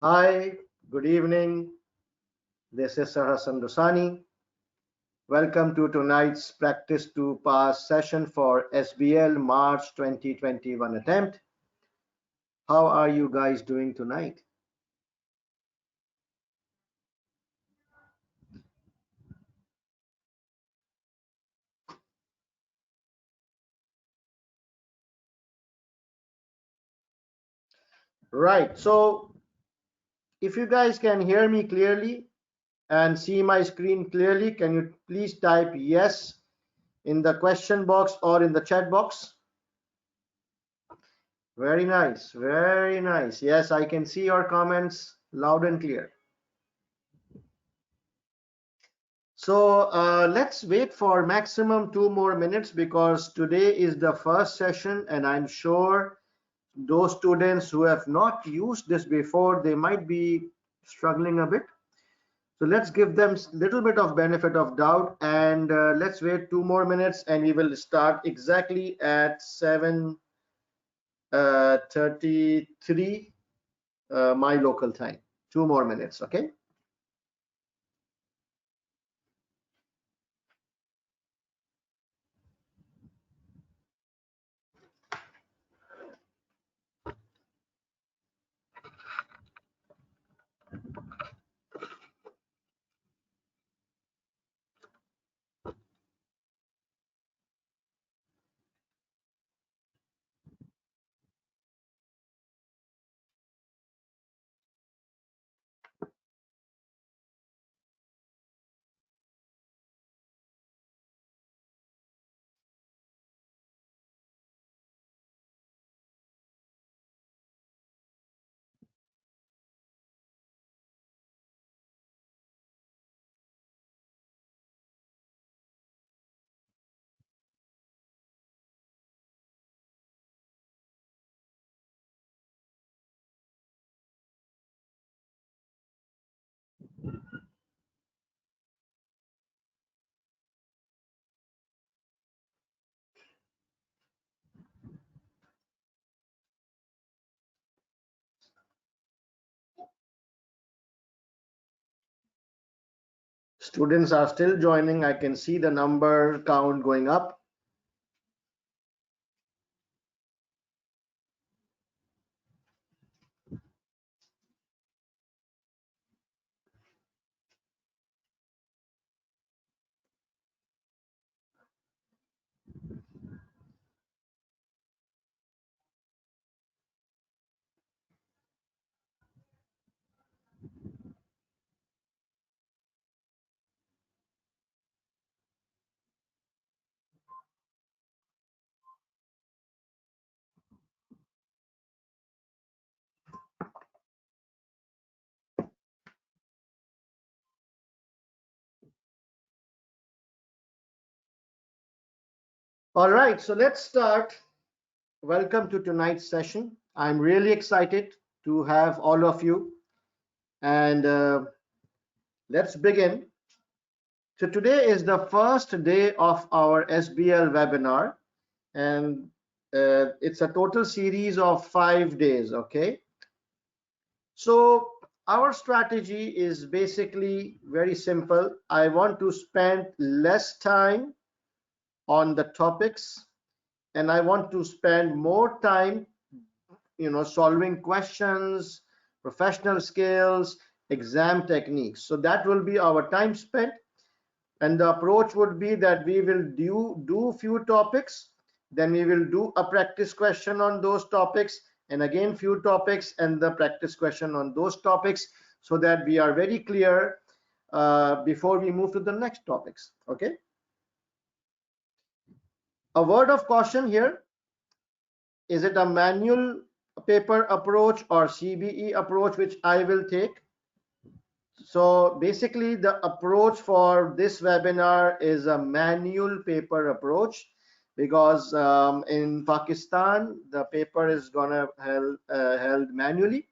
Hi, good evening. This is Sir Hassan Dosani. Welcome to tonight's Practice to Pass session for SBL March 2021 attempt. How are you guys doing tonight? Right, so if you guys can hear me clearly and see my screen clearly, can you please type yes in the question box or in the chat box? Very nice, very nice. Yes, I can see your comments loud and clear. So let's wait for maximum 2 more minutes because today is the first session and I'm sure those students who have not used this before, they might be struggling a bit. So let's give them a little bit of benefit of doubt and let's wait 2 more minutes and we will start exactly at 7:33 my local time. 2 more minutes, okay? Students are still joining. I can see the number count going up. All right, so let's start. Welcome to tonight's session. I'm really excited to have all of you and let's begin. So today is the first day of our SBL webinar and it's a total series of 5 days, okay? So our strategy is basically very simple. I want to spend less time on the topics and I want to spend more time, solving questions, professional skills, exam techniques. So that will be our time spent, and the approach would be that we will do few topics, then we will do a practice question on those topics, and again few topics and the practice question on those topics, so that we are very clear before we move to the next topics. Okay, a word of caution here: is it a manual paper approach or CBE approach which I will take? So basically the approach for this webinar is a manual paper approach because in Pakistan the paper is gonna held manually,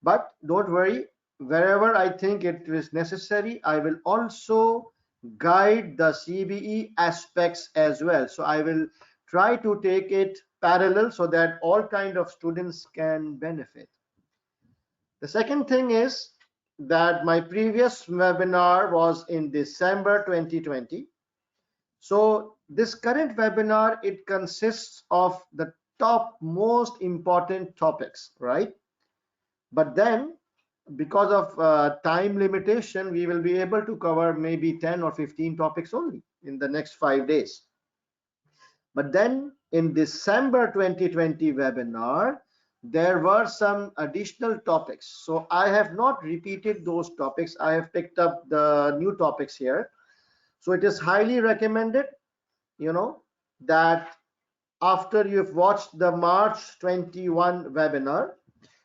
but don't worry, wherever I think it is necessary I will also guide the CBE aspects as well. So I will try to take it parallel so that all kind of students can benefit. The second thing is that my previous webinar was in December 2020. So this current webinar, it consists of the top most important topics, right? But then because of time limitation, we will be able to cover maybe 10 or 15 topics only in the next 5 days. But then in December 2020 webinar, there were some additional topics. So I have not repeated those topics. I have picked up the new topics here. So it is highly recommended, that after you've watched the March 21 webinar,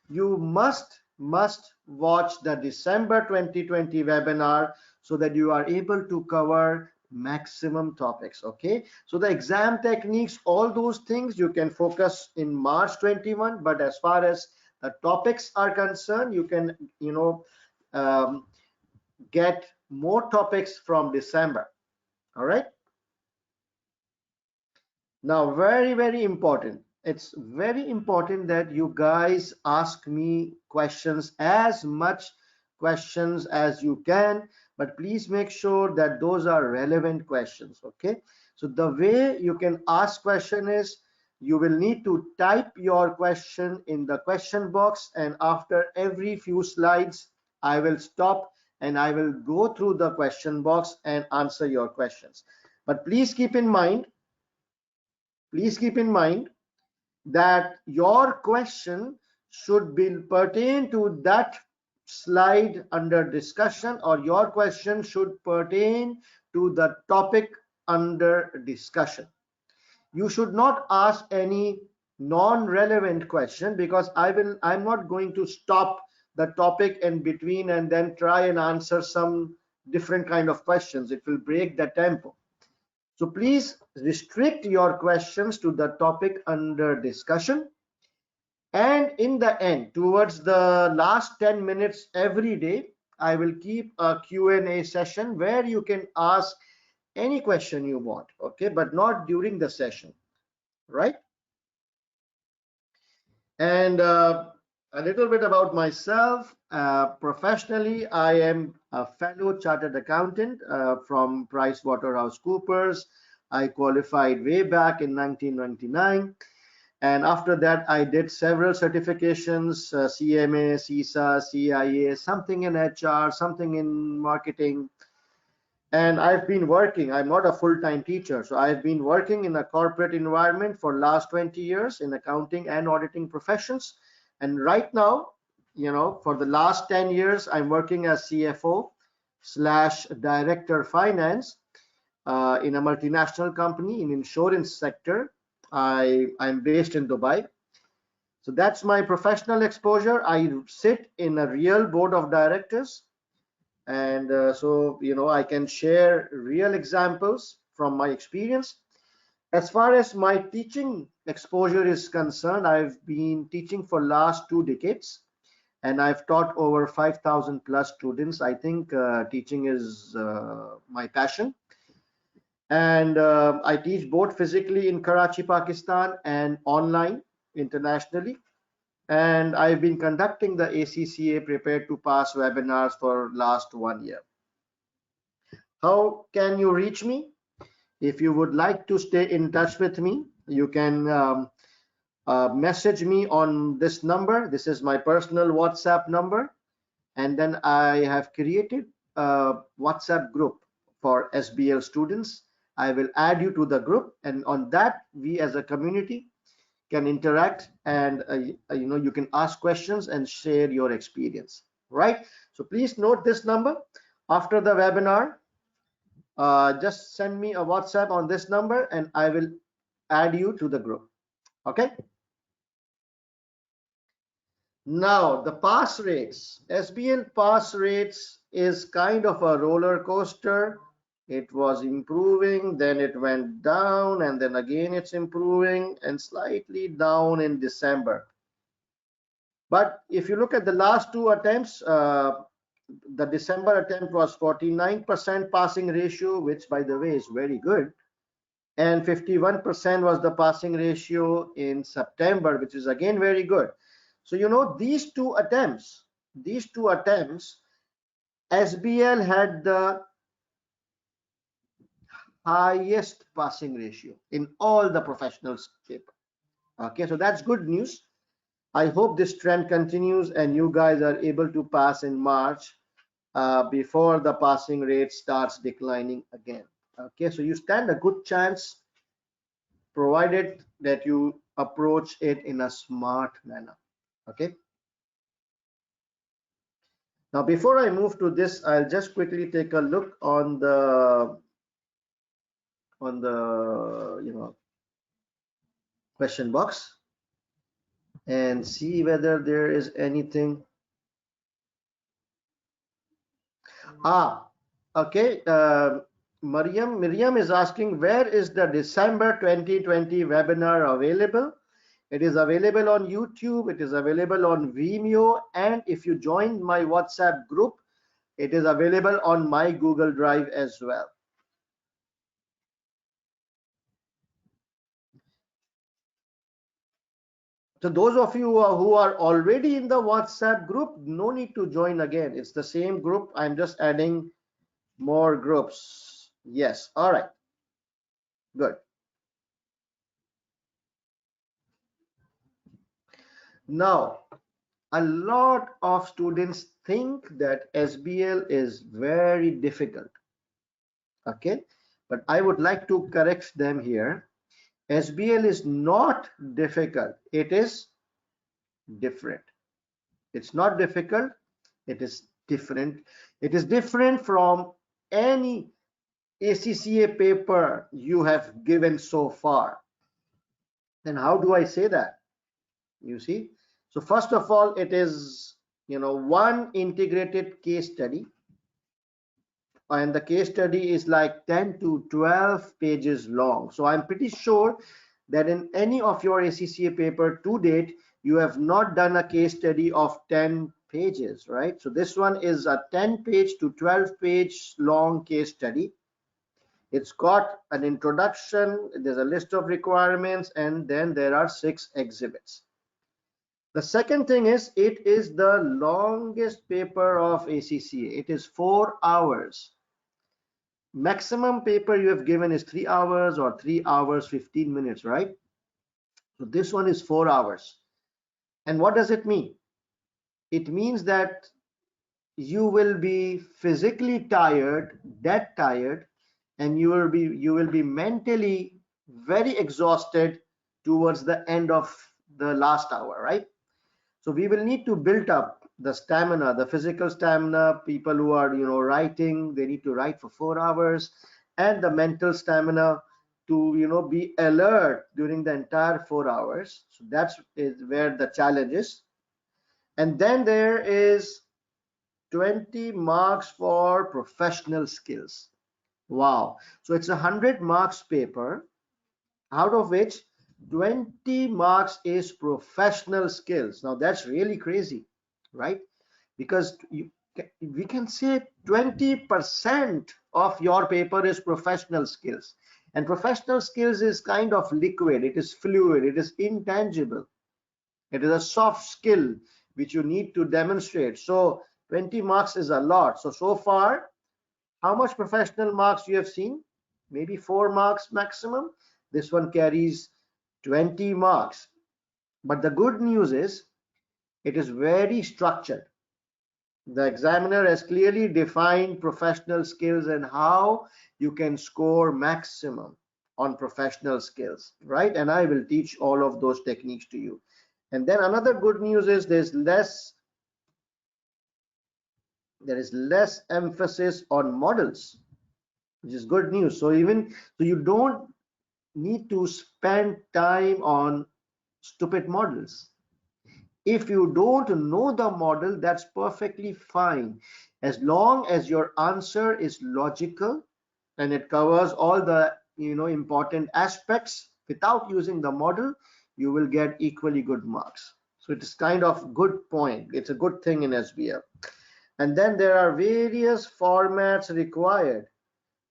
you must watch the December 2020 webinar so that you are able to cover maximum topics. Okay, so the exam techniques, all those things you can focus in March 21, but as far as the topics are concerned, you can get more topics from December. All right, now very important, it's very important that you guys ask me questions, as much questions as you can, but please make sure that those are relevant questions. Okay, so the way you can ask question is you will need to type your question in the question box, and after every few slides I will stop and I will go through the question box and answer your questions. But please keep in mind that your question should be pertain to that slide under discussion, or your question should pertain to the topic under discussion. You should not ask any non-relevant question, because I'm not going to stop the topic in between and then try and answer some different kind of questions. It will break the tempo. So please restrict your questions to the topic under discussion. And in the end, towards the last 10 minutes every day, I will keep a Q&A session where you can ask any question you want, okay, but not during the session, right? And a little bit about myself. Professionally, I am a fellow chartered accountant from PricewaterhouseCoopers. I qualified way back in 1999. And after that, I did several certifications, CMA, CISA, CIA, something in HR, something in marketing. And I've been working, I'm not a full-time teacher, so I've been working in a corporate environment for last 20 years in accounting and auditing professions. And right now, for the last 10 years, I'm working as CFO / director finance in a multinational company in insurance sector. I'm based in Dubai. So that's my professional exposure. I sit in a real board of directors. And so I can share real examples from my experience. As far as my teaching exposure is concerned, I've been teaching for last 2 decades, and I've taught over 5,000 plus students. I think teaching is my passion. And I teach both physically in Karachi, Pakistan, and online internationally. And I've been conducting the ACCA Prepared to Pass webinars for last 1 year. How can you reach me? If you would like to stay in touch with me, you can message me on this number. This is my personal WhatsApp number. And then I have created a WhatsApp group for SBL students. I will add you to the group, and on that, we as a community can interact, and you can ask questions and share your experience, right? So please note this number. After the webinar, just send me a WhatsApp on this number and I will add you to the group. Okay, now the pass rates. SBL pass rates is kind of a roller coaster. It was improving, then it went down, and then again it's improving and slightly down in December. But if you look at the last 2 attempts, the December attempt was 49% passing ratio, which by the way is very good, and 51% was the passing ratio in September, which is again very good. So these 2 attempts these two attempts, SBL had the highest passing ratio in all the professionals paper. Okay, so that's good news. I hope this trend continues and you guys are able to pass in March before the passing rate starts declining again. Okay, so you stand a good chance provided that you approach it in a smart manner. Okay. Now, before I move to this, I'll just quickly take a look on the question box and see whether there is anything. Okay. Miriam is asking, where is the December 2020 webinar available? It is available on YouTube, it is available on Vimeo, and if you join my WhatsApp group, it is available on my Google Drive as well. So those of you who are already in the WhatsApp group, no need to join again. It's the same group. I'm just adding more groups. Yes. All right. Good. Now, a lot of students think that SBL is very difficult. Okay. But I would like to correct them here. SBL is not difficult. It is different. It's not difficult. It is different. It is different from any ACCA paper you have given so far. Then how do I say that? You see, so first of all, it is, one integrated case study, and the case study is like 10 to 12 pages long. So I'm pretty sure that in any of your ACCA paper to date, you have not done a case study of 10 pages, right? So this one is a 10-page to 12-page long case study. It's got an introduction, there's a list of requirements, and then there are 6 exhibits. The second thing is, it is the longest paper of ACCA. It is 4 hours. Maximum paper you have given is 3 hours or 3 hours 15 minutes, right? So this one is 4 hours. And what does it mean? It means that you will be physically tired, dead tired, and you will be mentally very exhausted towards the end of the last hour, right? So we will need to build up the stamina, the physical stamina. People who are writing, they need to write for 4 hours, and the mental stamina to be alert during the entire 4 hours. So that's where the challenge is. And then there is 20 marks for professional skills. Wow. So it's 100 marks paper, out of which 20 marks is professional skills. Now that's really crazy, right? Because we can say 20% of your paper is professional skills, and professional skills is kind of liquid, it is fluid, it is intangible, it is a soft skill which you need to demonstrate. So 20 marks is a lot. So far, how much professional marks you have seen? Maybe 4 marks maximum. This one carries 20 marks. But the good news is, it is very structured. The examiner has clearly defined professional skills and how you can score maximum on professional skills, right? And I will teach all of those techniques to you. And then another good news is there is less emphasis on models, which is good news. So you don't need to spend time on stupid models. If you don't know the model, that's perfectly fine, as long as your answer is logical and it covers all the important aspects. Without using the model, you will get equally good marks. So it is kind of good point. It's a good thing in SBL. And then there are various formats required.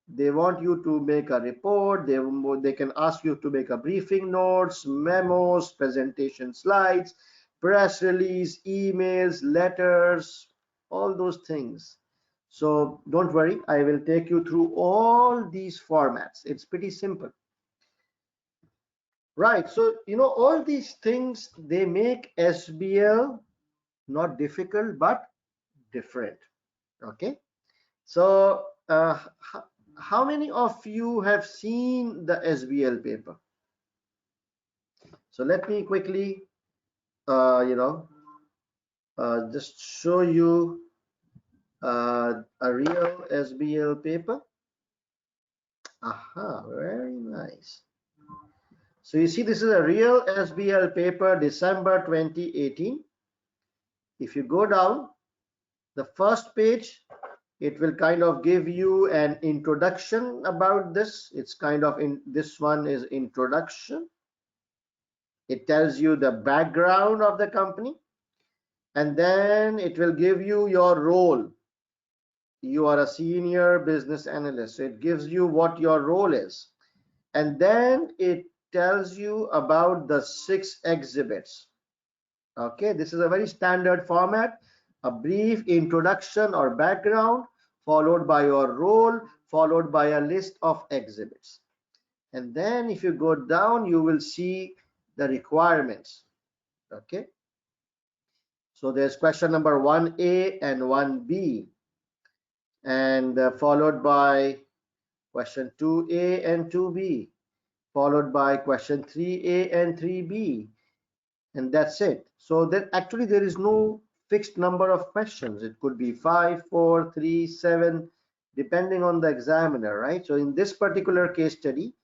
They want you to make a report. They can ask you to make a briefing notes, memos, presentation slides, press release, emails, letters, all those things. So don't worry, I will take you through all these formats. It's pretty simple. Right, so all these things, they make SBL not difficult but different. Okay, so how many of you have seen the SBL paper? So let me quickly just show you a real SBL paper. Aha, very nice. So you see, this is a real SBL paper, December 2018. If you go down the first page, it will kind of give you an introduction about this. It's kind of this one is introduction. It tells you the background of the company, and then it will give you your role. You are a senior business analyst, so it gives you what your role is, and then it tells you about the 6 exhibits. Okay, this is a very standard format: a brief introduction or background, followed by your role, followed by a list of exhibits. And then if you go down, you will see the requirements. Okay, so there's question number 1A and 1B, and followed by question 2A and 2B, followed by question 3A and 3B, and that's it. So that actually there is no fixed number of questions. It could be 5, 4, 3, 7, depending on the examiner, right? So in this particular case study,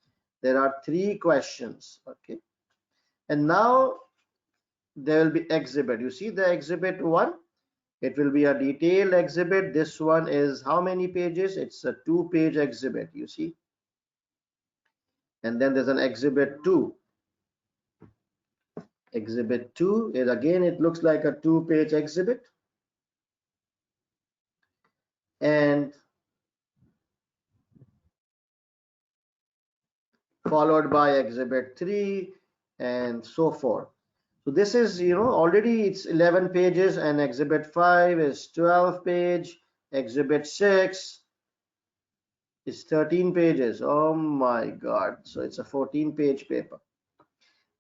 there are 3 questions. Okay, and now there will be exhibit. You see the exhibit 1, it will be a detailed exhibit. This one is how many pages? It's a 2-page exhibit, you see. And then there's an exhibit 2. Exhibit 2 is, again, it looks like a 2-page exhibit, and followed by exhibit 3 and so forth. So this is, already it's 11 pages, and exhibit 5 is 12 page, exhibit 6 is 13 pages. Oh my God. So it's a 14-page paper.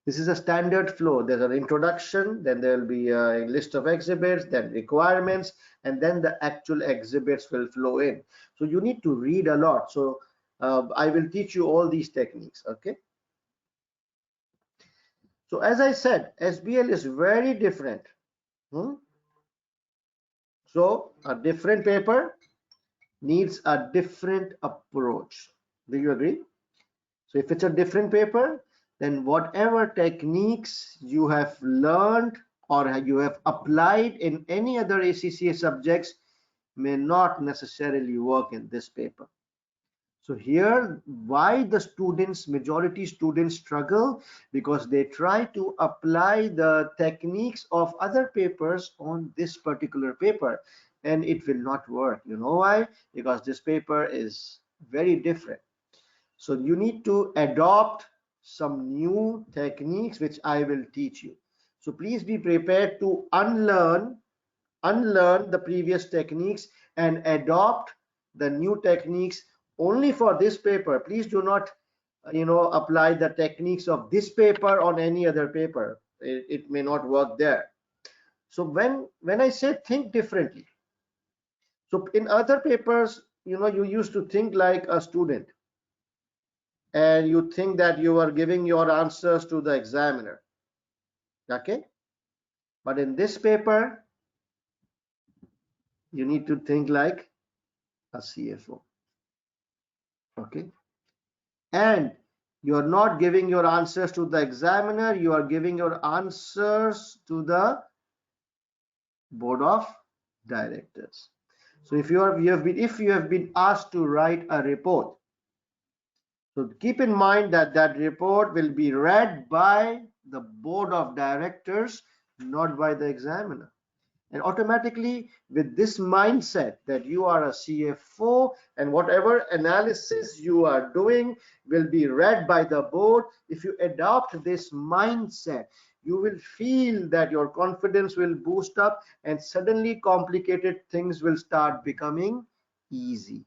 This is a standard flow. There's an introduction, then there will be a list of exhibits, then requirements, and then the actual exhibits will flow in. So you need to read a lot. So I will teach you all these techniques. Okay. So as I said, SBL is very different. So a different paper needs a different approach. Do you agree? So if it's a different paper, then whatever techniques you have learned or you have applied in any other ACCA subjects may not necessarily work in this paper. So here, why the majority students struggle? Because they try to apply the techniques of other papers on this particular paper, and it will not work. You know why? Because this paper is very different. So you need to adopt some new techniques, which I will teach you. So please be prepared to unlearn the previous techniques and adopt the new techniques only for this paper. Please do not apply the techniques of this paper on any other paper. It may not work there. So when I say think differently, so in other papers, you used to think like a student, and you think that you are giving your answers to the examiner. Okay, but in this paper, you need to think like a CFO. Okay, and you're not giving your answers to the examiner, you are giving your answers to the board of directors. So if you have been asked to write a report, so keep in mind that that report will be read by the board of directors, not by the examiner. And automatically, with this mindset that you are a CFO, and whatever analysis you are doing will be read by the board. If you adopt this mindset, you will feel that your confidence will boost up and suddenly complicated things will start becoming easy.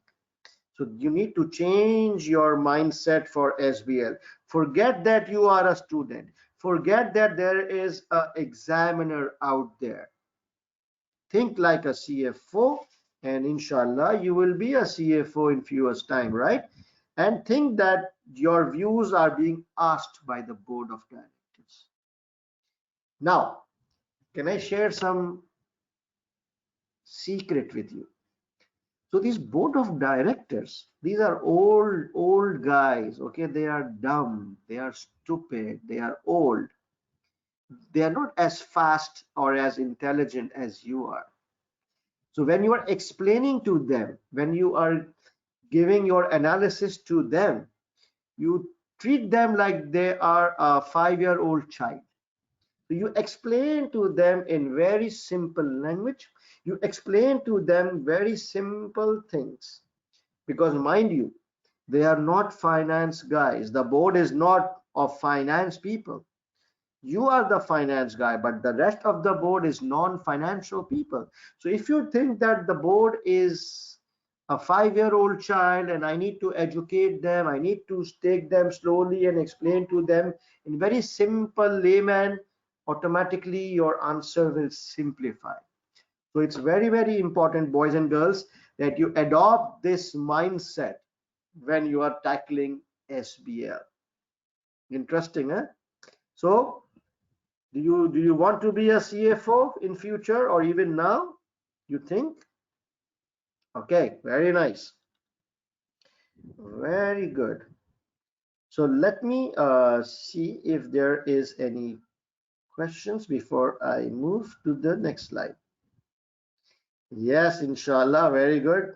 So you need to change your mindset for SBL. Forget that you are a student. Forget that there is an examiner out there. Think like a CFO, and inshallah you will be a CFO in few years time, right? And think that your views are being asked by the board of directors. Now, can I share some secret with you? So these board of directors, these are old guys, okay? They are dumb, they are stupid, they are old. They are not as fast or as intelligent as you are. So when you are explaining to them, when you are giving your analysis to them, you treat them like they are a 5-year-old child. So you explain to them in very simple language. You explain to them very simple things, because mind you, they are not finance guys. The board is not of finance people. You are the finance guy, but the rest of the board is non-financial people. So if you think that the board is a 5-year-old child and I need to educate them, I need to take them slowly and explain to them in very simple layman, automatically your answer will simplify. So it's very, very important, boys and girls, that you adopt this mindset when you are tackling SBL. Interesting, huh? So do you want to be a CFO in future or even now? You think? Okay, very nice. Very good. So let me see if there is any questions before I move to the next slide. Yes, inshallah, very good.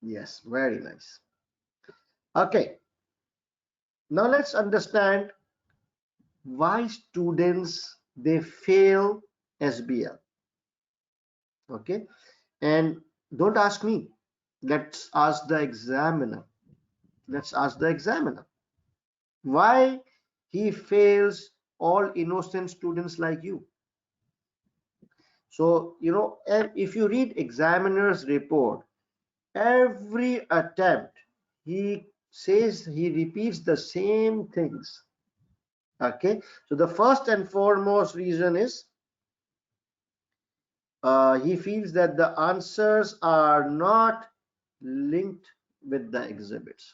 Yes, very nice. Okay, now let's understand why students they fail SBL. Okay, and don't ask me, let's ask the examiner. Let's ask the examiner why he fails all innocent students like you. So you know, if you read examiner's report, every attempt he says, he repeats the same things. Okay, so the first and foremost reason is he feels that the answers are not linked with the exhibits.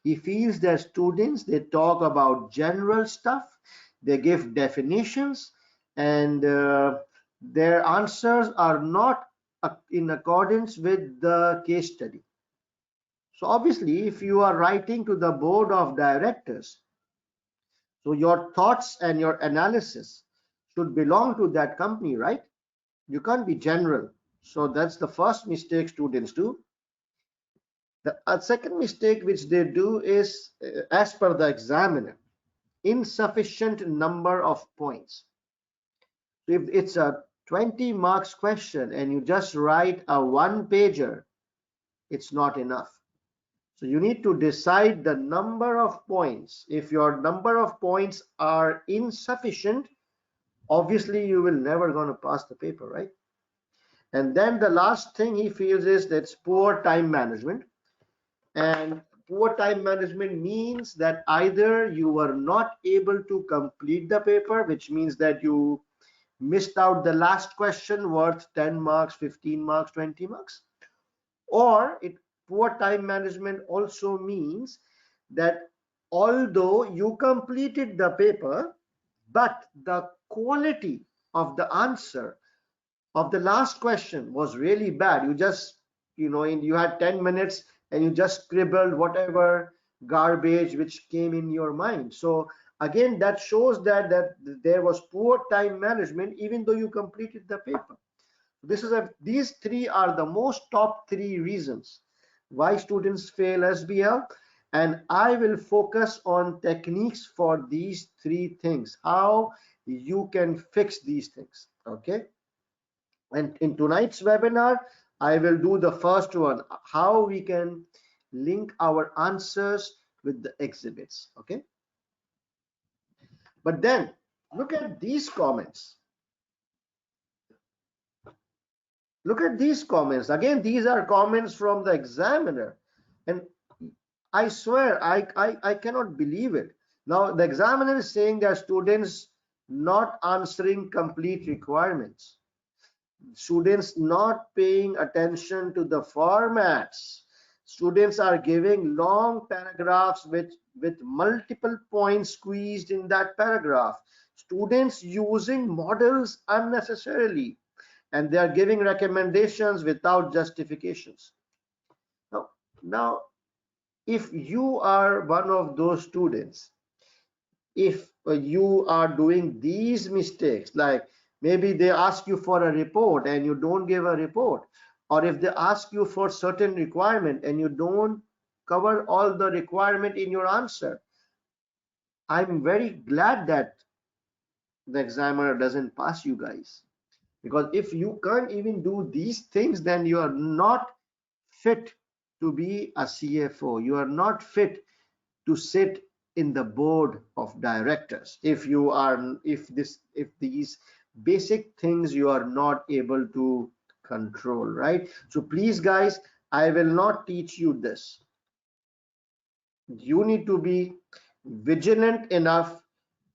He feels that students, they talk about general stuff, they give definitions, and their answers are not in accordance with the case study. So obviously, if you are writing to the board of directors, so your thoughts and your analysis should belong to that company, right? You can't be general. So that's the first mistake students do. The second mistake which they do is, as per the examiner, insufficient number of points. So if it's a 20 marks question and you just write a 1-pager, it's not enough. So you need to decide the number of points. If your number of points are insufficient, obviously you will never going to pass the paper, right? And then the last thing he feels is that's poor time management. And poor time management means that either you were not able to complete the paper, which means that you missed out the last question worth 10 marks, 15 marks, 20 marks, or poor time management also means that although you completed the paper, but the quality of the answer of the last question was really bad. You just, you had 10 minutes and you just scribbled whatever garbage which came in your mind. So again, that shows that there was poor time management even though you completed the paper. These three are the most top 3 reasons why students fail SBL, and I will focus on techniques for these 3 things. How you can fix these things. Okay, and in tonight's webinar I will do the first one, how we can link our answers with the exhibits. Okay, but then look at these comments. Look at these comments. Again, these are comments from the examiner. And I swear, I cannot believe it. Now, the examiner is saying that students not answering complete requirements. Students not paying attention to the formats. Students are giving long paragraphs with multiple points squeezed in that paragraph. Students using models unnecessarily, and they are giving recommendations without justifications. Now, if you are one of those students, if you are doing these mistakes, like maybe they ask you for a report and you don't give a report, or if they ask you for certain requirement and you don't cover all the requirement in your answer, I'm very glad that the examiner doesn't pass you guys. Because if you can't even do these things, then you are not fit to be a CFO. You are not fit to sit in the board of directors. If these basic things you are not able to control, right? So please guys, I will not teach you this. You need to be vigilant enough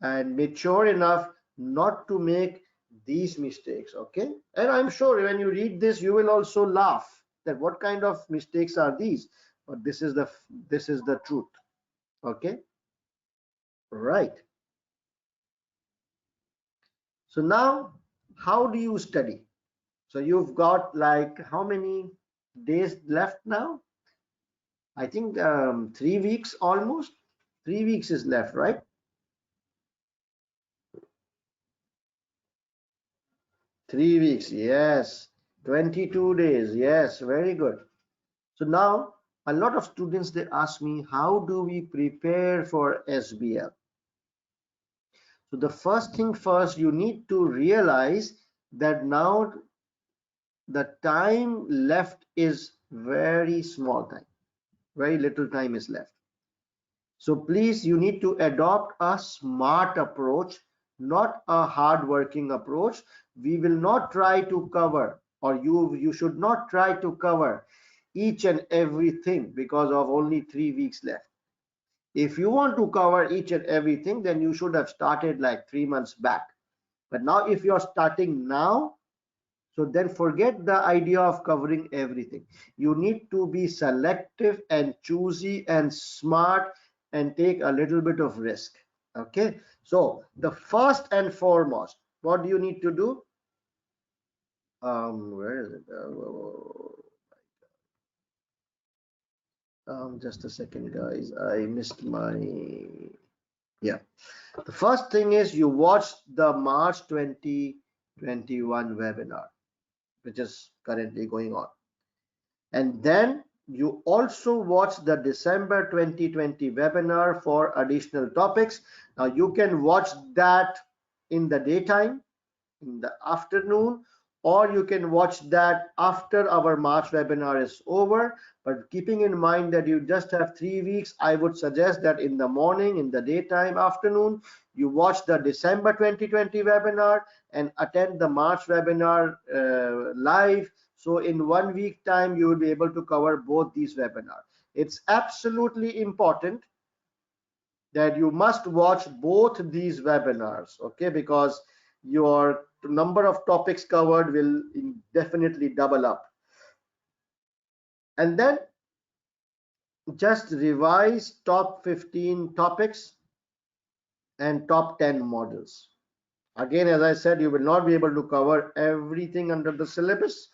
and mature enough not to make these mistakes. Okay, and I'm sure when you read this you will also laugh that what kind of mistakes are these, but this is the truth. Okay, right. So now how do you study? So you've got like how many days left now? I think 3 weeks, almost 3 weeks is left, right? 3 weeks, yes. 22 days, yes, very good. So now a lot of students, they ask me, how do we prepare for SBL? So the first thing first, you need to realize that now the time left is very small time, very little time is left. So please, you need to adopt a smart approach, not a hard-working approach. We will not try to cover, or you should not try to cover each and everything because of only 3 weeks left. If you want to cover each and everything, then you should have started like 3 months back. But now if you're starting now, so then forget the idea of covering everything. You need to be selective and choosy and smart and take a little bit of risk. Okay, so the first and foremost, what do you need to do? Where is it? Just a second, guys. I missed my. Yeah. The first thing is you watch the March 2021 webinar, which is currently going on. And then you also watch the December 2020 webinar for additional topics. Now you can watch that in the daytime, in the afternoon, or you can watch that after our March webinar is over. But keeping in mind that you just have 3 weeks, I would suggest that in the morning, in the daytime, afternoon, you watch the December 2020 webinar and attend the March webinar live. So in 1 week time, you will be able to cover both these webinars. It's absolutely important that you must watch both these webinars, okay, because your number of topics covered will definitely double up. And then just revise top 15 topics and top 10 models. Again, as I said, you will not be able to cover everything under the syllabus.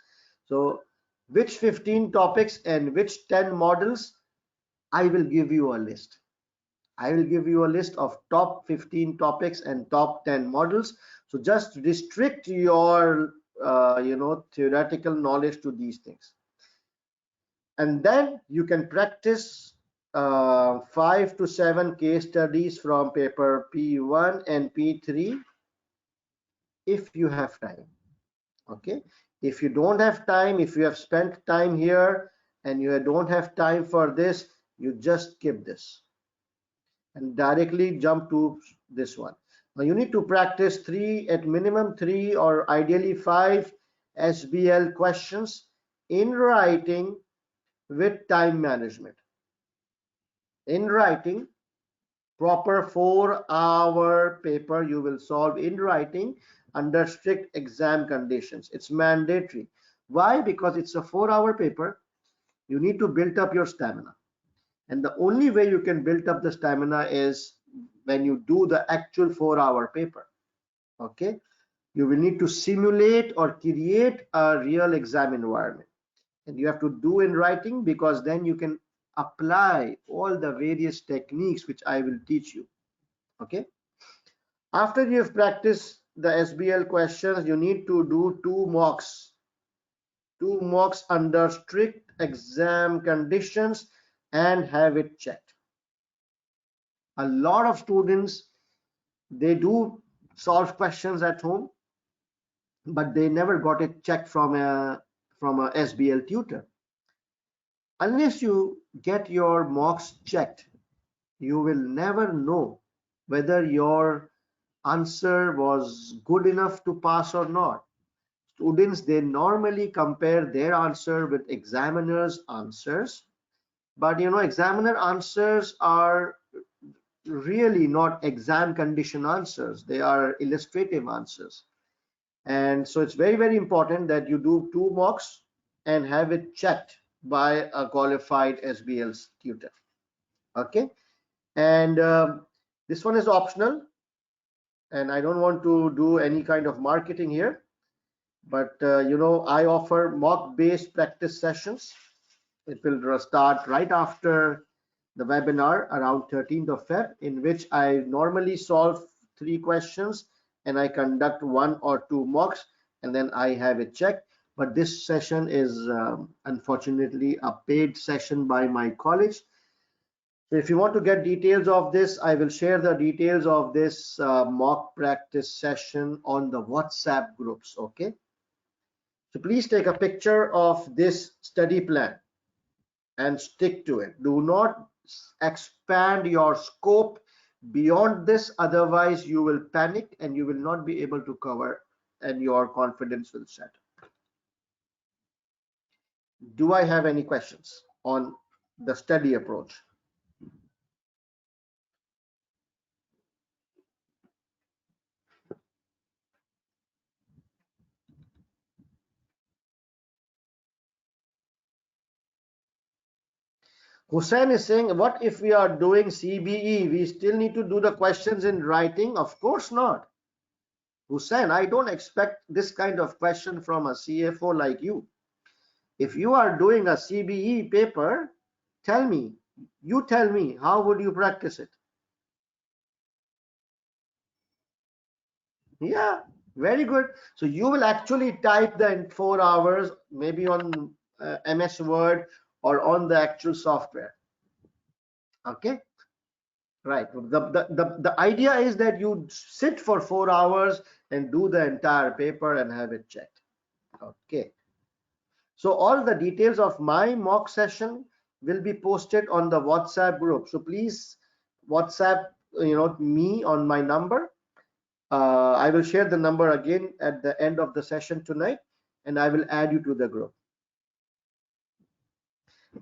So which 15 topics and which 10 models, I will give you a list. I will give you a list of top 15 topics and top 10 models. So just restrict your theoretical knowledge to these things. And then you can practice 5 to 7 case studies from paper P1 and P3. if you have time. Okay, if you don't have time, if you have spent time here and you don't have time for this, you just skip this and directly jump to this one. Now you need to practice at minimum three or ideally 5 SBL questions in writing with time management. In writing, proper 4-hour paper you will solve in writing under strict exam conditions. It's mandatory. Why? Because it's a 4-hour paper. You need to build up your stamina. And the only way you can build up the stamina is when you do the actual 4-hour paper. Okay? You will need to simulate or create a real exam environment. And you have to do in writing, because then you can apply all the various techniques which I will teach you. Okay? After you have practiced the SBL questions, you need to do 2 mocks. 2 mocks under strict exam conditions and have it checked. A lot of students, they do solve questions at home, but they never got it checked from a SBL tutor. Unless you get your mocks checked, you will never know whether your answer was good enough to pass or not. Students, they normally compare their answer with examiner's answers, but examiner answers are really not exam condition answers. They are illustrative answers. And so it's very, very important that you do 2 mocks and have it checked by a qualified SBL tutor. Okay, and this one is optional, and I don't want to do any kind of marketing here, but I offer mock based practice sessions. It will start right after the webinar around 13th of Feb, in which I normally solve 3 questions and I conduct 1 or 2 mocks, and then I have it checked. But this session is unfortunately a paid session by my college. So if you want to get details of this, I will share the details of this mock practice session on the WhatsApp groups. Okay, so please take a picture of this study plan and stick to it. Do not expand your scope beyond this, otherwise you will panic and you will not be able to cover and your confidence will shatter. Do I have any questions on the study approach? Hussein is saying, what if we are doing CBE? We still need to do the questions in writing? Of course not. Hussein, I don't expect this kind of question from a CFO like you. If you are doing a CBE paper, tell me, how would you practice it? Yeah, very good. So you will actually type the 4 hours, maybe on MS Word or on the actual software. Okay, right. The idea is that you sit for 4 hours and do the entire paper and have it checked. Okay. So all the details of my mock session will be posted on the WhatsApp group. So please WhatsApp me on my number. I will share the number again at the end of the session tonight, and I will add you to the group.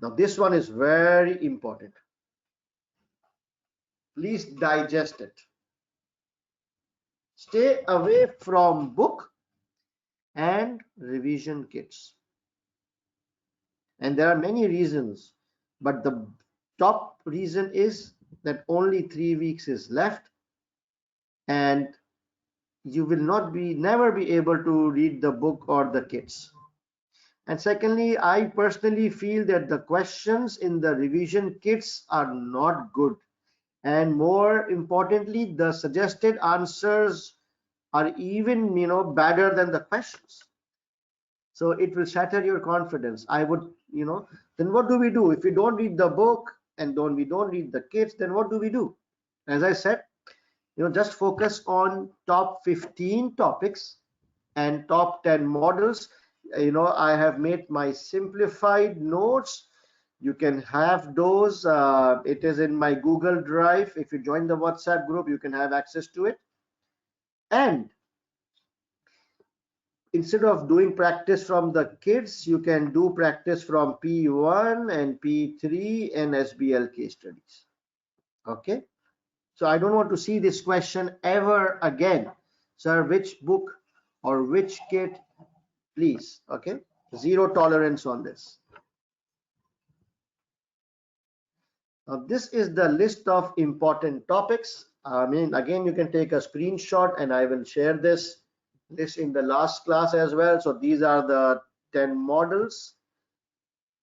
Now this one is very important. Please digest it. Stay away from book and revision kits. And there are many reasons, but the top reason is that only 3 weeks is left and you will never be able to read the book or the kits. And secondly, I personally feel that the questions in the revision kits are not good, and more importantly, the suggested answers are even better than the questions. So it will shatter your confidence. I would then what do we do if we don't read the book and we don't read the kits? Then what do we do? As I said, just focus on top 15 topics and top 10 models. I have made my simplified notes. You can have those. It is in my Google Drive. If you join the WhatsApp group, you can have access to it. And instead of doing practice from the kids, you can do practice from P1 and P3 and SBL case studies. Okay. So I don't want to see this question ever again. Sir, which book or which kit, please? Okay. Zero tolerance on this. Now, this is the list of important topics. Again, you can take a screenshot and I will share this in the last class as well. So these are the 10 models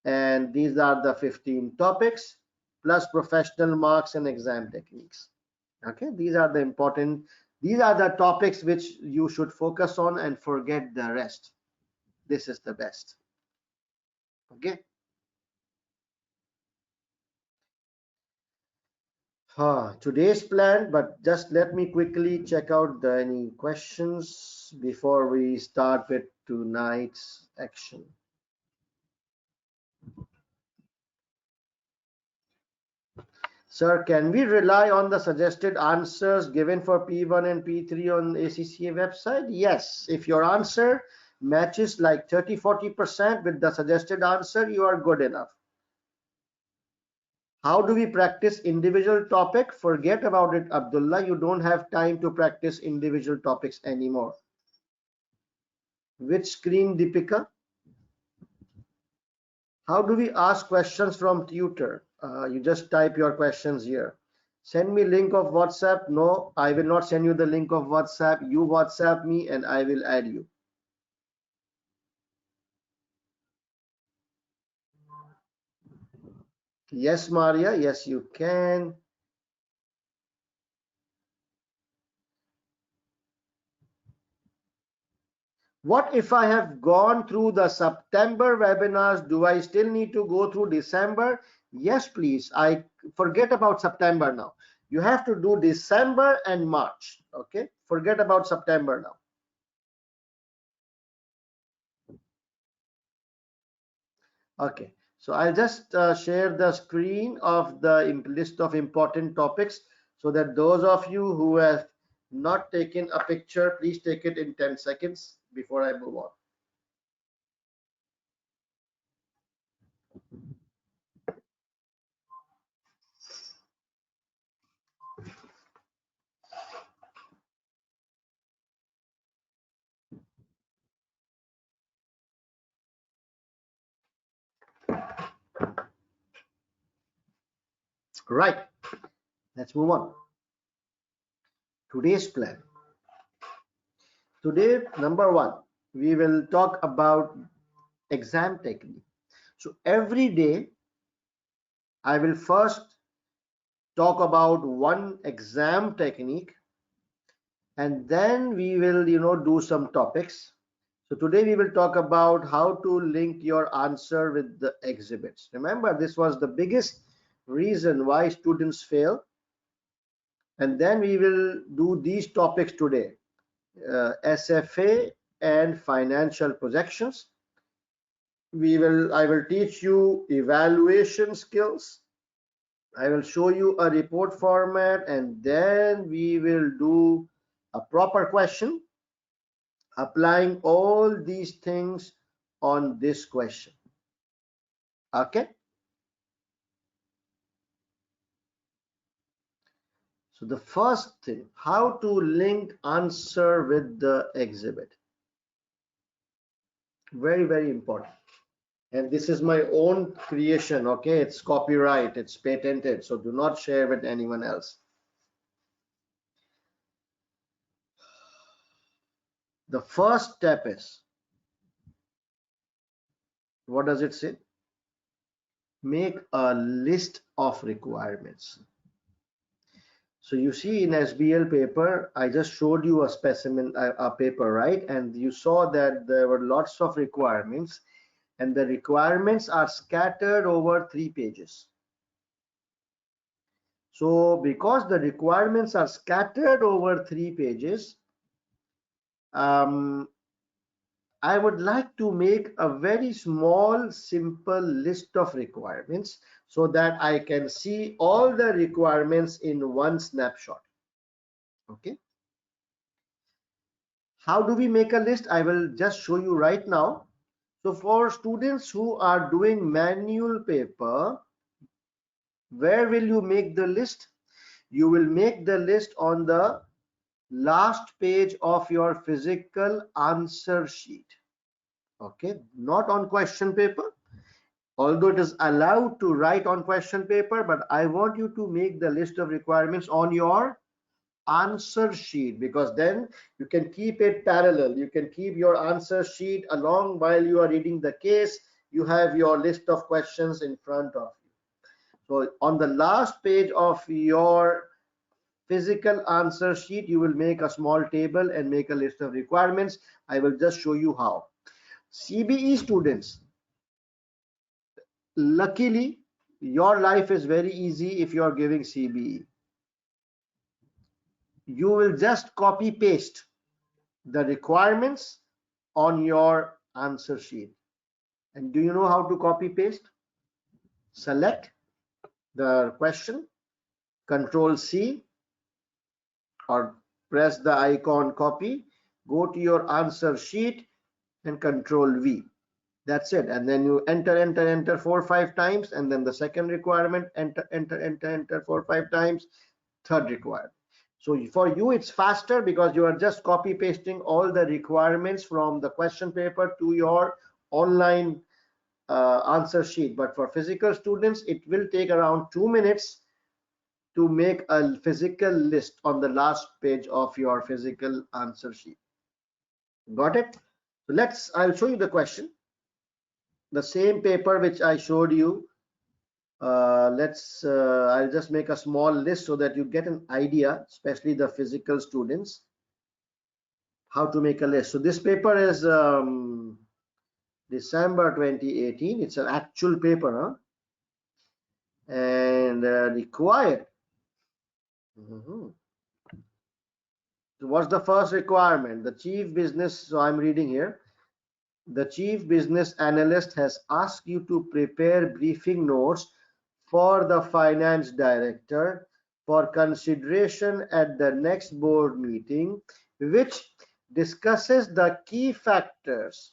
and these are the 15 topics plus professional marks and exam techniques. Okay, these are the topics which you should focus on and forget the rest. This is the best. Okay. Today's plan, but just let me quickly check out any questions before we start with tonight's action. Sir, can we rely on the suggested answers given for P1 and P3 on ACCA website? Yes, if your answer matches like 30-40% with the suggested answer, you are good enough. How do we practice individual topic? Forget about it, Abdullah. You don't have time to practice individual topics anymore. Which screen, Deepika? How do we ask questions from tutor? You just type your questions here. Send me link of WhatsApp. No, I will not send you the link of WhatsApp. You WhatsApp me and I will add you. Yes, Maria. Yes, you can. What if I have gone through the September webinars? Do I still need to go through December? Yes, please. I forget about September now. You have to do December and March. Okay. Forget about September now. Okay. So I'll just share the screen of the list of important topics so that those of you who have not taken a picture, please take it in 10 seconds before I move on. Right. Let's move on. Today's plan. Today, number one, we will talk about exam technique. So every day, I will first talk about one exam technique, and then we will, do some topics. So today we will talk about how to link your answer with the exhibits. Remember, this was the biggest reason why students fail. And then we will do these topics today. SFA and financial projections. I will teach you evaluation skills. I will show you a report format, and then we will do a proper question applying all these things on this question. Okay. So the first thing, how to link answer with the exhibit. Very, very important. And this is my own creation. Okay, it's copyright, it's patented, so do not share with anyone else. The first step is, what does it say? Make a list of requirements. So you see in SBL paper, I just showed you a specimen, a paper, right? And you saw that there were lots of requirements, and the requirements are scattered over 3 pages. So because the requirements are scattered over 3 pages, I would like to make a very small, simple list of requirements so that I can see all the requirements in one snapshot. Okay. How do we make a list? I will just show you right now. So for students who are doing manual paper, where will you make the list? You will make the list on the last page of your physical answer sheet. Okay, not on question paper, although it is allowed to write on question paper, but I want you to make the list of requirements on your answer sheet, because then you can keep it parallel. You can keep your answer sheet along while you are reading the case. You have your list of questions in front of you. So on the last page of your physical answer sheet, you will make a small table and make a list of requirements. I will just show you how. CBE students, luckily your life is very easy. If you are giving CBE, you will just copy paste the requirements on your answer sheet. And do you know how to copy paste? Select the question, Control C, or press the icon copy, go to your answer sheet and Control V. That's it. And then you enter 4 or 5 times, and then the second requirement, enter 4 or 5 times, third requirement. So for you it's faster because you are just copy pasting all the requirements from the question paper to your online answer sheet. But for physical students, it will take around 2 minutes to make a physical list on the last page of your physical answer sheet. Got it? So I'll show you the question. The same paper which I showed you. I'll just make a small list so that you get an idea, especially the physical students, how to make a list. So this paper is December 2018. It's an actual paper, huh? And required. So what's the first requirement? The chief business, so I'm reading here. The chief business analyst has asked you to prepare briefing notes for the finance director for consideration at the next board meeting, which discusses the key factors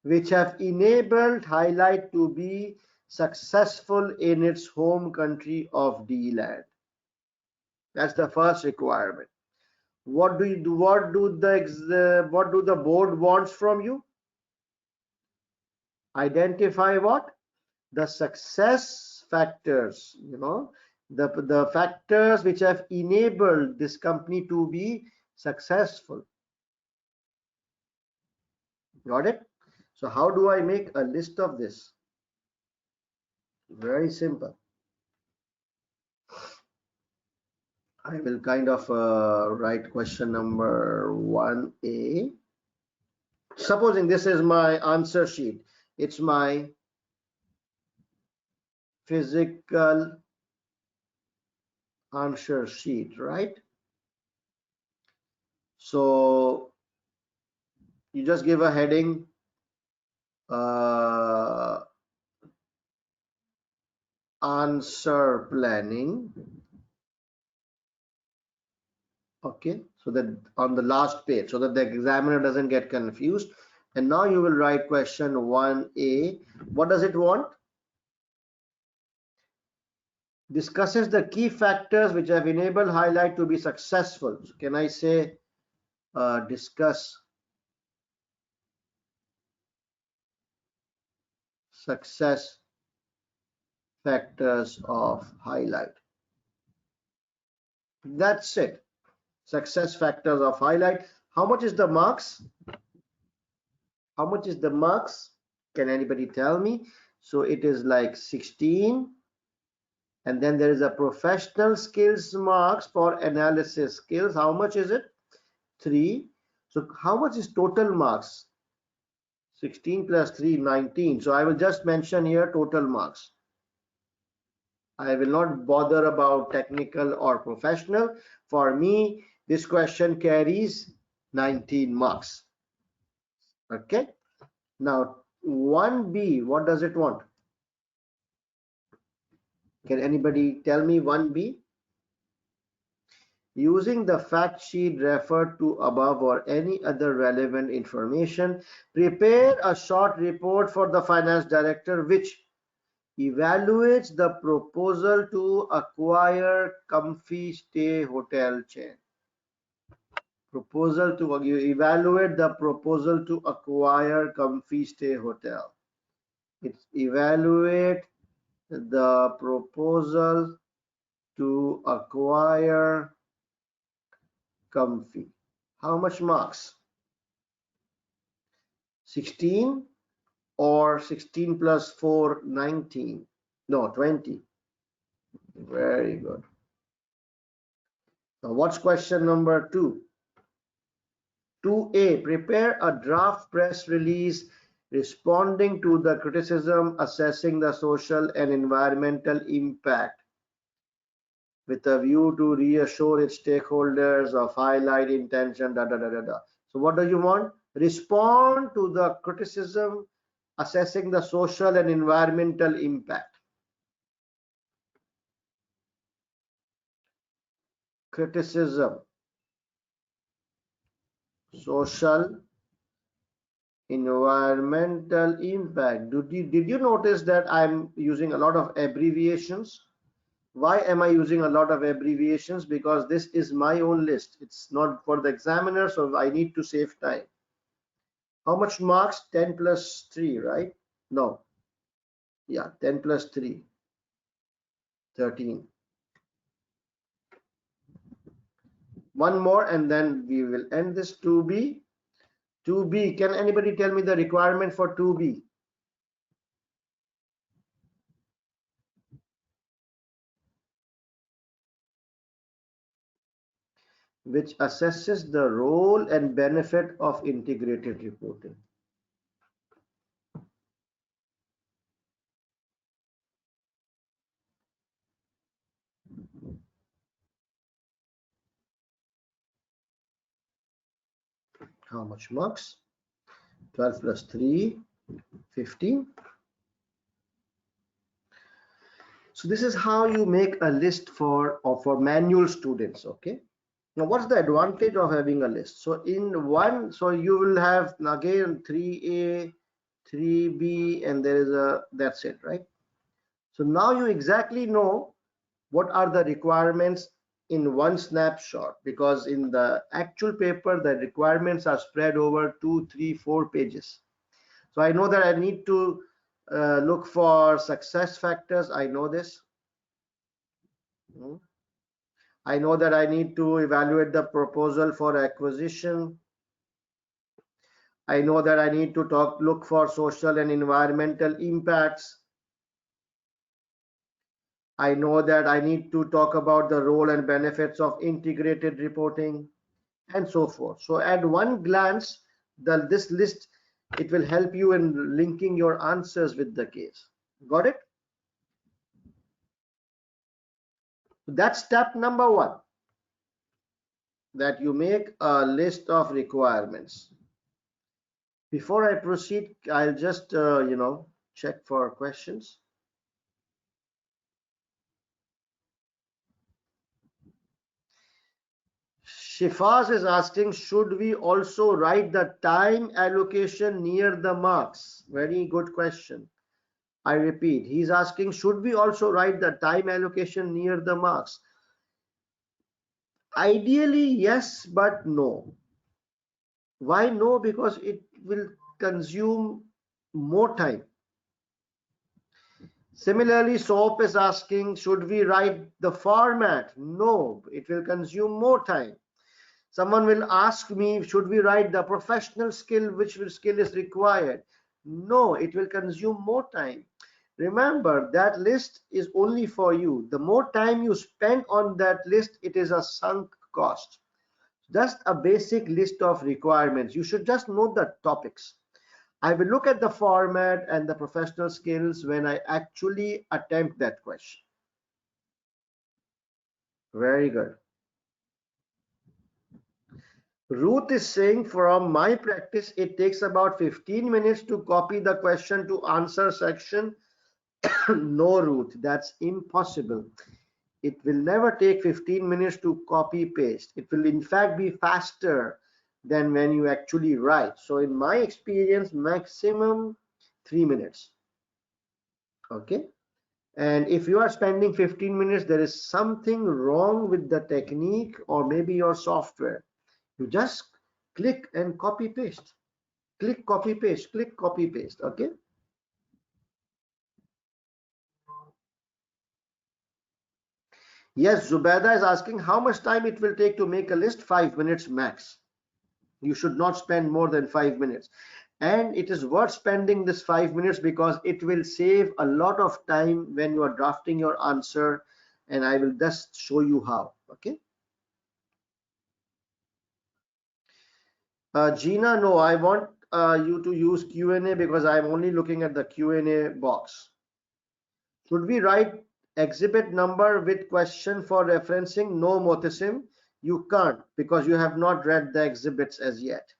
which have enabled Highlight to be successful in its home country of D-Land. That's the first requirement. What do you do? What do the board wants from you? Identify what? The success factors, the factors which have enabled this company to be successful. Got it? So how do I make a list of this? Very simple. I will kind of write question number 1A. Supposing this is my answer sheet. It's my physical answer sheet, right? So you just give a heading, answer planning. Okay, so that on the last page, so that the examiner doesn't get confused. And now you will write question 1A. What does it want? Discusses the key factors which have enabled Highlight to be successful. So can I say discuss success factors of Highlight? That's it. Success factors of Highlight. How much is the marks? How much is the marks? Can anybody tell me? So it is like 16. And then there is a professional skills marks for analysis skills. How much is it? 3. So how much is total marks? 16 plus 3, 19. So I will just mention here total marks. I will not bother about technical or professional. For me, this question carries 19 marks. Okay. Now 1B, what does it want? Can anybody tell me 1B? Using the fact sheet referred to above or any other relevant information, prepare a short report for the finance director which evaluates the proposal to acquire Comfy Stay hotel chain. Proposal to evaluate the proposal to acquire Comfy Stay hotel. It's evaluate the proposal to acquire Comfy. How much marks? 16 or 16 plus 4, 19? No, 20. Very good. Now what's question number 2? 2A, prepare a draft press release responding to the criticism assessing the social and environmental impact with a view to reassure its stakeholders of highlight intention, da da da da da. So what do you want? Respond to the criticism assessing the social and environmental impact. Criticism, social, environmental impact. Did you notice that I'm using a lot of abbreviations? Why am I using a lot of abbreviations? Because this is my own list. It's not for the examiner, so I need to save time. How much marks? 10 plus 3, right? No. Yeah, 10 plus 3, 13. One more and then we will end this. 2B. 2B, can anybody tell me the requirement for 2B? Which assesses the role and benefit of integrated reporting. How much marks? 12 plus 3, 15. So this is how you make a list for manual students. Okay. Now what's the advantage of having a list? So in one, so you will have again 3A, 3B, and there is a, that's it, right? So now you exactly know what are the requirements in one snapshot, because in the actual paper the requirements are spread over 2, 3, 4 pages. So I know that I need to look for success factors. I know this. I know that I need to evaluate the proposal for acquisition. I know that I need to look for social and environmental impacts. I know that I need to talk about the role and benefits of integrated reporting and so forth. So at one glance, this list, it will help you in linking your answers with the case. Got it? That's step number 1, that you make a list of requirements. Before I proceed, I'll just check for questions. Shifaz is asking, should we also write the time allocation near the marks? Very good question. I repeat, he's asking, should we also write the time allocation near the marks? Ideally, yes, but no. Why no? Because it will consume more time. Similarly, SOAP is asking, should we write the format? No, it will consume more time. Someone will ask me, should we write the professional skill, which skill is required? No, it will consume more time. Remember, that list is only for you. The more time you spend on that list, it is a sunk cost. Just a basic list of requirements. You should just know the topics. I will look at the format and the professional skills when I actually attempt that question. Very good. Ruth is saying from my practice, it takes about 15 minutes to copy the question to answer section. No, Ruth, that's impossible. It will never take 15 minutes to copy paste. It will in fact be faster than when you actually write. So in my experience, maximum 3 minutes. Okay. And if you are spending 15 minutes, there is something wrong with the technique or maybe your software. You just click and copy paste. Click, copy, paste, click, copy, paste. Okay. Yes, Zubeda is asking how much time it will take to make a list. 5 minutes max. You should not spend more than 5 minutes. And it is worth spending this 5 minutes because it will save a lot of time when you are drafting your answer. And I will just show you how. Okay. Gina, no, I want you to use Q&A because I'm only looking at the Q&A box. Should we write exhibit number with question for referencing? No, Motasim, you can't because you have not read the exhibits as yet.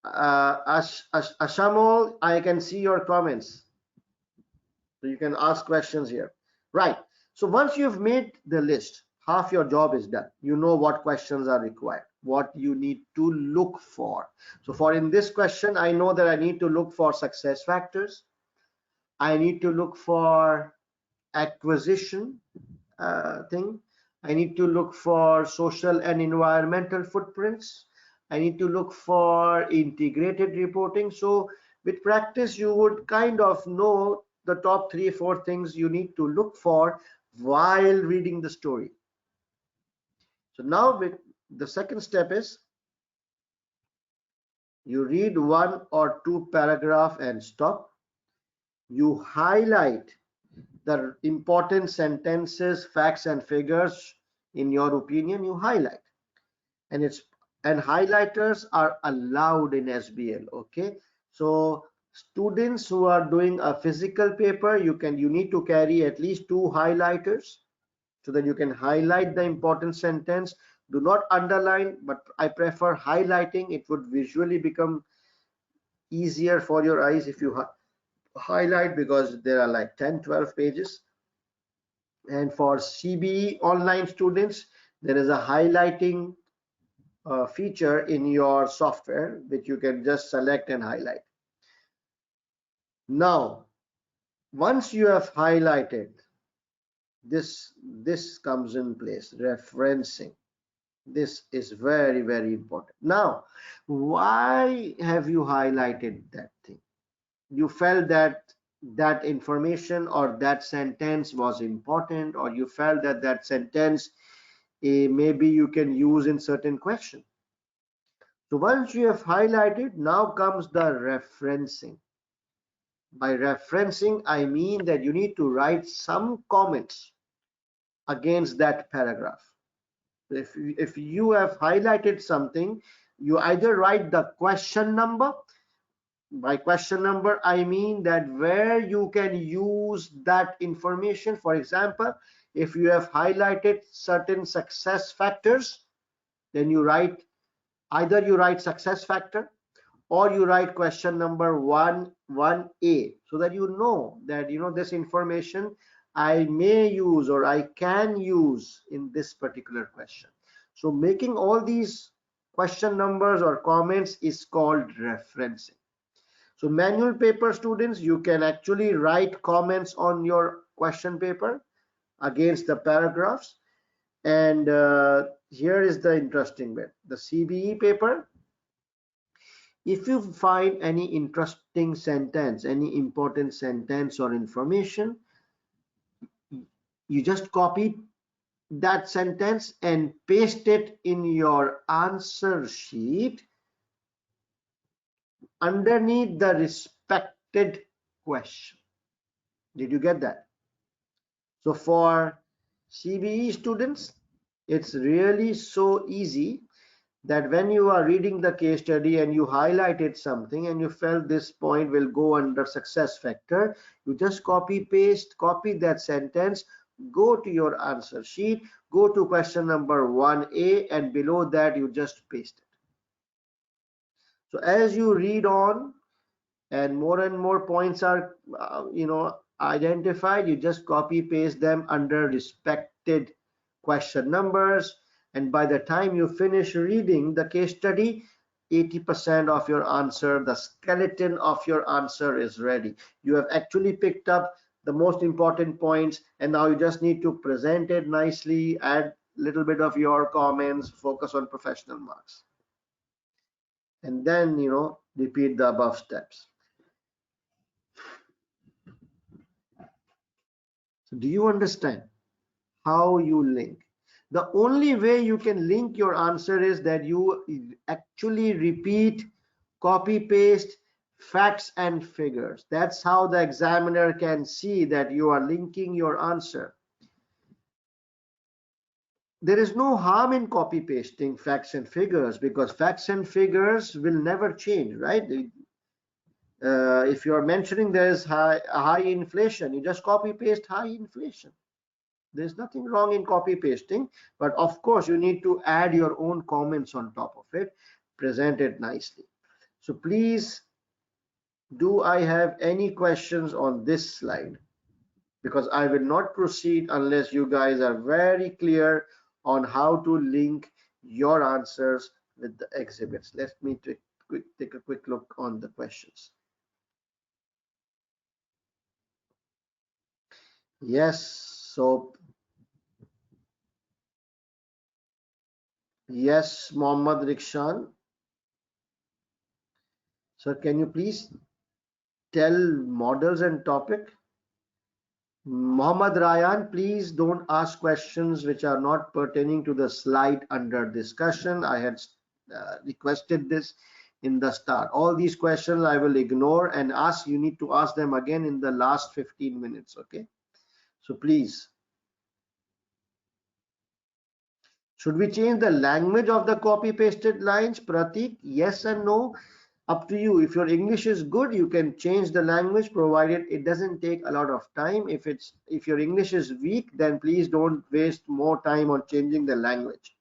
Ashamol, I can see your comments. So you can ask questions here. Right. So once you've made the list, half your job is done. You know what questions are required, what you need to look for. So for in this question, I know that I need to look for success factors. I need to look for acquisition thing. I need to look for social and environmental footprints. I need to look for integrated reporting. So with practice, you would kind of know the top 3 or 4 things you need to look for while reading the story. So now with the second step is you read 1 or 2 paragraph and stop. You highlight the important sentences, facts and figures in your opinion, you highlight. And highlighters are allowed in SBL. Okay, so students who are doing a physical paper, you need to carry at least 2 highlighters so that you can highlight the important sentence. Do not underline, but I prefer highlighting. It would visually become easier for your eyes if you highlight because there are like 10-12 pages. And for CBE online students, there is a highlighting feature in your software which you can just select and highlight. Now, once you have highlighted, this comes in place, referencing. This is very, very important. Now, why have you highlighted that thing? You felt that that information or that sentence was important, or you felt that that sentence maybe you can use in certain question. So once you have highlighted, now comes the referencing. By referencing, I mean that you need to write some comments against that paragraph. If you have highlighted something, you either write the question number. By question number, I mean that where you can use that information. For example, if you have highlighted certain success factors, then you write either you write success factor or you write question number 1A, so that you know that this information I may use or I can use in this particular question. So making all these question numbers or comments is called referencing. So manual paper students, you can actually write comments on your question paper against the paragraphs. And here is the interesting bit. The CBE paper, if you find any interesting sentence, any important sentence or information, you just copy that sentence and paste it in your answer sheet underneath the respected question. Did you get that? So for CBE students, it's really so easy. that when you are reading the case study and you highlighted something and you felt this point will go under success factor, you just copy paste, copy that sentence, go to your answer sheet, go to question number 1A, and below that you just paste it. So as you read on and more points are identified, you just copy paste them under respected question numbers, and by the time you finish reading the case study, 80% of your answer, the skeleton of your answer, is ready. You have actually picked up the most important points, and now you just need to present it nicely, add a little bit of your comments, focus on professional marks, and then repeat the above steps. So do you understand how you link? The only way you can link your answer is that you actually repeat, copy paste facts and figures. That's how the examiner can see that you are linking your answer. There is no harm in copy pasting facts and figures, because facts and figures will never change, right? If you're mentioning there's high inflation, you just copy paste high inflation. There's nothing wrong in copy pasting, but of course you need to add your own comments on top of it, present it nicely. So please, do I have any questions on this slide? Because I will not proceed unless you guys are very clear on how to link your answers with the exhibits. Let me take a quick look on the questions. Yes, so yes, Mohammad Rikshan. Sir, can you please tell models and topic? Mohammad Ryan, please don't ask questions which are not pertaining to the slide under discussion. I had requested this in the start. All these questions I will ignore and ask. You need to ask them again in the last 15 minutes, okay? So please. Should we change the language of the copy pasted lines, Pratik? Yes and no. Up to you. If your English is good, you can change the language, provided it doesn't take a lot of time. If your English is weak, then please don't waste more time on changing the language.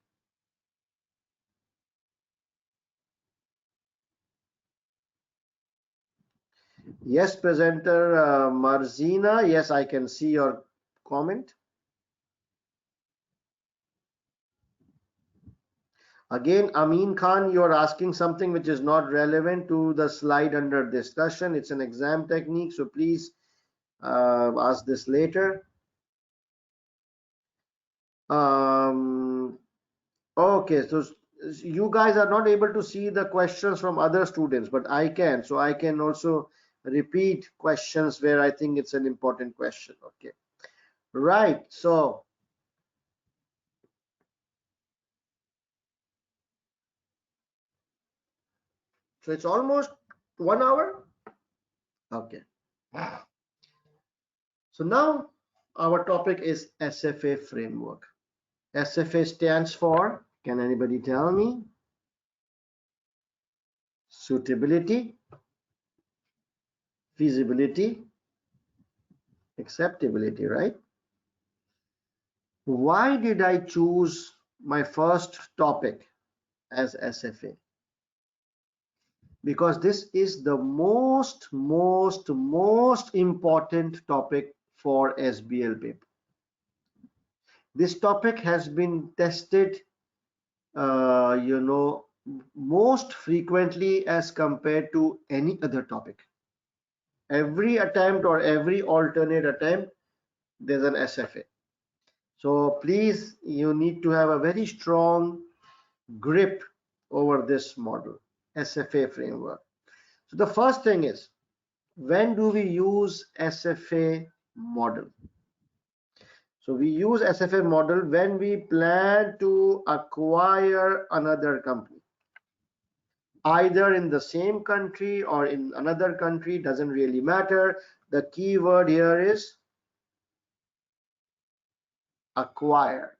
Yes, presenter Marzina. Yes, I can see your comment. Again, Amin Khan, you are asking something which is not relevant to the slide under discussion. It's an exam technique, so please ask this later. Okay, so you guys are not able to see the questions from other students, but I can. So I can also repeat questions where I think it's an important question. Okay, right. So it's almost 1 hour. Okay. So now our topic is SFA framework. SFA stands for, can anybody tell me? Suitability, feasibility, acceptability, right? Why did I choose my first topic as SFA? Because this is the most important topic for SBL paper. This topic has been tested most frequently as compared to any other topic. Every attempt or every alternate attempt, there's an SFA. So please, you need to have a very strong grip over this model, SFA framework. So the first thing is, when do we use SFA model? So we use SFA model when we plan to acquire another company, either in the same country or in another country, doesn't really matter. The key word here is acquire.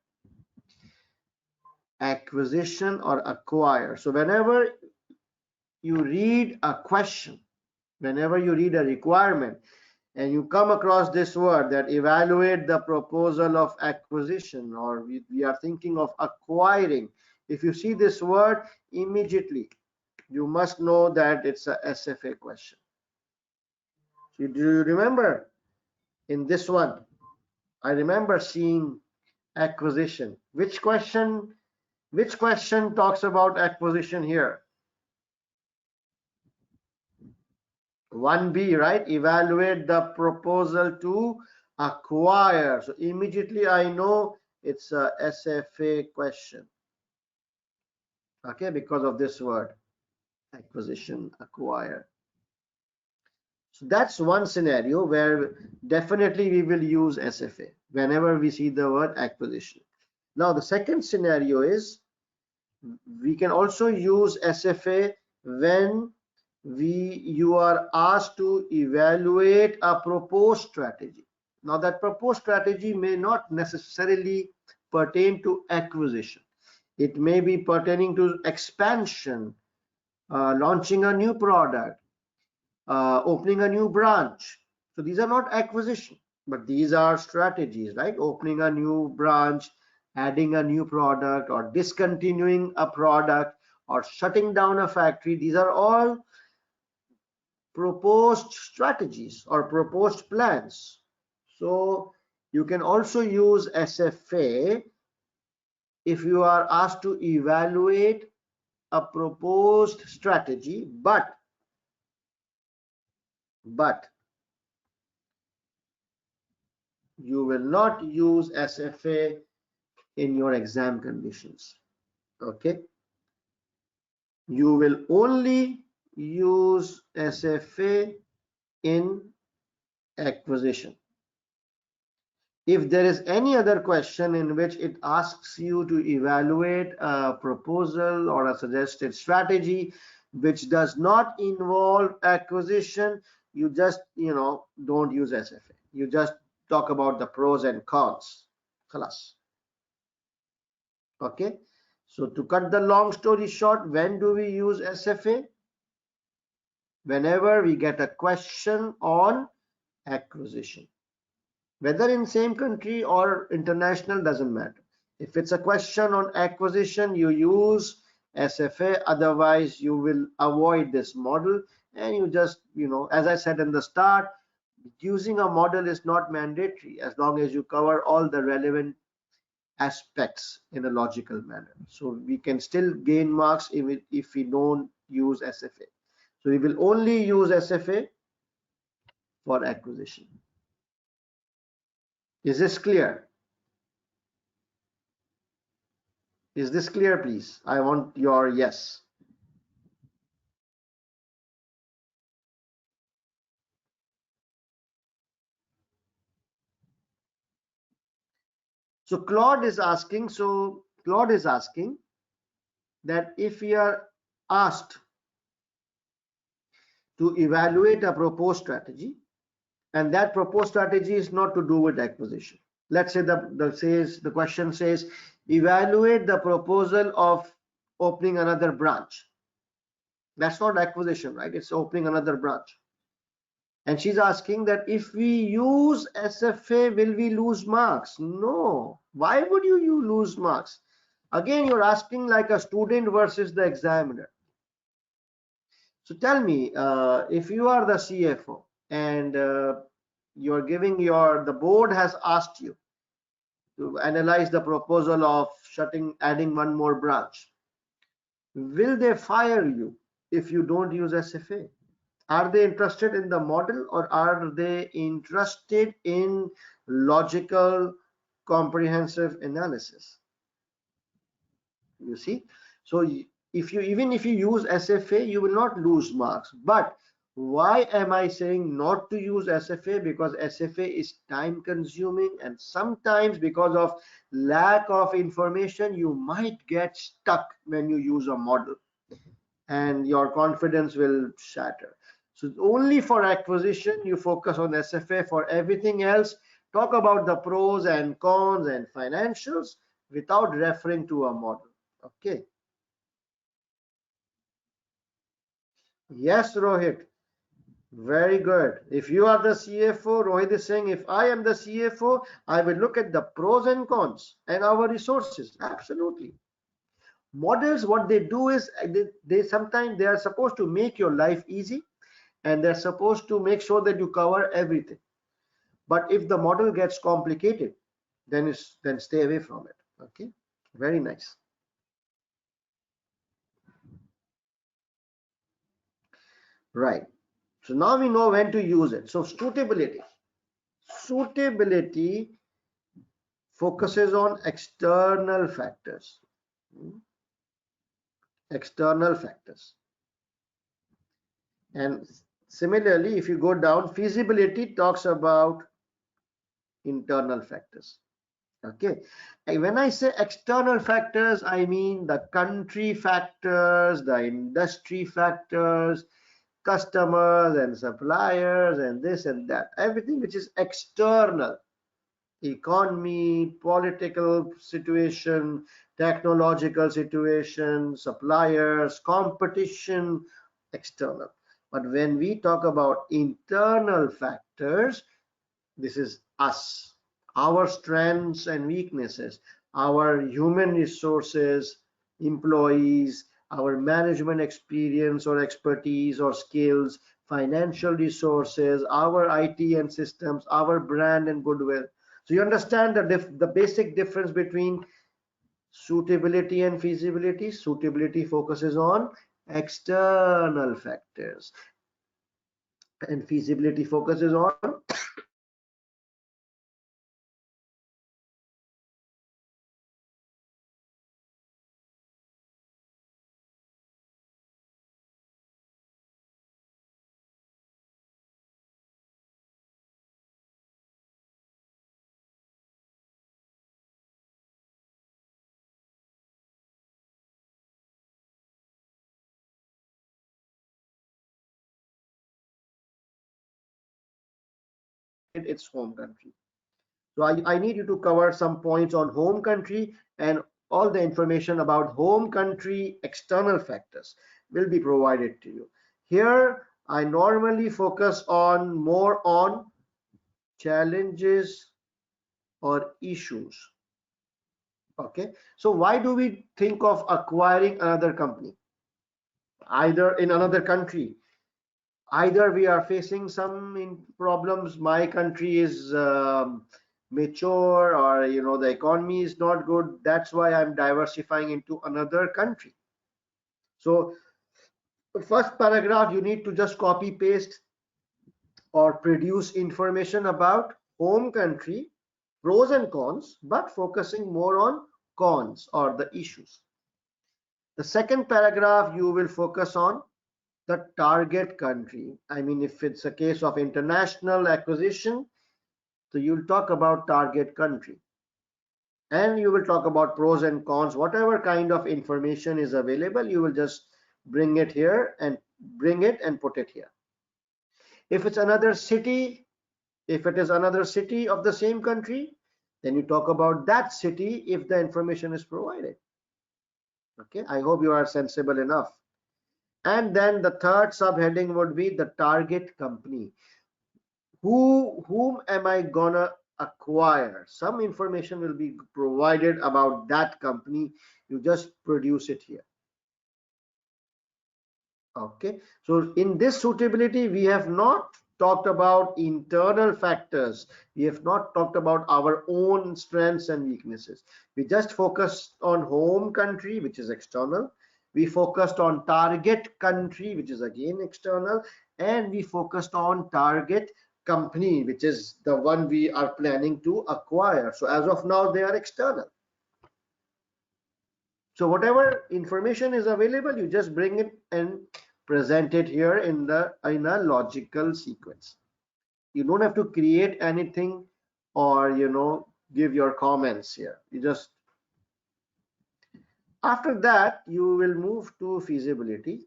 acquisition or acquire. So whenever you read a question, whenever you read a requirement, and you come across this word that evaluate the proposal of acquisition, or we are thinking of acquiring, if you see this word, immediately you must know that it's a SFA question. So do you remember in this one? I remember seeing acquisition. Which question talks about acquisition here? 1B, right? Evaluate the proposal to acquire. So immediately I know it's a SFA question. Okay, because of this word, acquisition, acquire. So that's one scenario where definitely we will use SFA whenever we see the word acquisition. Now the second scenario is we can also use SFA when you are asked to evaluate a proposed strategy. Now that proposed strategy may not necessarily pertain to acquisition. It may be pertaining to expansion, launching a new product, opening a new branch. So these are not acquisition, but these are strategies, right? Opening a new branch, adding a new product, or discontinuing a product, or shutting down a factory. These are all proposed strategies or proposed plans. So you can also use SFA if you are asked to evaluate a proposed strategy, but you will not use SFA in your exam conditions. Okay, you will only use SFA in acquisition. If there is any other question in which it asks you to evaluate a proposal or a suggested strategy which does not involve acquisition, you just don't use SFA. You just talk about the pros and cons. Khalas. Okay, so to cut the long story short, when do we use SFA? Whenever we get a question on acquisition, whether in same country or international, doesn't matter. If it's a question on acquisition, you use SFA, otherwise you will avoid this model, and you just, as I said in the start, using a model is not mandatory as long as you cover all the relevant aspects in a logical manner. So we can still gain marks if we don't use SFA. So we will only use SFA for acquisition. Is this clear? Is this clear, please? I want your yes. So Claude is asking that if we are asked to evaluate a proposed strategy, and that proposed strategy is not to do with acquisition. Let's say the question says evaluate the proposal of opening another branch. That's not acquisition, right? It's opening another branch. And she's asking that if we use SFA, will we lose marks? No. Why would you lose marks? Again, you're asking like a student versus the examiner. So tell me, if you are the CFO and you're giving the board has asked you to analyze the proposal of adding one more branch, will they fire you if you don't use SFA? Are they interested in the model, or are they interested in logical, comprehensive analysis? You see, so even if you use SFA, you will not lose marks. But why am I saying not to use SFA? Because SFA is time consuming, and sometimes because of lack of information, you might get stuck when you use a model and your confidence will shatter. So only for acquisition you focus on SFA. For everything else, talk about the pros and cons and financials without referring to a model. Okay. Yes, Rohit. Very good. If you are the CFO, Rohit is saying, if I am the CFO, I will look at the pros and cons and our resources. Absolutely. Models, what they do is they sometimes they are supposed to make your life easy, and they're supposed to make sure that you cover everything. But if the model gets complicated, then stay away from it. Okay. Very nice. Right. So now we know when to use it. So suitability. Suitability focuses on external factors. External factors. And similarly, if you go down, feasibility talks about internal factors. Okay. And when I say external factors, I mean the country factors, the industry factors, customers and suppliers, and this and that. Everything which is external. Economy, political situation, technological situation, suppliers, competition, external. But when we talk about internal factors, this is us, our strengths and weaknesses, our human resources, employees, our management experience or expertise or skills, financial resources, our IT and systems, our brand and goodwill. So you understand the basic difference between suitability and feasibility. Suitability focuses on external factors, and feasibility focuses on its home country. So I need you to cover some points on home country, and all the information about home country external factors will be provided to you. Here, I normally focus on more on challenges or issues. Okay, so why do we think of acquiring another company, either in another country? Either we are facing some problems, my country is mature, or the economy is not good, that's why I'm diversifying into another country. So the first paragraph you need to just copy paste or produce information about home country, pros and cons, but focusing more on cons or the issues. The second paragraph you will focus on the target country. I mean, if it's a case of international acquisition, so you'll talk about target country, and you will talk about pros and cons. Whatever kind of information is available, you will just bring it here and put it here. If it's another city, if it is another city of the same country, then you talk about that city if the information is provided. Okay, I hope you are sensible enough. And then the third subheading would be the target company. Whom am I gonna acquire? Some information will be provided about that company. You just produce it here. Okay, so in this suitability, we have not talked about internal factors. We have not talked about our own strengths and weaknesses. We just focused on home country, which is external. We focused on target country, which is again external, and we focused on target company, which is the one we are planning to acquire. So as of now, they are external. So whatever information is available, you just bring it and present it here in a logical sequence. You don't have to create anything or give your comments here. You just, after that, you will move to feasibility.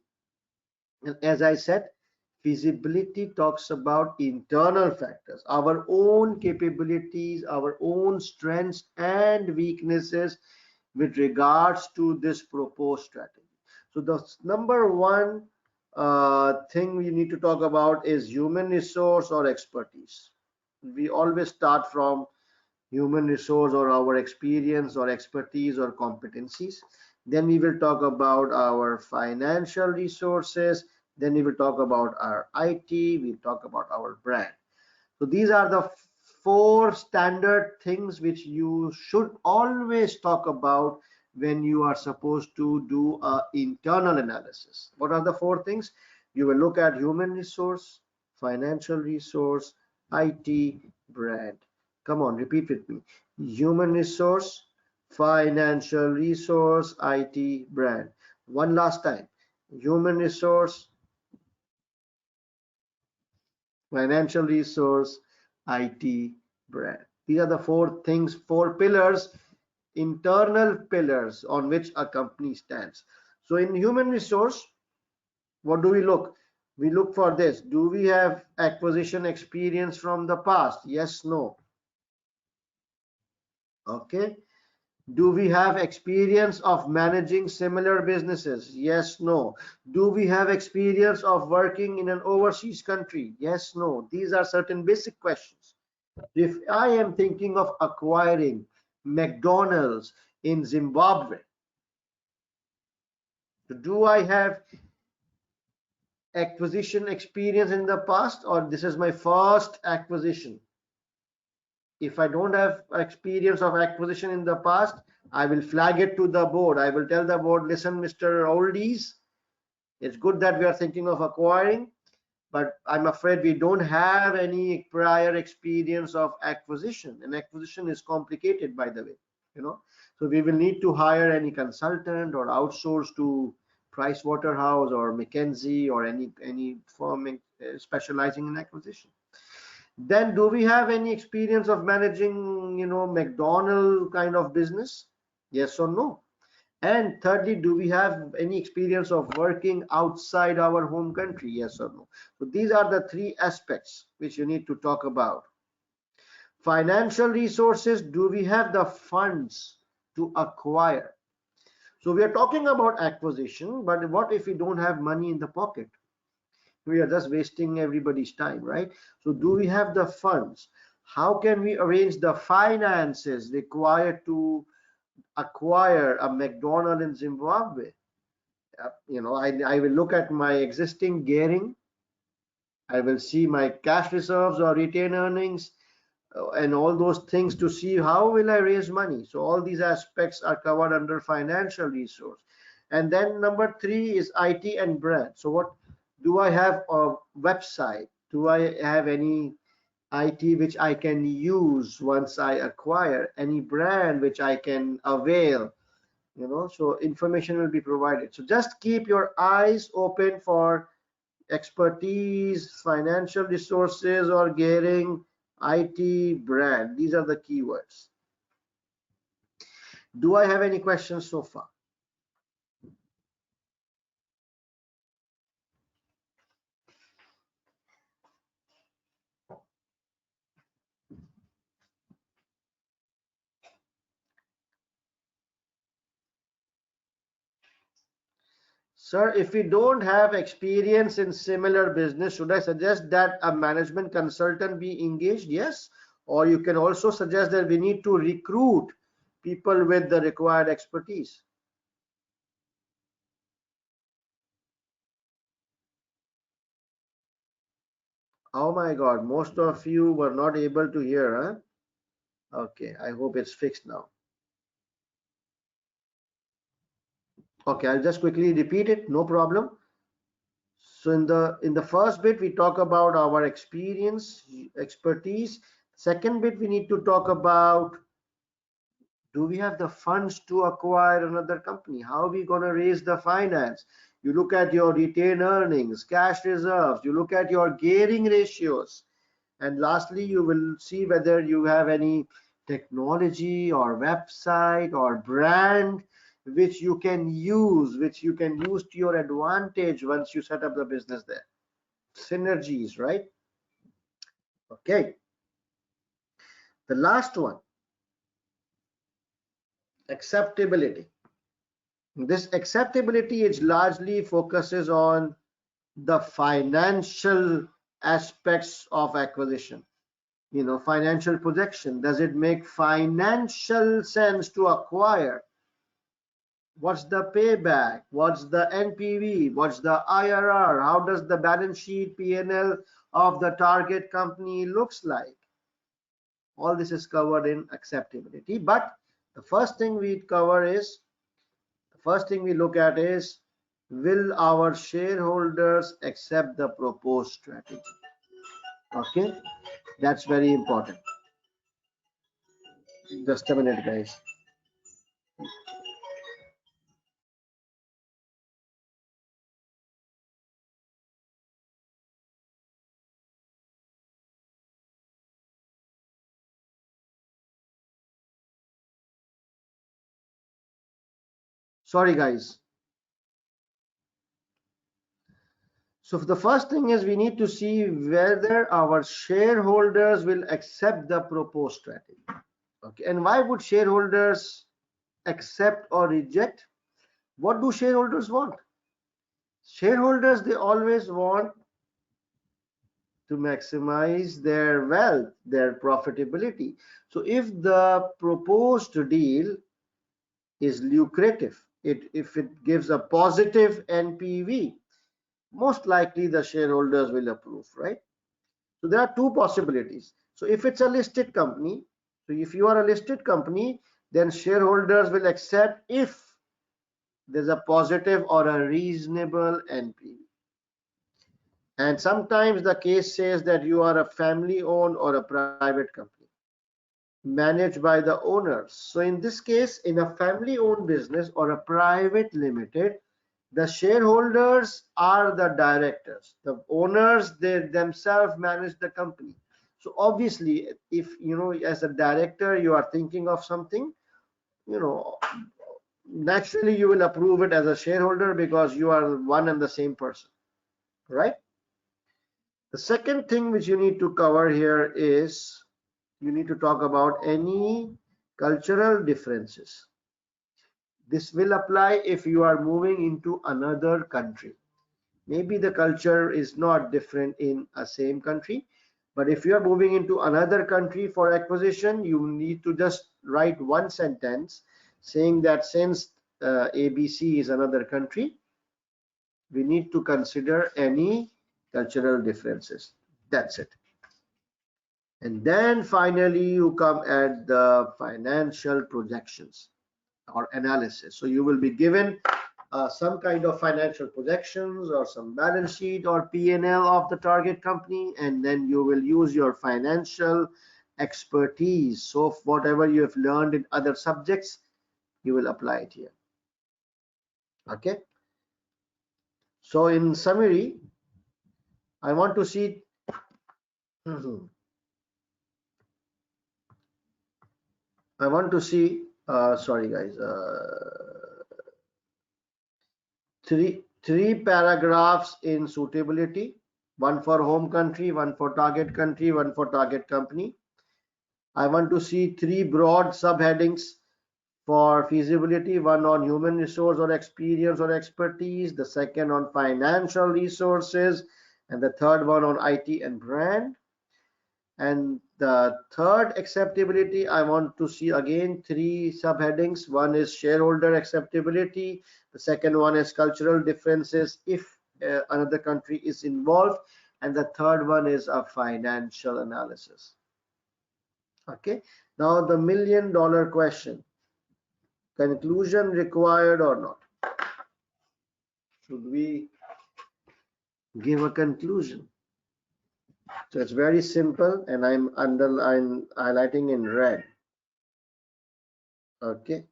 And as I said, feasibility talks about internal factors, our own capabilities, our own strengths and weaknesses, with regards to this proposed strategy. So the number one thing we need to talk about is human resource or expertise. We always start from human resource or our experience or expertise or competencies. Then we will talk about our financial resources. Then we will talk about our IT. We'll talk about our brand. So these are the four standard things which you should always talk about when you are supposed to do an internal analysis. What are the four things? You will look at human resource, financial resource, IT, brand. Come on, repeat with me. Human resource, financial resource, IT, brand. One last time. Human resource, financial resource, IT, brand. These are the four things, four pillars, internal pillars on which a company stands. So in human resource, what do we look? We look for this. Do we have acquisition experience from the past? Yes, no. Okay. Do we have experience of managing similar businesses? Yes, no. Do we have experience of working in an overseas country? Yes, no. These are certain basic questions. If I am thinking of acquiring McDonald's in Zimbabwe, do I have acquisition experience in the past, or this is my first acquisition? If I don't have experience of acquisition in the past, I will flag it to the board. I will tell the board, listen, Mr. Oldies, it's good that we are thinking of acquiring, but I'm afraid we don't have any prior experience of acquisition, and acquisition is complicated, by the way, so we will need to hire any consultant or outsource to Price Waterhouse or McKinsey or any firm specializing in acquisition. Then do we have any experience of managing McDonald kind of business? Yes or no? And thirdly, do we have any experience of working outside our home country? Yes or no? So these are the three aspects which you need to talk about. Financial resources, do we have the funds to acquire? So we are talking about acquisition, but what if we don't have money in the pocket? We are just wasting everybody's time, right? So do we have the funds? How can we arrange the finances required to acquire a McDonald in Zimbabwe? I will look at my existing gearing. I will see my cash reserves or retained earnings and all those things to see how will I raise money. So all these aspects are covered under financial resource. And then number three is IT and brand. So what do I have? A website? Do I have any IT which I can use once I acquire? Any brand which I can avail? So information will be provided. So just keep your eyes open for expertise, financial resources or gearing, IT, brand. These are the keywords. Do I have any questions so far? Sir, if we don't have experience in similar business, should I suggest that a management consultant be engaged? Yes. Or you can also suggest that we need to recruit people with the required expertise. Oh my God, most of you were not able to hear, huh? Okay, I hope it's fixed now. Okay, I'll just quickly repeat it, no problem. So in the first bit, we talk about our experience, expertise. Second bit, we need to talk about, do we have the funds to acquire another company? How are we going to raise the finance? You look at your retained earnings, cash reserves, you look at your gearing ratios. And lastly, you will see whether you have any technology or website or brand which you can use to your advantage once you set up the business there. Synergies, right? Okay. The last one, acceptability. This acceptability is largely focuses on the financial aspects of acquisition. Financial projection. Does it make financial sense to acquire? What's the payback? What's the NPV? What's the IRR? How does the balance sheet P&L of the target company looks like? All this is covered in acceptability. But the first thing we look at is, will our shareholders accept the proposed strategy? Okay, that's very important. Just a minute, guys. Sorry, guys. So the first thing is we need to see whether our shareholders will accept the proposed strategy. Okay, and why would shareholders accept or reject? What do shareholders want? Shareholders, they always want to maximize their wealth, their profitability. So if the proposed deal is lucrative, if it gives a positive NPV, most likely the shareholders will approve, right? So there are two possibilities. So if it's a listed company, so if you are a listed company, then shareholders will accept if there's a positive or a reasonable NPV. And sometimes the case says that you are a family owned or a private company managed by the owners. So in this case, in a family owned business or a private limited, the shareholders are the directors. The owners, they themselves manage the company. So obviously, if as a director you are thinking of something, naturally you will approve it as a shareholder because you are one and the same person, right? The second thing which you need to cover here is you need to talk about any cultural differences. This will apply if you are moving into another country. Maybe the culture is not different in a same country, but if you are moving into another country for acquisition, you need to just write one sentence saying that since ABC is another country, we need to consider any cultural differences. That's it. And then finally you come at the financial projections or analysis. So you will be given some kind of financial projections or some balance sheet or P&L of the target company, and then you will use your financial expertise. So whatever you have learned in other subjects, you will apply it here. Okay. So in summary, I want to see sorry guys, three paragraphs in suitability, one for home country, one for target country, one for target company. I want to see three broad subheadings for feasibility, one on human resource or experience or expertise, the second on financial resources, and the third one on IT and brand. And the third acceptability, I want to see again three subheadings. One is shareholder acceptability, the second one is cultural differences if another country is involved, and the third one is a financial analysis. Okay, now the $1 million question: conclusion required or not? Should we give a conclusion? So it's very simple, and I'm highlighting in red. Okay,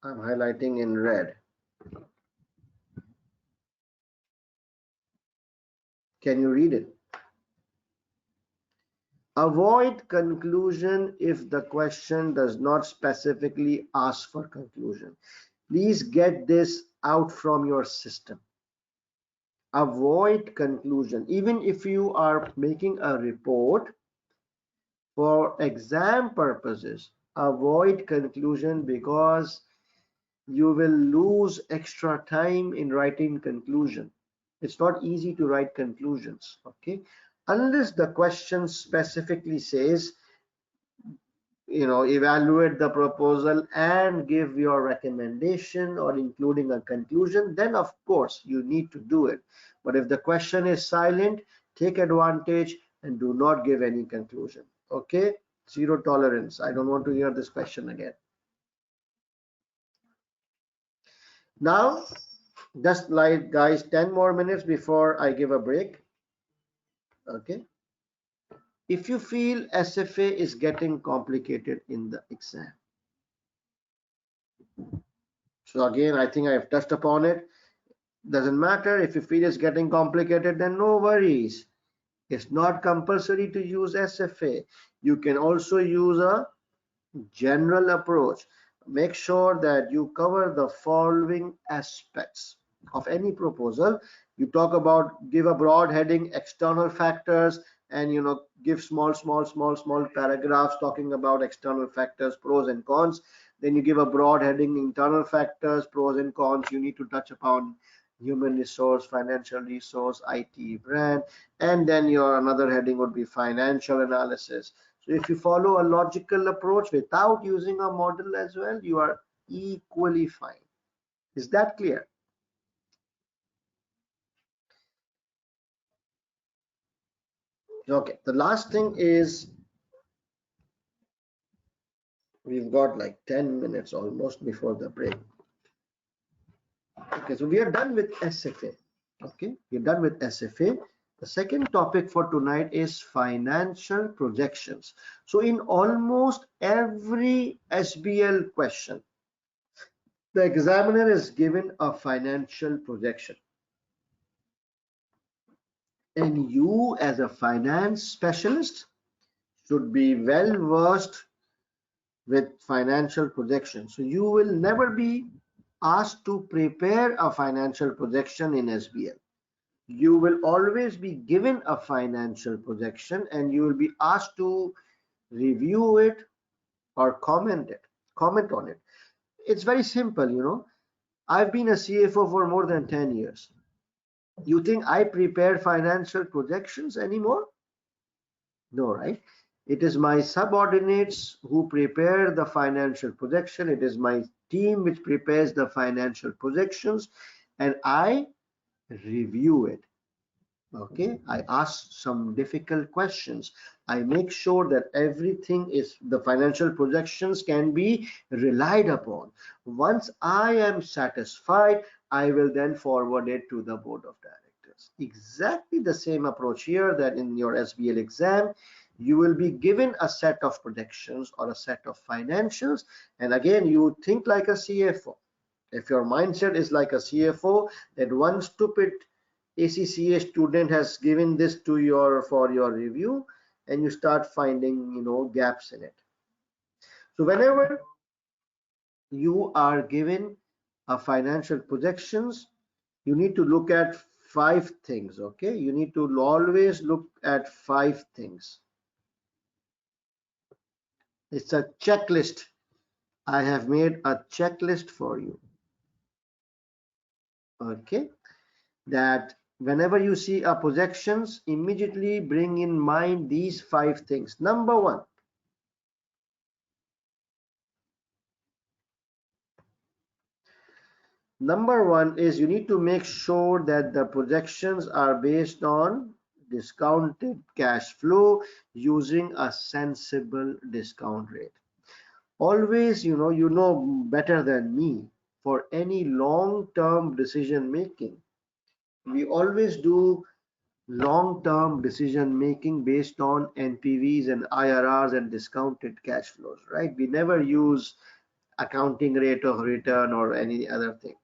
I'm highlighting in red. Can you read it? Avoid conclusion if the question does not specifically ask for conclusion. Please get this out from your system. Avoid conclusion. Even if you are making a report for exam purposes, avoid conclusion, because you will lose extra time in writing conclusion. It's not easy to write conclusions, okay, unless the question specifically says, evaluate the proposal and give your recommendation or including a conclusion, then of course you need to do it. But if the question is silent, take advantage and do not give any conclusion, okay? Zero tolerance. I don't want to hear this question again. Now, just like guys, 10 more minutes before I give a break, okay? If you feel SFA is getting complicated in the exam, so again, I think I have touched upon it. Doesn't matter if you feel it's getting complicated, then no worries. It's not compulsory to use SFA. You can also use a general approach. Make sure that you cover the following aspects of any proposal. You talk about, give a broad heading, external factors, and give small paragraphs talking about external factors, pros and cons. Then you give a broad heading, internal factors, pros and cons. You need to touch upon human resource, financial resource, IT, brand, and then your another heading would be financial analysis. So if you follow a logical approach without using a model as well, you are equally fine. Is that clear? Okay, the last thing is, we've got like 10 minutes almost before the break. Okay, so we are done with SFA. Okay, we're done with SFA. The second topic for tonight is financial projections. So in almost every SBL question, the examiner is given a financial projection. And you as a finance specialist should be well versed with financial projections. So you will never be asked to prepare a financial projection in SBL. You will always be given a financial projection and you will be asked to review it or comment on it. It's very simple, I've been a CFO for more than 10 years. You think I prepare financial projections anymore? No, right? It is my subordinates who prepare the financial projection. It is my team which prepares the financial projections, and I review it. Okay, I ask some difficult questions. I make sure that everything is, the financial projections can be relied upon. Once I am satisfied, I will then forward it to the board of directors. Exactly the same approach here, that in your SBL exam, you will be given a set of projections or a set of financials. And again, you think like a CFO. If your mindset is like a CFO, that one stupid ACCA student has given this to for your review, and you start finding gaps in it. So whenever you are given a financial projections, you need to look at 5 things. Okay, you need to always look at 5 things. It's a checklist. I have made a checklist for you. Okay, that whenever you see a projections, immediately bring in mind these 5 things. Number one is you need to make sure that the projections are based on discounted cash flow using a sensible discount rate. Always, you know better than me, for any long-term decision making, we always do long-term decision making based on NPVs and IRRs and discounted cash flows, right? We never use accounting rate of return or any other thing.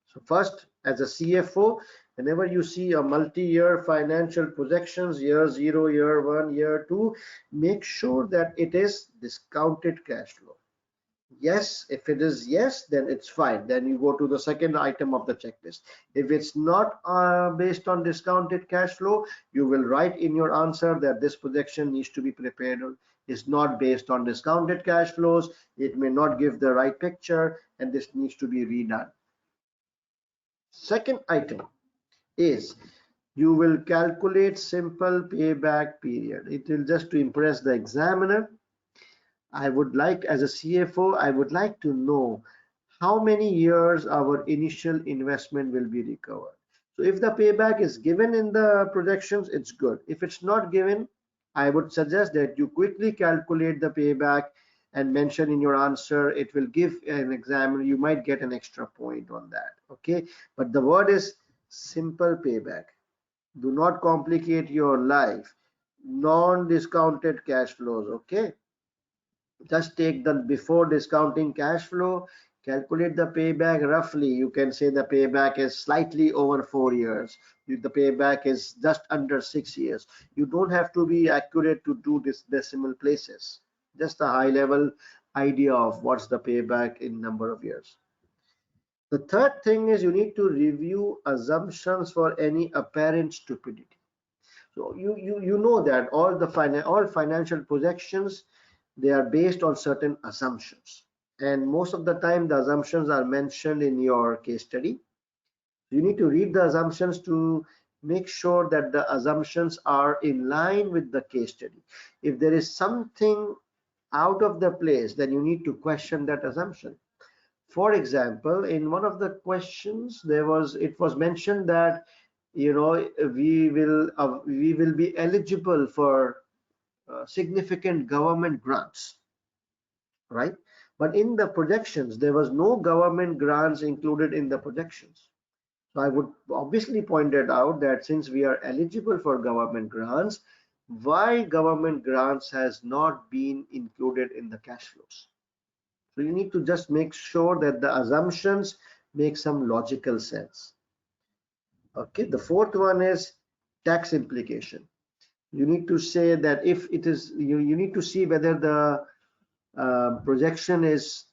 So first, as a CFO, whenever you see a multi-year financial projections, year 0, year 1, year 2, make sure that it is discounted cash flow. Yes, if it is yes, then it's fine. Then you go to the second item of the checklist. If it's not based on discounted cash flow, you will write in your answer that this projection needs to be prepared is not based on discounted cash flows. It may not give the right picture, and this needs to be redone. Second item is you will calculate simple payback period. It will just to impress the examiner. I would like, as a CFO, I would like to know how many years our initial investment will be recovered. So if the payback is given in the projections, it's good. If it's not given, I would suggest that you quickly calculate the payback and mention in your answer. It will give an examiner, you might get an extra point on that. Okay, but the word is simple payback. Do not complicate your life. Non-discounted cash flows. Okay, just take the before discounting cash flow, calculate the payback roughly. You can say the payback is slightly over 4 years. The payback is just under 6 years. You don't have to be accurate to do this decimal places. Just a high level idea of what's the payback in number of years. The third thing is you need to review assumptions for any apparent stupidity. So you know that all financial projections, they are based on certain assumptions, and most of the time the assumptions are mentioned in your case study. You need to read the assumptions to make sure that the assumptions are in line with the case study. If there is something out of the place, then you need to question that assumption. For example, in one of the questions, it was mentioned that we will be eligible for significant government grants, right? But in the projections, there was no government grants included in the projections. So I would obviously point it out that since we are eligible for government grants, why government grants has not been included in the cash flows. So you need to just make sure that the assumptions make some logical sense. Okay, the fourth one is tax implication. You need to say that if it is, you need to see whether the projection is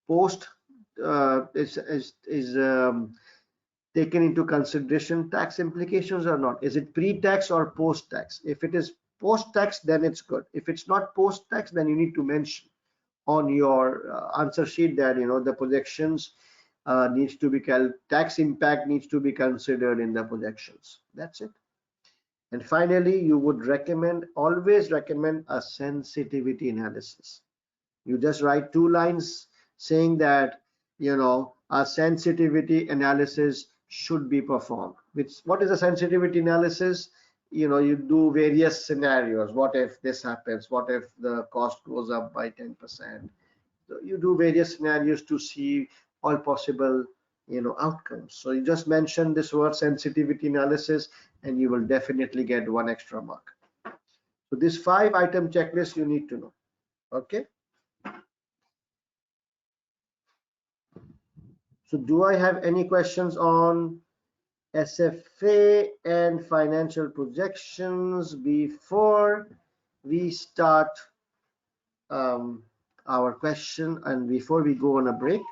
post taken into consideration tax implications or not. Is it pre-tax or post-tax? If it is post-tax, then it's good. If it's not post-tax, then you need to mention on your answer sheet that the projections needs to be tax impact needs to be considered in the projections. That's it. And finally, you would always recommend a sensitivity analysis. You just write 2 lines saying that a sensitivity analysis should be performed. What is a sensitivity analysis? You do various scenarios. What if this happens? What if the cost goes up by 10%? So you do various scenarios to see all possible outcomes. So you just mention this word sensitivity analysis and you will definitely get 1 extra mark. So this 5-item checklist you need to know. Okay, so do I have any questions on SFA and financial projections before we start our question and before we go on a break?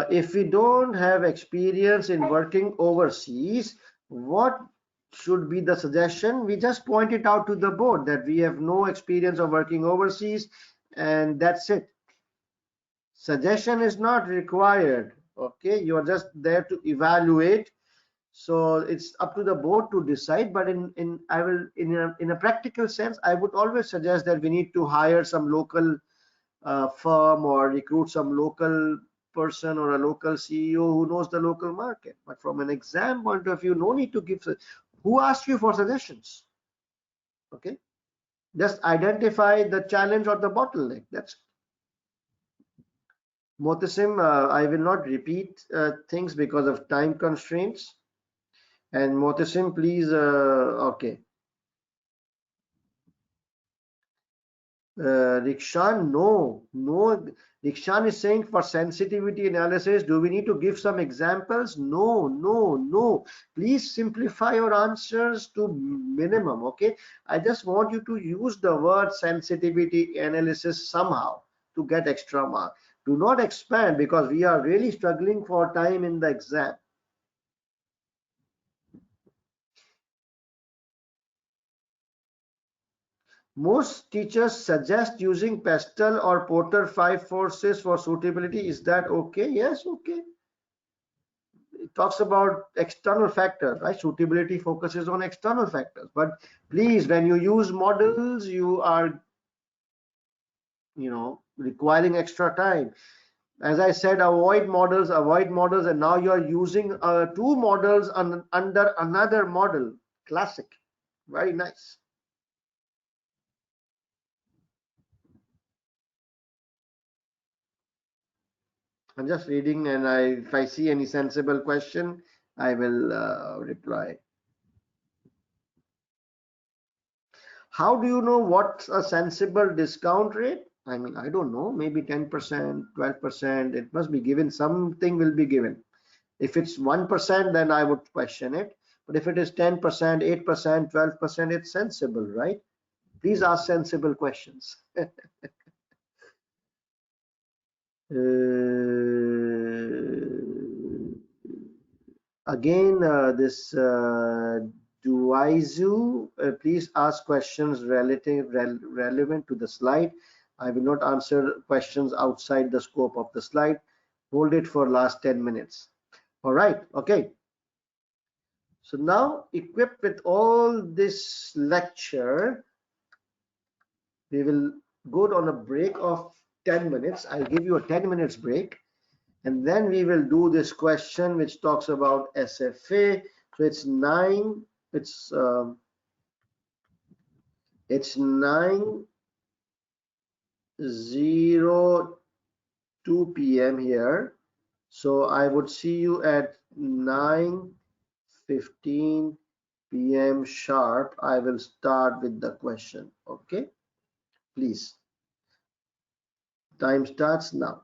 If we don't have experience in working overseas, what should be the suggestion? We just point it out to the board that we have no experience of working overseas, and that's it. Suggestion is not required. Okay, you are just there to evaluate. So it's up to the board to decide. But in a practical sense, I would always suggest that we need to hire some local firm or recruit some local person or a local CEO who knows the local market. But from an exam point of view, no need to give. Who asked you for suggestions? Okay, just identify the challenge or the bottleneck. That's Motasim. I will not repeat things because of time constraints. And Motasim, please. Okay. Rikshan, no. Rikshan is saying for sensitivity analysis, do we need to give some examples? No. Please simplify your answers to minimum. Okay, I just want you to use the word sensitivity analysis somehow to get extra mark. Do not expand because we are really struggling for time in the exam. Most teachers suggest using Pestle or Porter 5 forces for suitability. Is that okay? Yes, okay. It talks about external factors, right? Suitability focuses on external factors. But please, when you use models, you are, requiring extra time. As I said, avoid models, and now you are using two models under another model. Classic. Very nice. I'm just reading, and if I see any sensible question, I will reply. How do you know what's a sensible discount rate? I mean, I don't know, maybe 10%, 12%. It must be given. Something will be given. If it's 1%, then I would question it. But if it is 10%, 8%, 12%, it's sensible, right? Please ask sensible questions. Again, this Duizu, please ask questions relevant to the slide. I will not answer questions outside the scope of the slide. Hold it for last 10 minutes. All right, okay. So now, equipped with all this lecture, we will go on a break of 10 minutes. I'll give you a 10 minutes break, and then we will do this question which talks about SFA. So it's 9:02 p.m. here. So I would see you at 9:15 p.m. sharp. I will start with the question. Okay, please. Time starts now.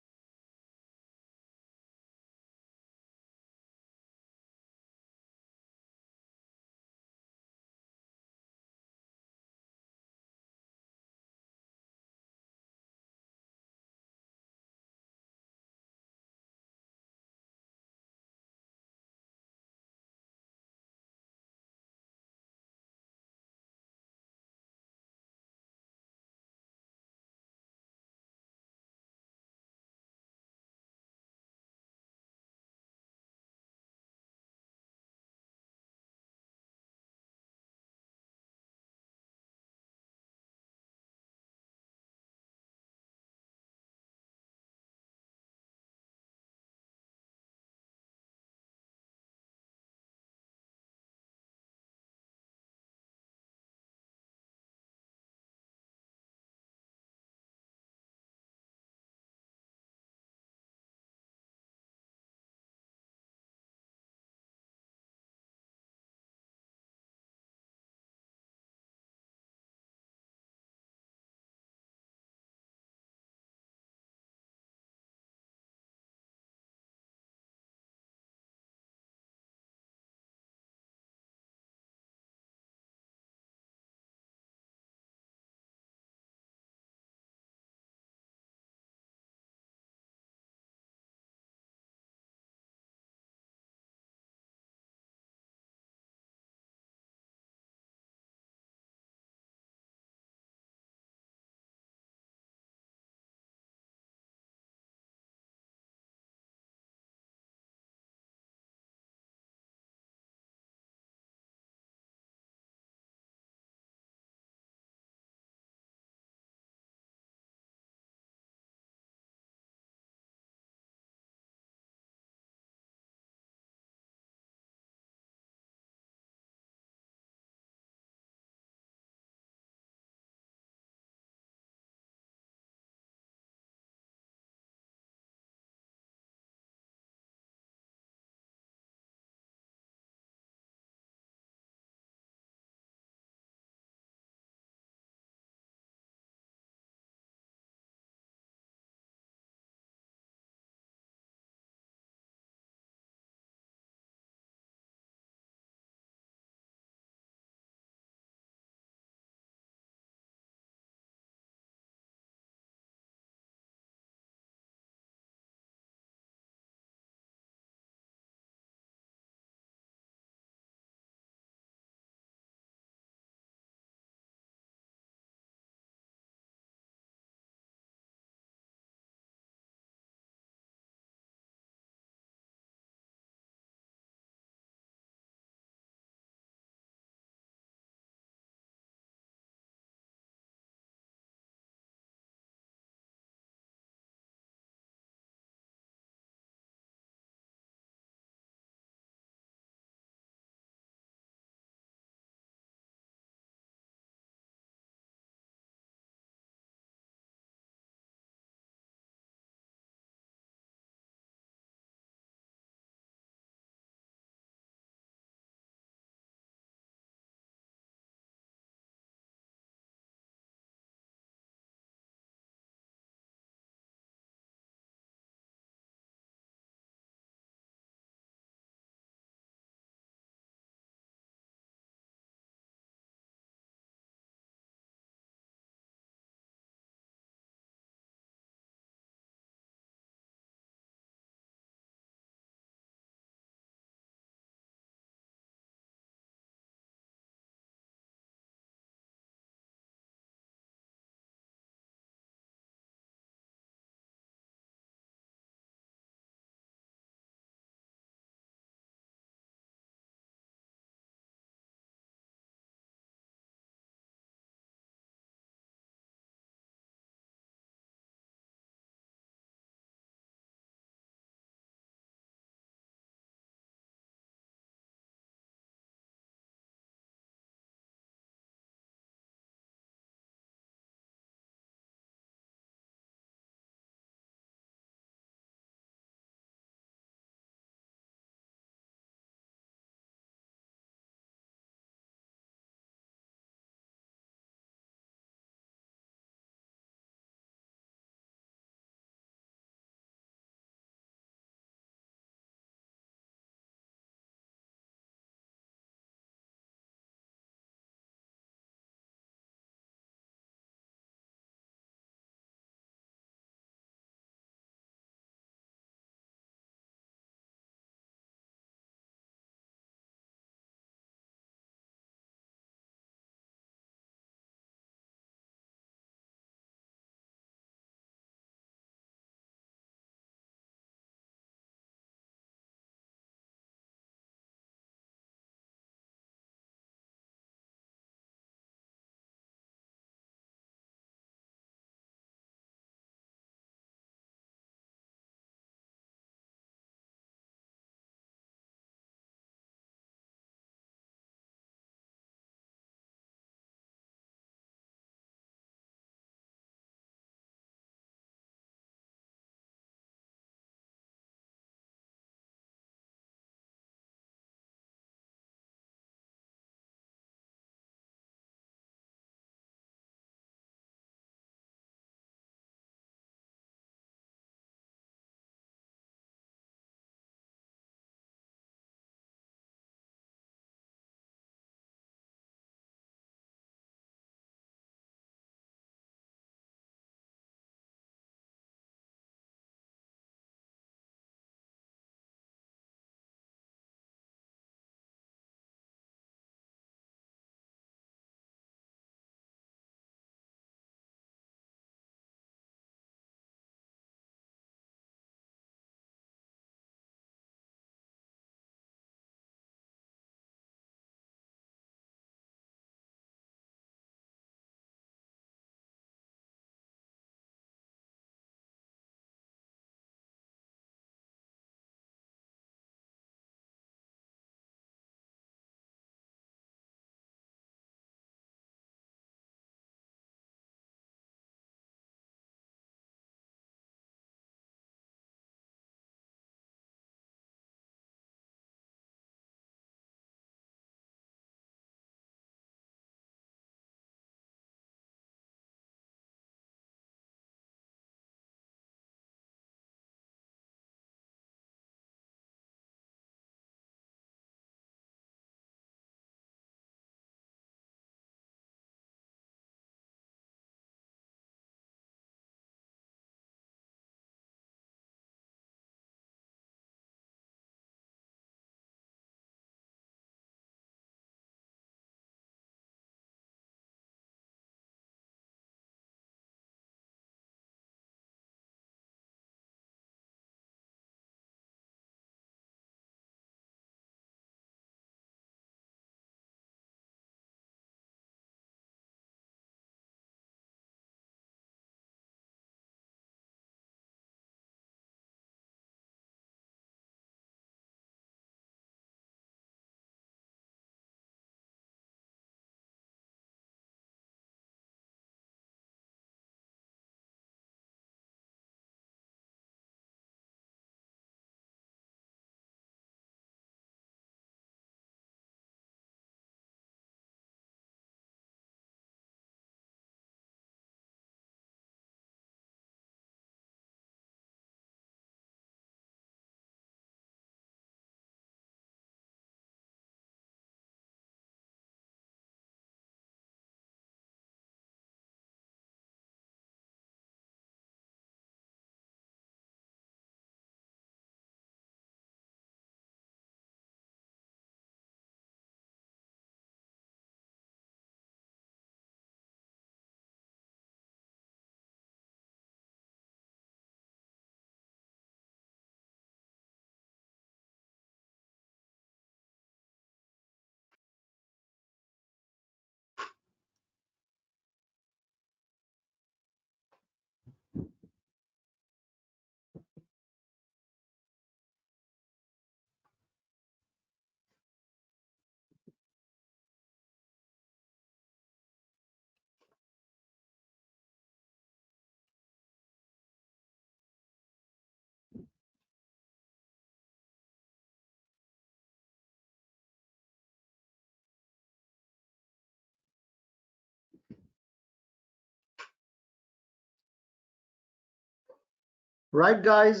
Right, guys,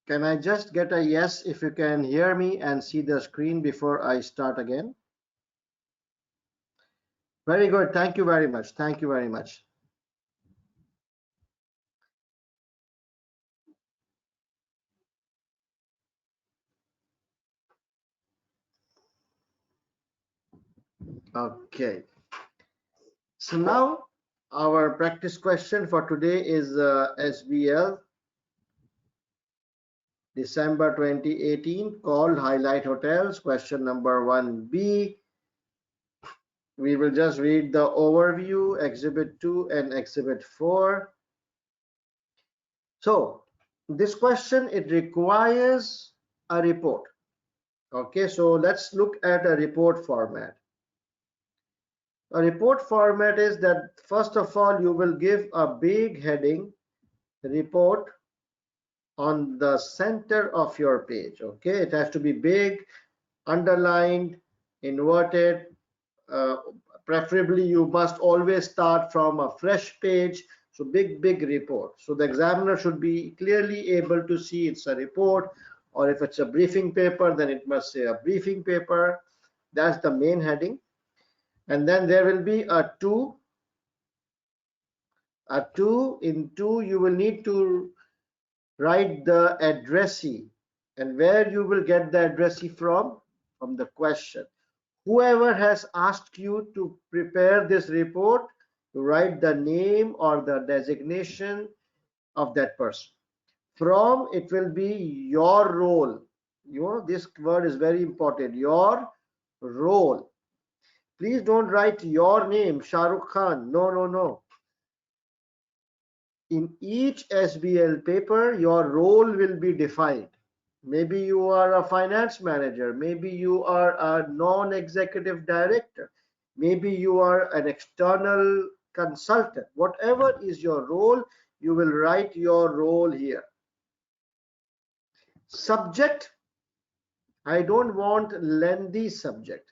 can I just get a yes if you can hear me and see the screen before I start again? Very good. Thank you very much. Thank you very much. Okay. So now our practice question for today is SBL December 2018 called Highlight Hotels. Question number 1B. We will just read the overview, Exhibit 2 and Exhibit 4. So this question, it requires a report. Okay, so let's look at a report format. A report format is that first of all, you will give a big heading, report, on the center of your page. Okay, it has to be big, underlined, inverted. Uh, Preferably, you must always start from a fresh page. So big report. So the examiner should be clearly able to see it's a report, or if it's a briefing paper, then it must say a briefing paper. That's the main heading. And then there will be a two. In two, you will need to write the addressee, and where you will get the addressee from the question. Whoever has asked you to prepare this report, write the name or the designation of that person. From, it will be your role. You know, this word is very important, your role. Please don't write your name, Shah Rukh Khan. No. In each SBL paper, your role will be defined. Maybe you are a finance manager, maybe you are a non-executive director, maybe you are an external consultant. Whatever is your role, you will write your role here. Subject, I don't want lengthy subject.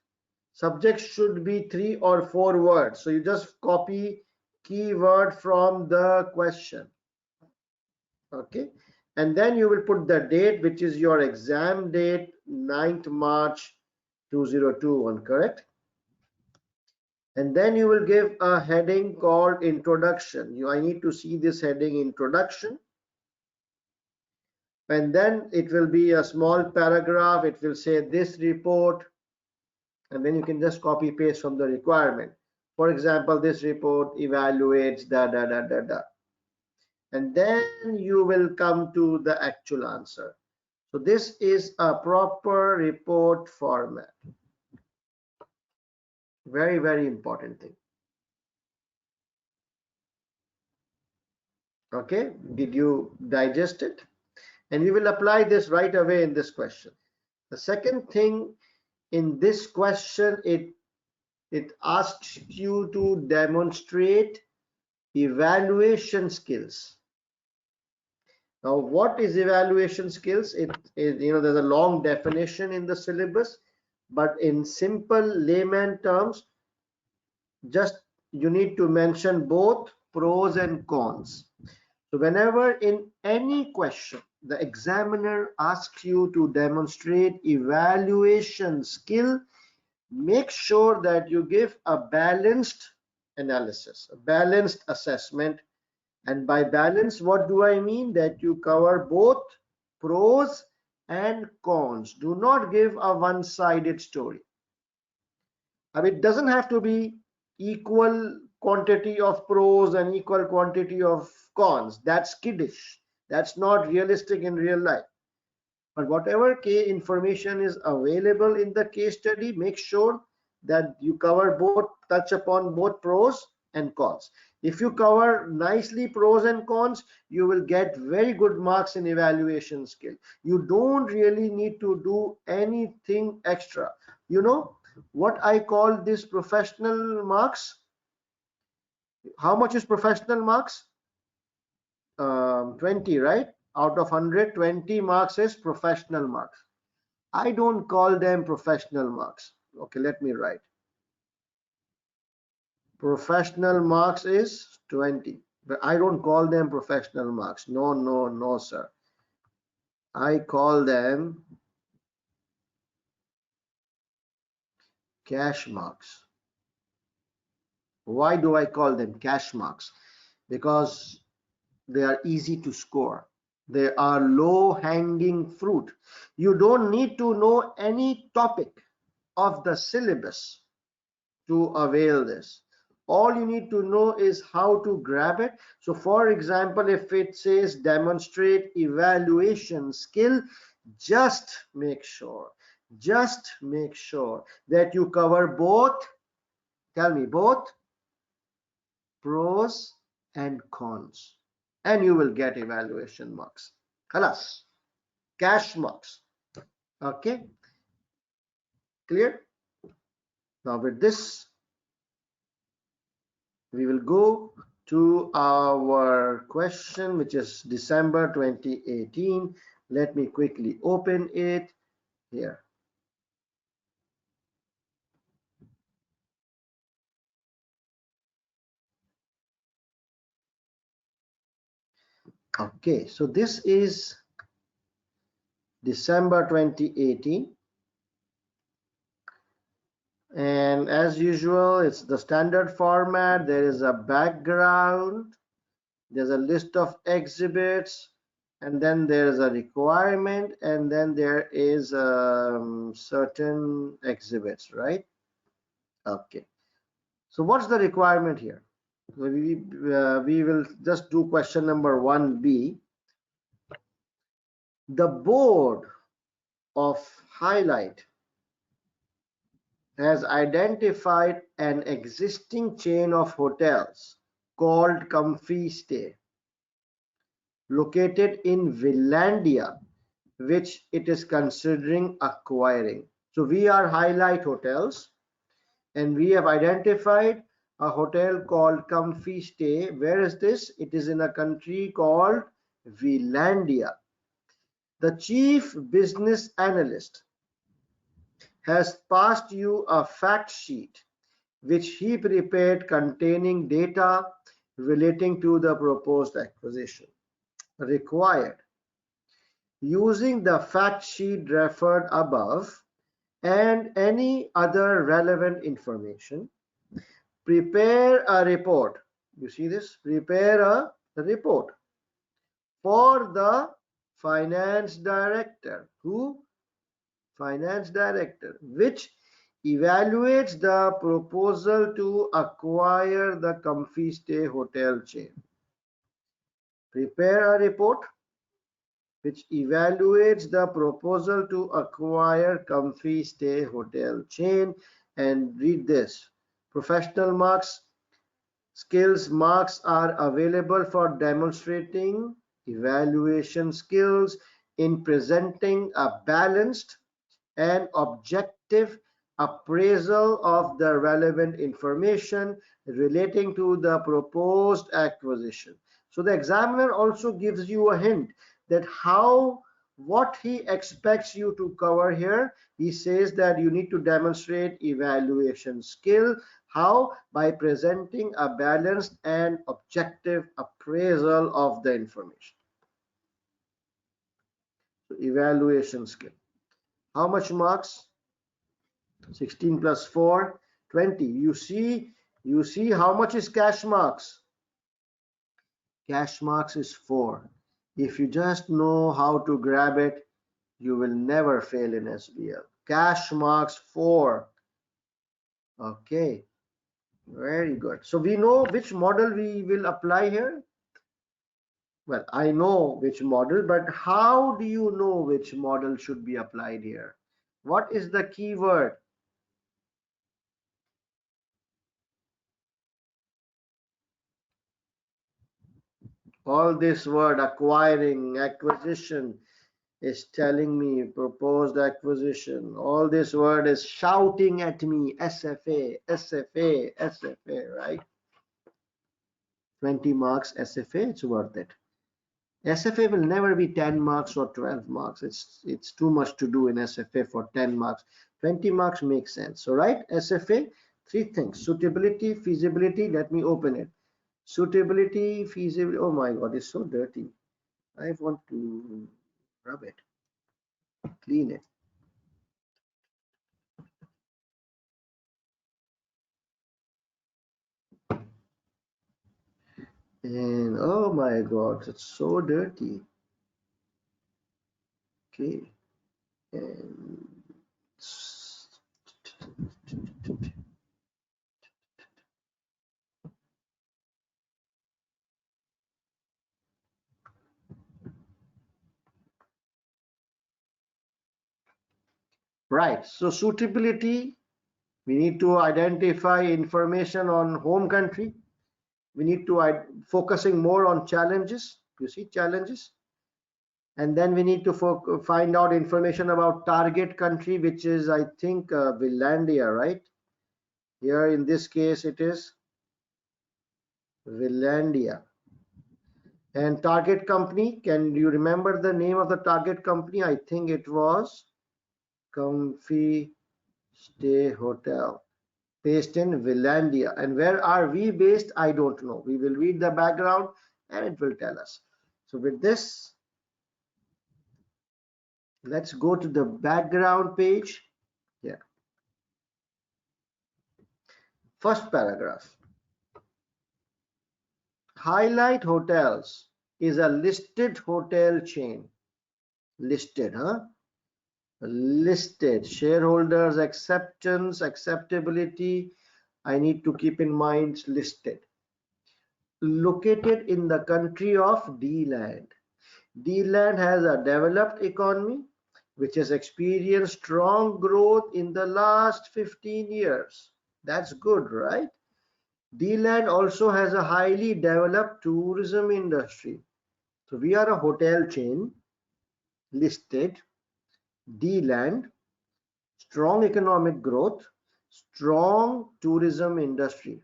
Subject should be 3 or 4 words. So you just copy keyword from the question. Okay, and then you will put the date, which is your exam date, 9th March 2021, correct? And then you will give a heading called introduction. I need to see this heading, introduction. And then it will be a small paragraph. It will say this report, and then you can just copy paste from the requirement. For example, this report evaluates da. And then you will come to the actual answer. So this is a proper report format. Very important thing. Okay, did you digest it? And we will apply this right away in this question. The second thing in this question, it asks you to demonstrate evaluation skills. Now, what is evaluation skills? It is, there's a long definition in the syllabus, but in simple layman terms, just you need to mention both pros and cons. So whenever in any question the examiner asks you to demonstrate evaluation skill, make sure that you give a balanced analysis, a balanced assessment. And by balance, what do I mean? That you cover both pros and cons. Do not give a one-sided story. I mean, it doesn't have to be equal quantity of pros and equal quantity of cons. That's kiddish. That's not realistic in real life. But whatever information is available in the case study, make sure that you cover both, touch upon both pros and cons. If you cover nicely pros and cons, you will get very good marks in evaluation skill. You don't really need to do anything extra. You know what I call this professional marks? How much is professional marks? 20, right? Out of 100, 20 marks is professional marks. I don't call them professional marks. Okay, let me write. Professional marks is 20. But I don't call them professional marks. No, no, no, sir. I call them cash marks. Why do I call them cash marks? Because they are easy to score. They are low hanging fruit. You don't need to know any topic of the syllabus to avail this. All you need to know is how to grab it. So for example, if it says demonstrate evaluation skill, just make sure that you cover both, tell me, both pros and cons, and you will get evaluation marks. Halas, cash marks. Okay, clear? Now with this, we will go to our question, which is December 2018. Let me quickly open it here. Okay, so this is December 2018. And as usual, it's the standard format. There is a background, there's a list of exhibits, and then there's a requirement, and then there is certain exhibits, right? Okay, so what's the requirement here? So we will just do question number 1B. The board of highlight has identified an existing chain of hotels called Comfy Stay located in Villandia, which it is considering acquiring. So we are highlight hotels, and we have identified a hotel called Comfy Stay. Where is this? It is in a country called Villandia. The chief business analyst has passed you a fact sheet which he prepared containing data relating to the proposed acquisition. Required. Using the fact sheet referred above and any other relevant information, prepare a report. You see this? Prepare a report for the finance director. Who? Finance director, which evaluates the proposal to acquire the Comfy Stay hotel chain. Prepare a report which evaluates the proposal to acquire Comfy Stay hotel chain, and read this. Professional marks, skills marks are available for demonstrating evaluation skills in presenting a balanced and objective appraisal of the relevant information relating to the proposed acquisition. So the examiner also gives you a hint that what he expects you to cover here. He says that you need to demonstrate evaluation skill. How? By presenting a balanced and objective appraisal of the information. So evaluation skill. How much marks? 16 plus 4, 20. You see how much is cash marks? Cash marks is 4. If you just know how to grab it, you will never fail in SBL. Cash marks 4. Okay, very good. So we know which model we will apply here. Well, I know which model, but how do you know which model should be applied here? What is the key word? All this word acquiring, acquisition is telling me proposed acquisition. All this word is shouting at me SFA, SFA, SFA, right? 20 marks SFA, it's worth it. SFA will never be 10 marks or 12 marks. It's too much to do in SFA for 10 marks. 20 marks makes sense. So right, SFA, 3 things: suitability, feasibility. Let me open it. Suitability, feasibility. Oh my God, it's so dirty. I want to rub it, clean it. And oh my God, it's so dirty. Okay. And right. So suitability, we need to identify information on home country. We need to focusing more on challenges. You see challenges. And then we need to find out information about target country, which is, I think, Villandia, right? Here in this case, it is Villandia. And target company, can you remember the name of the target company? I think it was Comfy Stay Hotel, based in Villandia. And where are we based? I don't know. We will read the background and it will tell us. So with this, let's go to the background page. Yeah. First paragraph. Highlight Hotels is a listed hotel chain. Listed, huh? Listed. Shareholders acceptance, acceptability. I need to keep in mind listed. Located in the country of D-land. D-land has a developed economy which has experienced strong growth in the last 15 years. That's good, right? D-land also has a highly developed tourism industry. So we are a hotel chain, listed, D-land, strong economic growth, strong tourism industry.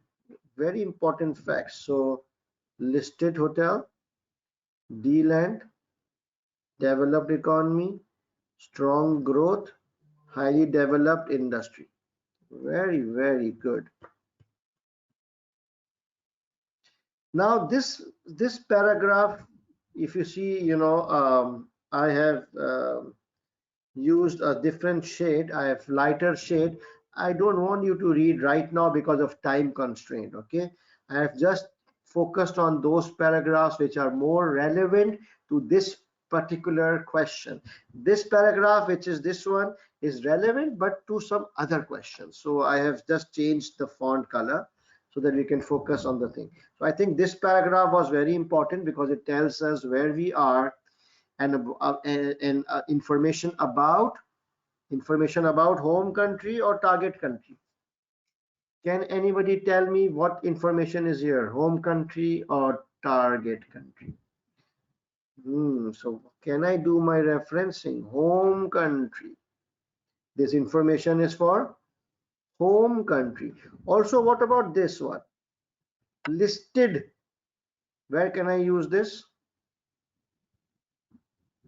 Very important facts. So listed hotel, D-land, developed economy, strong growth, highly developed industry. Very, very good. Now this paragraph, if you see, I have used a different shade. I have lighter shade. I don't want you to read right now because of time constraint. Okay, I have just focused on those paragraphs which are more relevant to this particular question. This paragraph, which is this one, is relevant but to some other questions. So I have just changed the font color so that we can focus on the thing. So I think this paragraph was very important because it tells us where we are and information about home country or target country. Can anybody tell me what information is here, home country or target country? So can I do my referencing? Home country. This information is for home country. Also, what about this one? Listed. Where can I use this?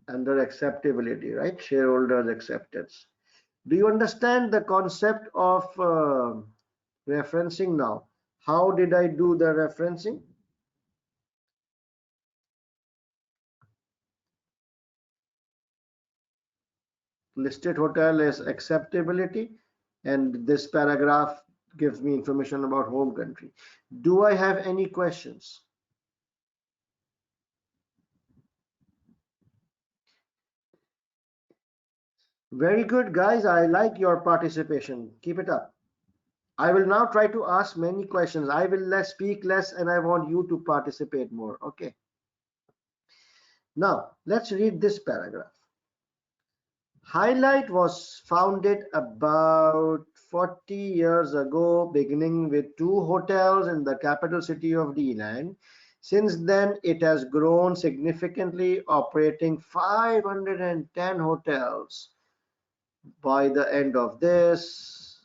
Under acceptability, right? Shareholders acceptance. Do you understand the concept of referencing now? How did I do the referencing? Listed hotel is acceptability, and this paragraph gives me information about home country. Do I have any questions? Very good, guys. I like your participation. Keep it up. I will now try to ask many questions. I will speak less and I want you to participate more. Okay. Now, let's read this paragraph. Highlight was founded about 40 years ago, beginning with 2 hotels in the capital city of D-land. Since then, it has grown significantly, operating 510 hotels. By the end of this,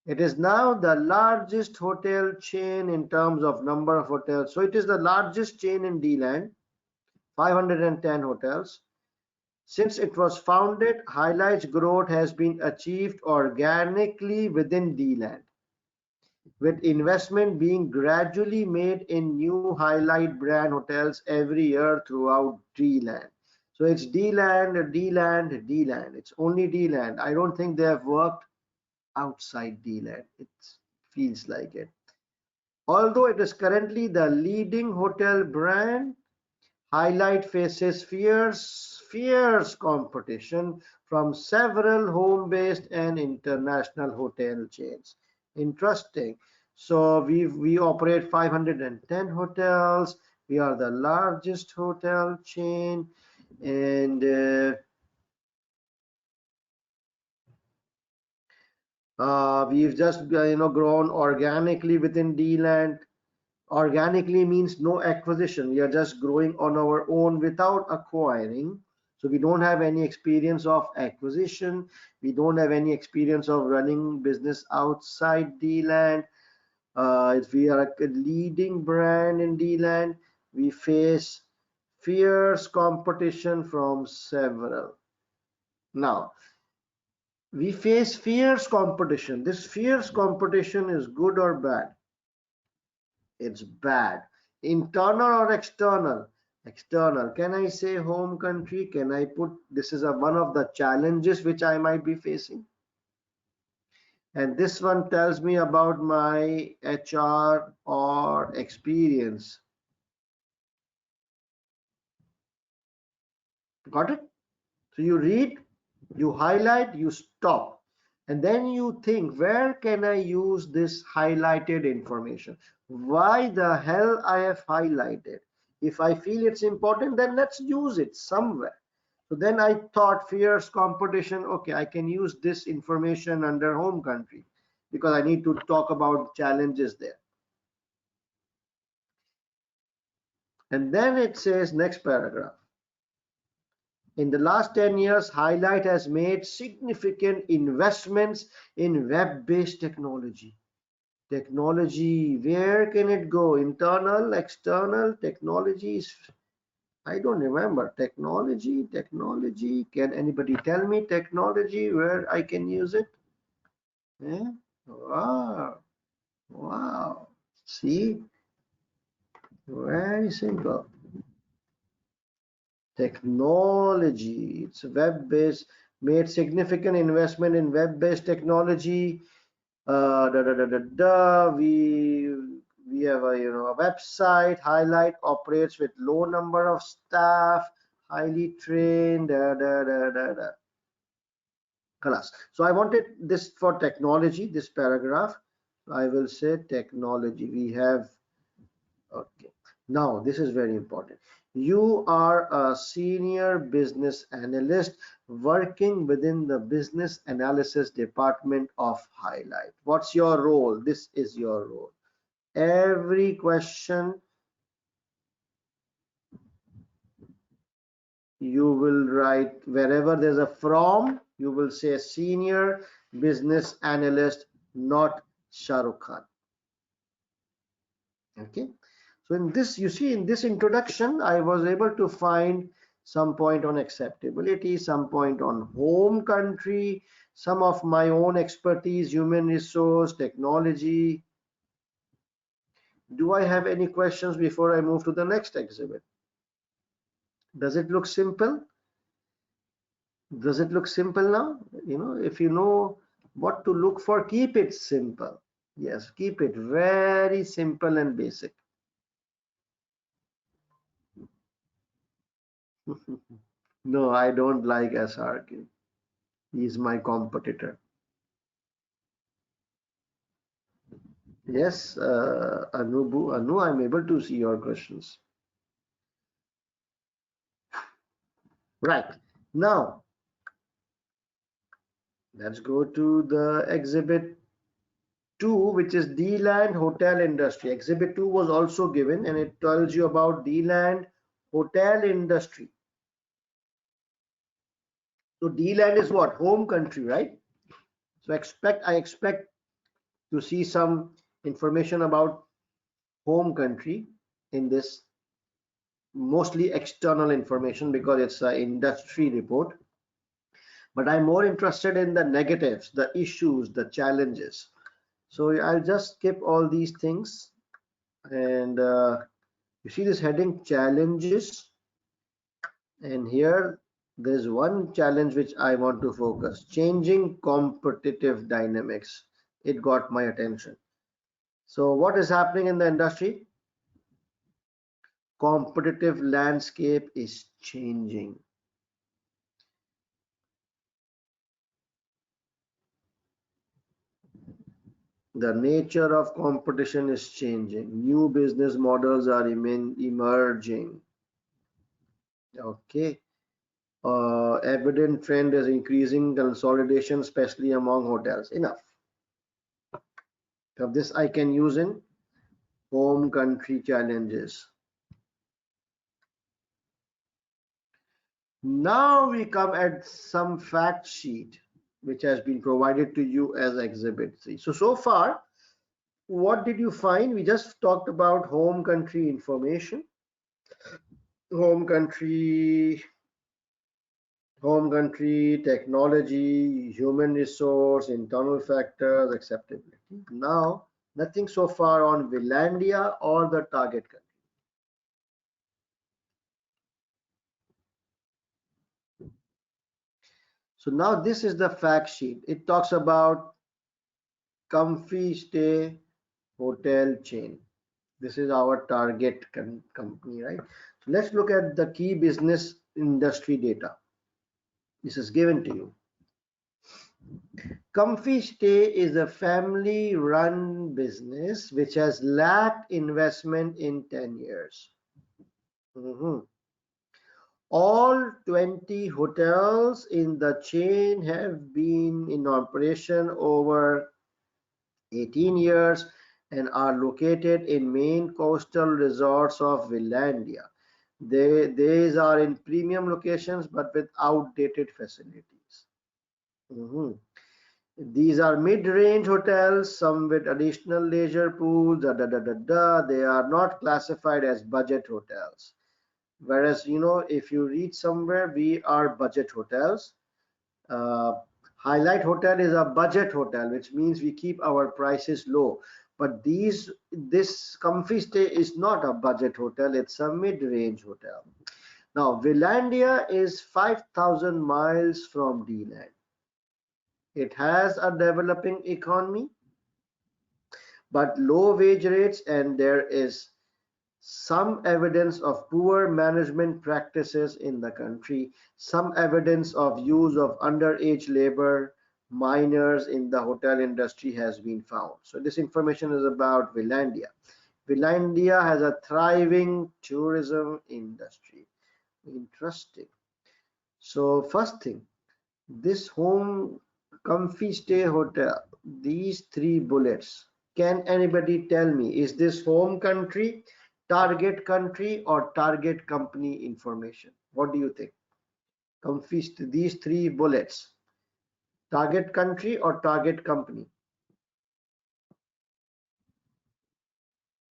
it is now the largest hotel chain in terms of number of hotels. So it is the largest chain in D-land, 510 hotels. Since it was founded, Highlight's growth has been achieved organically within D-land. with investment being gradually made in new highlight brand hotels every year throughout D-land. So it's D-land, D-land, D-land. It's only D-land. I don't think they have worked outside D-land. It feels like it. Although it is currently the leading hotel brand, Highlight faces fierce competition from several home-based and international hotel chains. Interesting. So we operate 510 hotels. We are the largest hotel chain, and we've just grown organically within D-land. Organically means no acquisition. We are just growing on our own without acquiring. So we don't have any experience of acquisition. We don't have any experience of running business outside D-land. If we are a leading brand in D-land, we face fierce competition from several. Now, we face fierce competition. This fierce competition is good or bad? It's bad. Internal or external? External. Can I say home country? Can I put this is one of the challenges which I might be facing? And this one tells me about my HR or experience. Got it? So you read, you highlight, you stop, and then you think, where can I use this highlighted information? Why the hell I have highlighted? If I feel it's important, then let's use it somewhere. So then I thought fierce competition. Okay, I can use this information under home country because I need to talk about challenges there. And then it says next paragraph. In the last 10 years, Highlight has made significant investments in web-based technology. Technology, where can it go? Internal, external, technologies? I don't remember. Technology. Can anybody tell me technology where I can use it? Yeah? Wow. See? Very simple. Technology, it's web-based, made significant investment in web-based technology. We have a website. Highlight operates with low number of staff, highly trained. So I wanted this for technology, this paragraph. I will say technology. We have, okay. Now this is very important. You are a senior business analyst working within the business analysis department of Highlight. What's your role? This is your role. Every question you will write, wherever there's a from, you will say senior business analyst, not Shah Rukh Khan. Okay. So in this, you see, in this introduction, I was able to find some point on acceptability, some point on home country, some of my own expertise, human resource, technology. Do I have any questions before I move to the next exhibit? Does it look simple? Does it look simple now? If you know what to look for, keep it simple. Yes, keep it very simple and basic. No, I don't like SRK. He's my competitor. Yes, Anu, I'm able to see your questions. Right. Now, let's go to the exhibit 2, which is D-land hotel industry. Exhibit 2 was also given, and it tells you about D-land hotel industry. So D-land is what? Home country, right? So I expect to see some information about home country in this, mostly external information because it's an industry report. But I'm more interested in the negatives, the issues, the challenges. So I'll just skip all these things, and you see this heading challenges, and here there's one challenge which I want to focus: changing competitive dynamics. It got my attention. So what is happening in the industry? Competitive landscape is changing. The nature of competition is changing. New business models are emerging. Okay. Evident trend is increasing consolidation, especially among hotels. Enough. So this I can use in home country challenges. Now we come at some fact sheet which has been provided to you as exhibit 3. So far, what did you find? We just talked about home country information, home country technology, human resource, internal factors, acceptability. Now, nothing so far on Villandia or the target country. So now this is the fact sheet. It talks about comfy stay hotel chain. This is our target company, right? So let's look at the key business industry data. This is given to you. Comfy Stay is a family run business which has lacked investment in 10 years. All 20 hotels in the chain have been in operation over 18 years and are located in main coastal resorts of Villandia. These are in premium locations but with outdated facilities. These are mid-range hotels, some with additional leisure pools. They are not classified as budget hotels. Whereas, if you read somewhere, we are budget hotels. Highlight Hotel is a budget hotel, which means we keep our prices low. But this Comfy Stay is not a budget hotel, it's a mid-range hotel. Now, Villandia is 5,000 miles from D-Land. It has a developing economy, but low wage rates, and there is some evidence of poor management practices in the country, some evidence of use of underage labor, minors in the hotel industry has been found. So this information is about Villandia. Villandia has a thriving tourism industry. Interesting. So first thing, this home Comfy Stay hotel, these 3 bullets, can anybody tell me, is this home country, target country, or target company information? What do you think? Comfy Stay, these 3 bullets, target country or target company?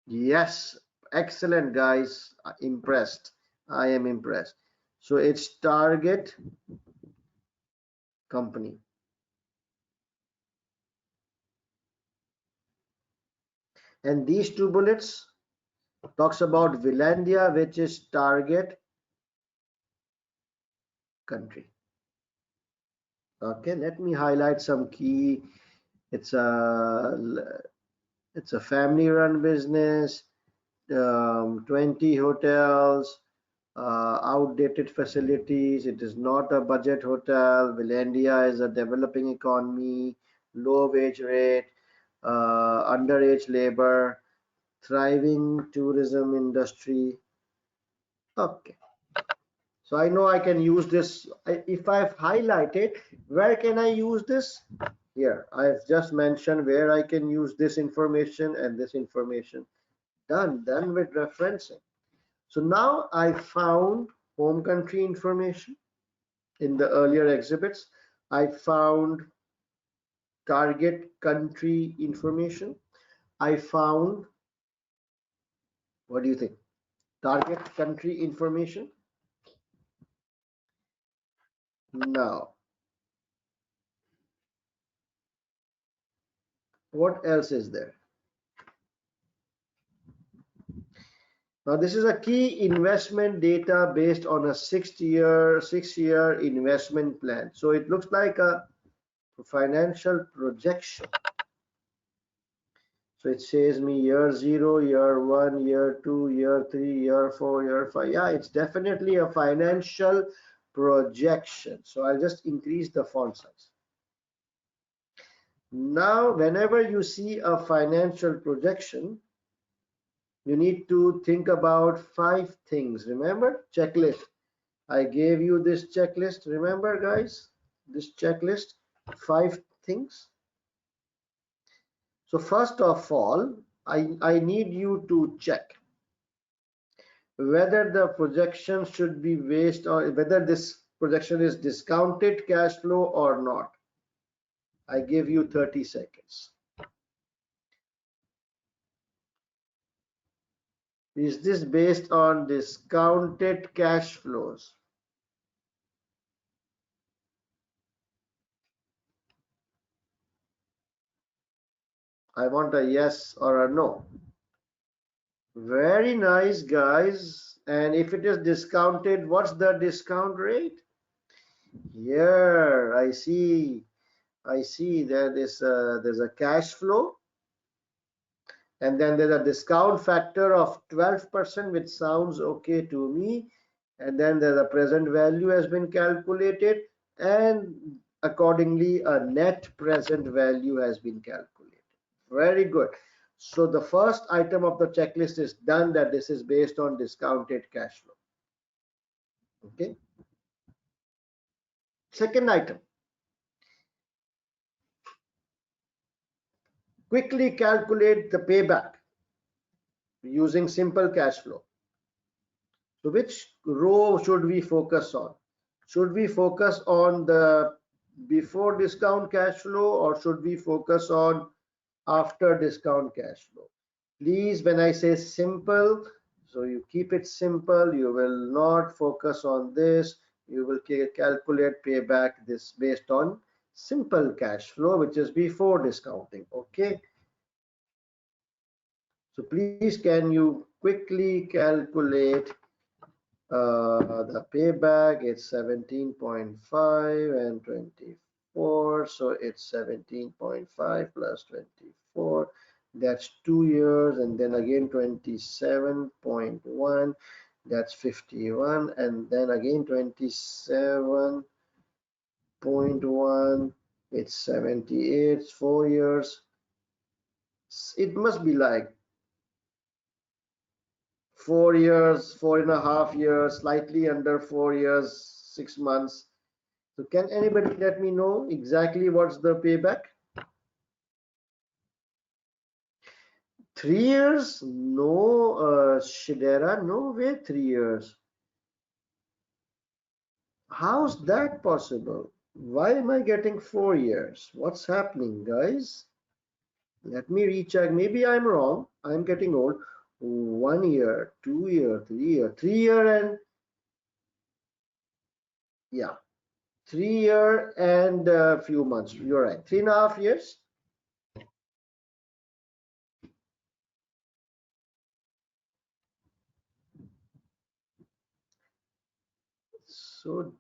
Yes, excellent guys, impressed. I am impressed. So it's target company. And these 2 bullets talks about Villandia, which is target country. Okay, let me highlight some key. It's a family run business, 20 hotels, outdated facilities. It is not a budget hotel. Villandia is a developing economy, low wage rate, underage labor, thriving tourism industry. Okay. So I know I can use this. If I've highlighted, where can I use this? Here, I've just mentioned where I can use this information and this information. Done with referencing. So now I found home country information in the earlier exhibits. I found target country information. I found, what do you think? Target country information. Now, What else is there? Now this is a key investment data based on a 6-year investment plan. So it looks like a financial projection. So it says me year 0, year 1, year 2, year 3, year 4, year 5. Yeah, it's definitely a financial projection. So I'll just increase the font size. Now, whenever you see a financial projection, you need to think about 5 things. Remember, checklist. I gave you this checklist. Remember, guys, this checklist, 5 things. So first of all, I need you to check whether the projection should be based on whether this projection is discounted cash flow or not. I give you 30 seconds. Is this based on discounted cash flows? I want a yes or a no. Very nice, guys. And if it is discounted, what's the discount rate? Here, I see that there's a cash flow, and then there's a discount factor of 12%, which sounds okay to me. And then there's a present value has been calculated, and accordingly a net present value has been calculated. Very good. So the first item of the checklist is done, that this is based on discounted cash flow. Okay. Second item, quickly calculate the payback using simple cash flow. So which row should we focus on? Should we focus on the before discount cash flow, or should we focus on after discount cash flow? Please, when I say simple, so you keep it simple. You will not focus on this. You will calculate payback this based on simple cash flow, which is before discounting. Okay. So please, can you quickly calculate the payback? It's 17.5 and 24. So it's 17.5 plus 24. That's 2 years, and then again 27.1, that's 51, and then again 27.1, it's 78. It's 4 years. It must be like 4 years, 4.5 years, slightly under 4 years, 6 months. So can anybody let me know exactly what's the payback? 3 years? No, Shidera, no way 3 years. How's that possible? Why am I getting 4 years? What's happening, guys? Let me recheck. Maybe I'm wrong. I'm getting old. 1 year, 2 year, 3 year, 3 year, and yeah, 3 year and a few months. You're right. 3.5 years. So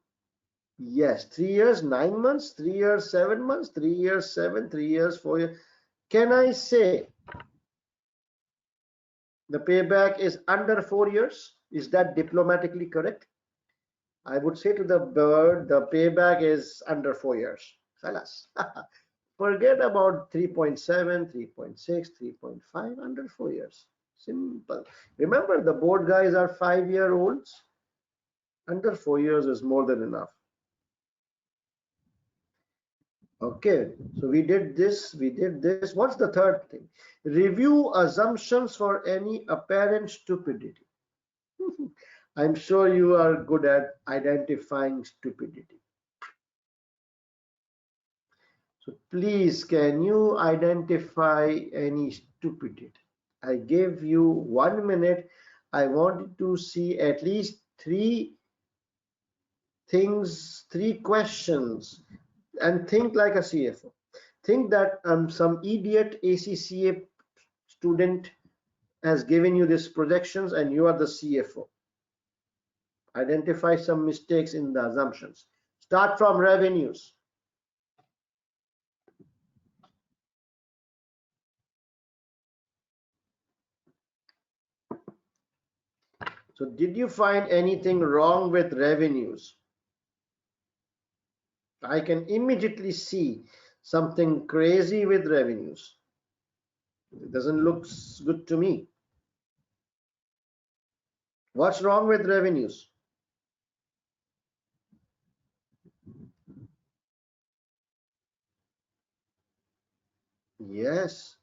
yes, 3 years, 9 months, 3 years, 7 months, 3 years, 7, 3 years, 4 years. Can I say the payback is under 4 years? Is that diplomatically correct? I would say to the bird, the payback is under 4 years. Salas. Forget about 3.7, 3.6, 3.5, under 4 years. Simple. Remember, the board guys are 5-year-olds. Under 4 years is more than enough. Okay, so we did this, we did this. What's the third thing? Review assumptions for any apparent stupidity. I'm sure you are good at identifying stupidity. So please, can you identify any stupidity? I gave you 1 minute. I wanted to see at least 3 things, 3 questions, and think like a CFO. think that some idiot ACCA student has given you these projections and you are the CFO. Identify some mistakes in the assumptions. Start from revenues. So did you find anything wrong with revenues? I can immediately see something crazy with revenues. It doesn't look good to me. What's wrong with revenues? Yes,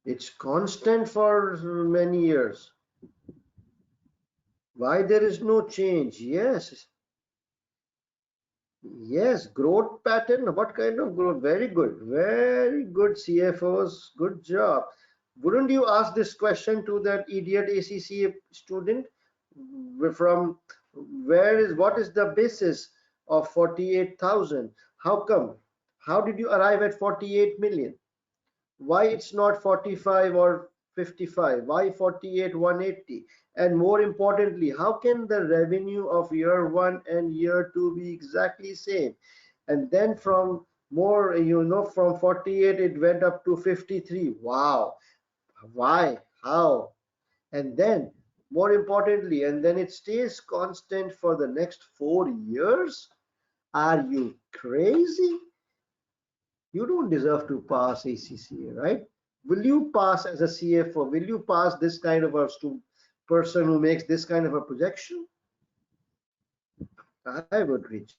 it's constant for many years. Why there is no change? Yes, yes, growth pattern. What kind of growth? Very good CFOs. Good job. Wouldn't you ask this question to that idiot ACCA student? From what is the basis of 48,000? How come? How did you arrive at 48 million? Why it's not 45 or 55? Why 48 180? And more importantly, how can the revenue of year 1 and year 2 be exactly same? And then from from 48 it went up to 53. Wow. Why? How? And then more importantly, and then it stays constant for the next 4 years? Are you crazy? You don't deserve to pass ACCA, right? Will you pass as a CFO? Will you pass this kind of a person who makes this kind of a projection? I would reach.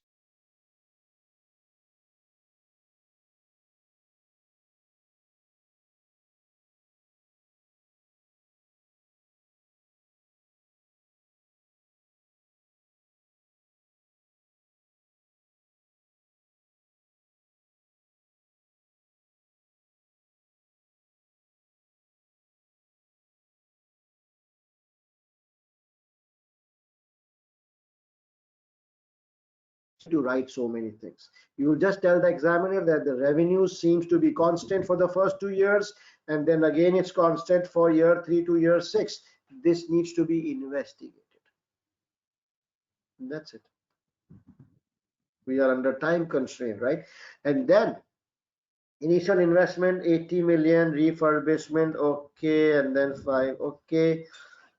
To write so many things. You will just tell the examiner that the revenue seems to be constant for the first 2 years, and then again it's constant for year 3 to year 6. This needs to be investigated. And that's it. We are under time constraint, right? And then initial investment 80 million, refurbishment, okay, and then 5, okay.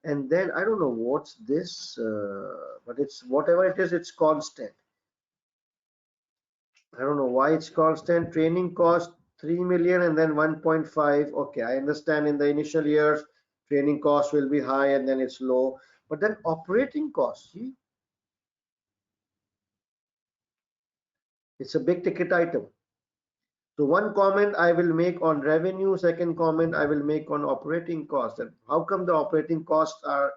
And then I don't know what's this, but it's whatever it is, it's constant. I don't know why it's constant. Training cost 3 million and then 1.5. Okay, I understand in the initial years, training cost will be high and then it's low. But then operating cost, see, it's a big ticket item. So one comment I will make on revenue, second comment I will make on operating cost. And how come the operating costs are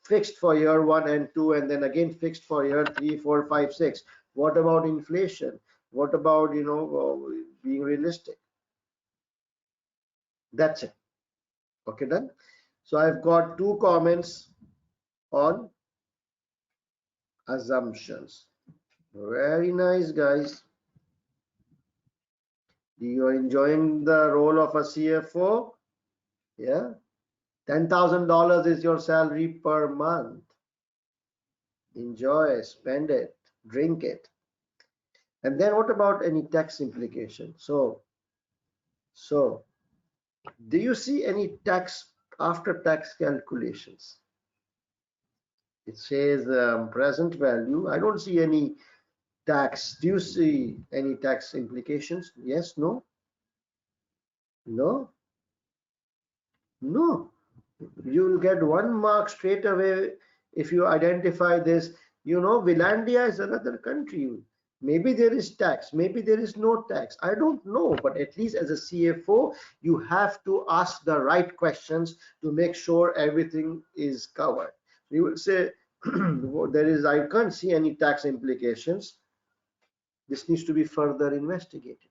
fixed for year 1 and 2 and then again fixed for year 3, 4, 5, 6? What about inflation? What about, being realistic? That's it. Okay, done. So I've got 2 comments on assumptions. Very nice, guys. You are enjoying the role of a CFO? Yeah. $10,000 is your salary per month. Enjoy, spend it, drink it. And then what about any tax implication? So do you see any tax after tax calculations? It says present value. I don't see any tax. Do you see any tax implications? Yes, no, no, no. You will get 1 mark straight away if you identify this. Villandia is another country. Maybe there is tax, maybe there is no tax. I don't know, but at least as a CFO, you have to ask the right questions to make sure everything is covered. You will say, I can't see any tax implications. This needs to be further investigated.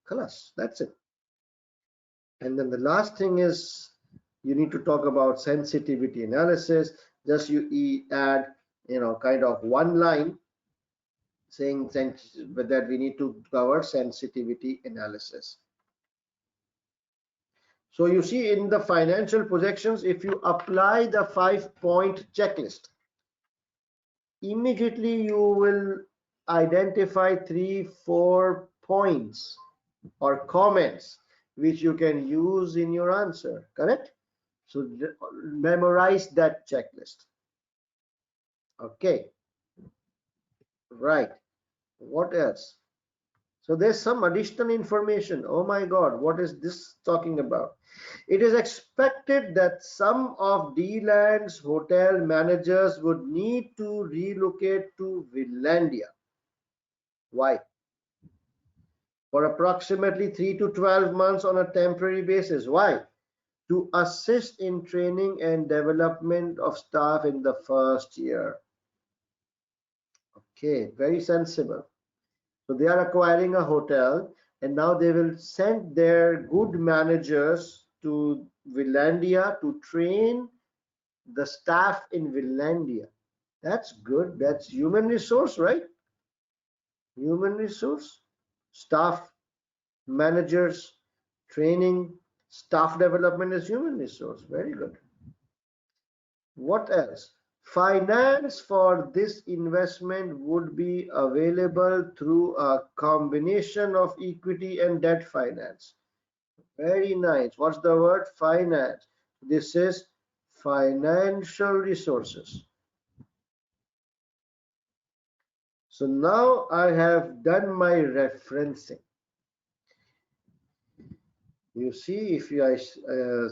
Khalas, that's it. And then the last thing is you need to talk about sensitivity analysis. Just you add, kind of 1 line saying that we need to cover sensitivity analysis. So you see, in the financial projections, if you apply the 5-point checklist, immediately you will identify 3-4 points or comments which you can use in your answer, correct? So memorize that checklist. Okay, right. What else? So there's some additional information. Oh my God, what is this talking about? It is expected that some of D-Land's hotel managers would need to relocate to Finlandia. Why? For approximately 3 to 12 months on a temporary basis. Why? To assist in training and development of staff in the first year. Okay, very sensible. So they are acquiring a hotel, and now they will send their good managers to Finlandia to train the staff in Finlandia. That's good. That's human resource, right? Human resource, staff, managers, training, staff development is human resource. Very good. What else? Finance for this investment would be available through a combination of equity and debt finance. Very nice. What's the word? Finance. This is financial resources. So now I have done my referencing. You see, if you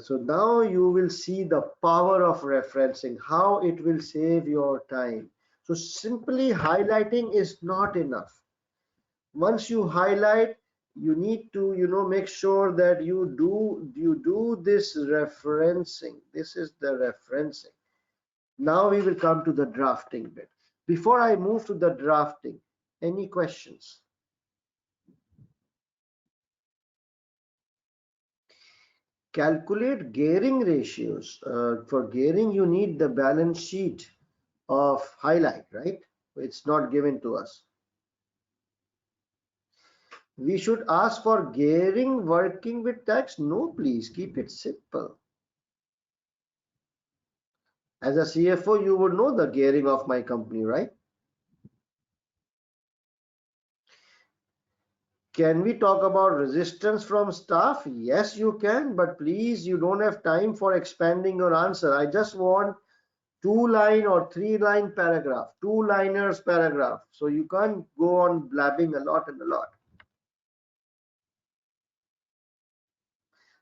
so now you will see the power of referencing, how it will save your time. So simply highlighting is not enough. Once you highlight, you need to make sure that you do this referencing. This is the referencing. Now we will come to the drafting bit. Before I move to the drafting, any questions? Calculate gearing ratios. For gearing, you need the balance sheet of highlight, right? It's not given to us. We should ask for gearing working with tax? No, please keep it simple. As a CFO, you would know the gearing of my company, right? Can we talk about resistance from staff? Yes, you can, but please, you don't have time for expanding your answer. I just want 2-line or 3-line paragraph, 2-liners paragraph. So you can't go on blabbing a lot and a lot.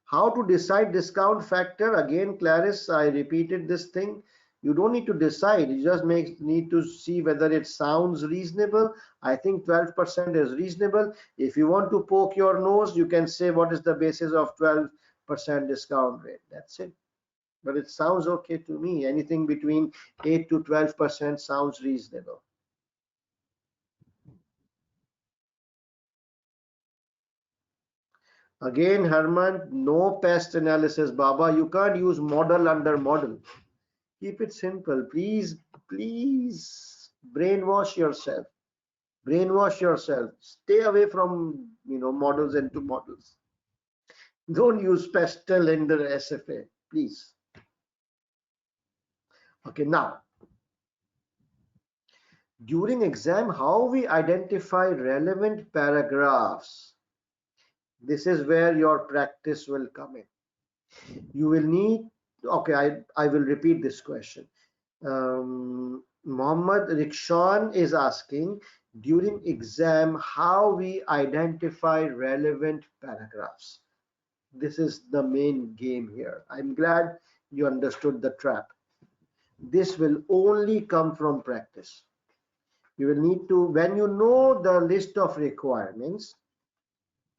How to decide discount factor? Again, Clarice, I repeated this thing. You don't need to decide. You just need to see whether it sounds reasonable. I think 12% is reasonable. If you want to poke your nose, you can say what is the basis of 12% discount rate. That's it. But it sounds okay to me. Anything between 8 to 12% sounds reasonable. Again, Herman, no pest analysis. Baba, you can't use model under model. Keep it simple. Please, please brainwash yourself. Brainwash yourself. Stay away from models into models. Don't use pastel under SFA, please. Okay, now during exam, how we identify relevant paragraphs. This is where your practice will come in. You will need, okay, I will repeat this question. Mohammed Rikshan is asking, during exam, how we identify relevant paragraphs. This is the main game here. I'm glad you understood the trap. This will only come from practice. You will need to, when you know the list of requirements,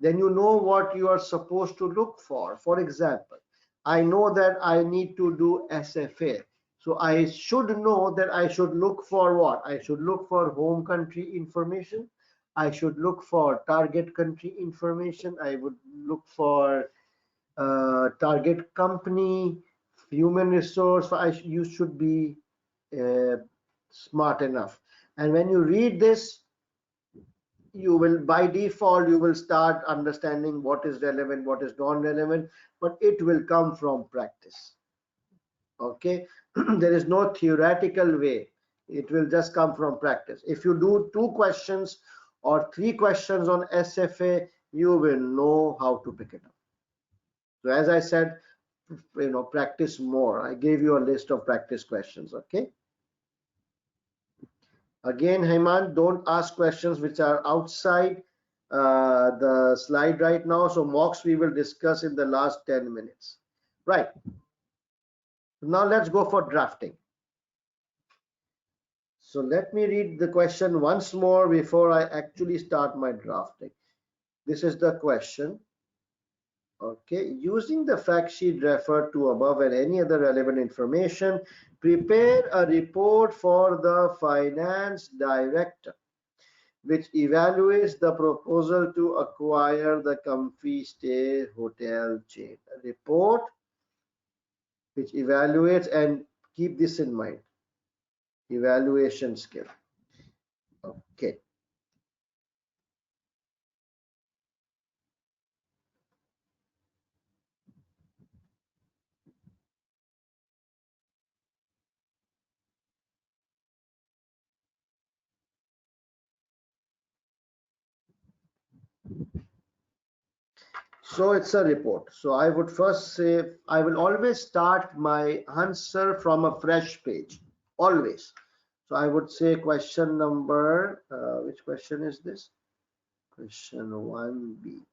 then you know what you are supposed to look for. For example, I know that I need to do SFA. So I should know that I should look for what? I should look for home country information. I should look for target country information. I would look for target company, human resource. You should be smart enough. And when you read this, you will, by default, you will start understanding what is relevant, what is non-relevant, but it will come from practice. Okay. There is no theoretical way, it will just come from practice. If you do 2 questions or 3 questions on SFA, you will know how to pick it up. So as I said, practice more. I gave you a list of practice questions. Okay. Again, Heyman, don't ask questions which are outside the slide right now. So mocks we will discuss in the last 10 minutes. Right. Now let's go for drafting. So let me read the question once more before I actually start my drafting. This is the question. Okay, using the fact sheet referred to above and any other relevant information, prepare a report for the finance director which evaluates the proposal to acquire the Comfy Stay hotel chain. A report which evaluates, and keep this in mind, evaluation skill. Okay. So it's a report. So I would first say, I will always start my answer from a fresh page, always. So I would say question number, which question is this? Question 1B,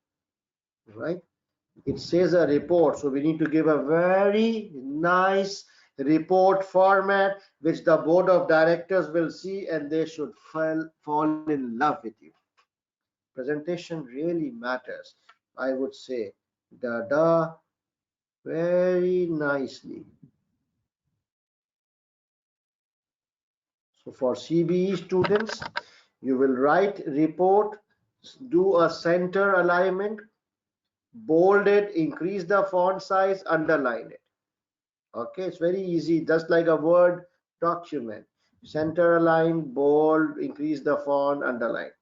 right? It says a report. So we need to give a very nice report format, which the board of directors will see and they should fall in love with you. Presentation really matters. I would say, very nicely. So for CBE students, you will write report, do a center alignment, bold it, increase the font size, underline it. Okay, it's very easy, just like a Word document. Center align, bold, increase the font, underline.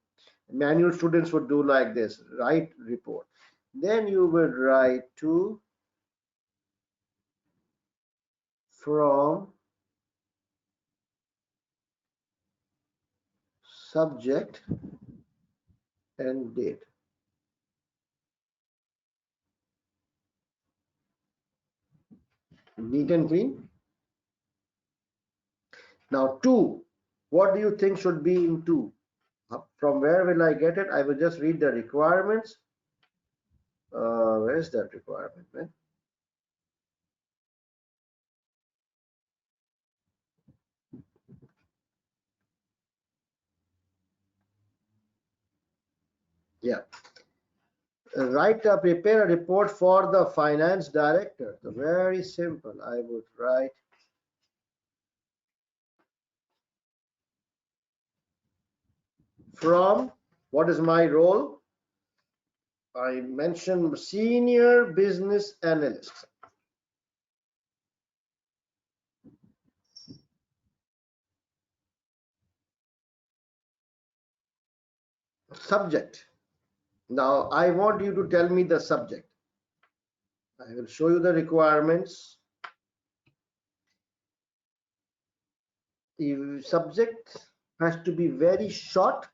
Manual students would do like this, write report. Then you will write to, from, subject and date. Neat and clean. Now 2, what do you think should be in 2? From where will I get it? I will just read the requirements. Where is that requirement, man? Yeah. Prepare a report for the finance director. So very simple. I would write from, what is my role? I mentioned senior business analyst. Subject. Now I want you to tell me the subject. I will show you the requirements. The subject has to be very short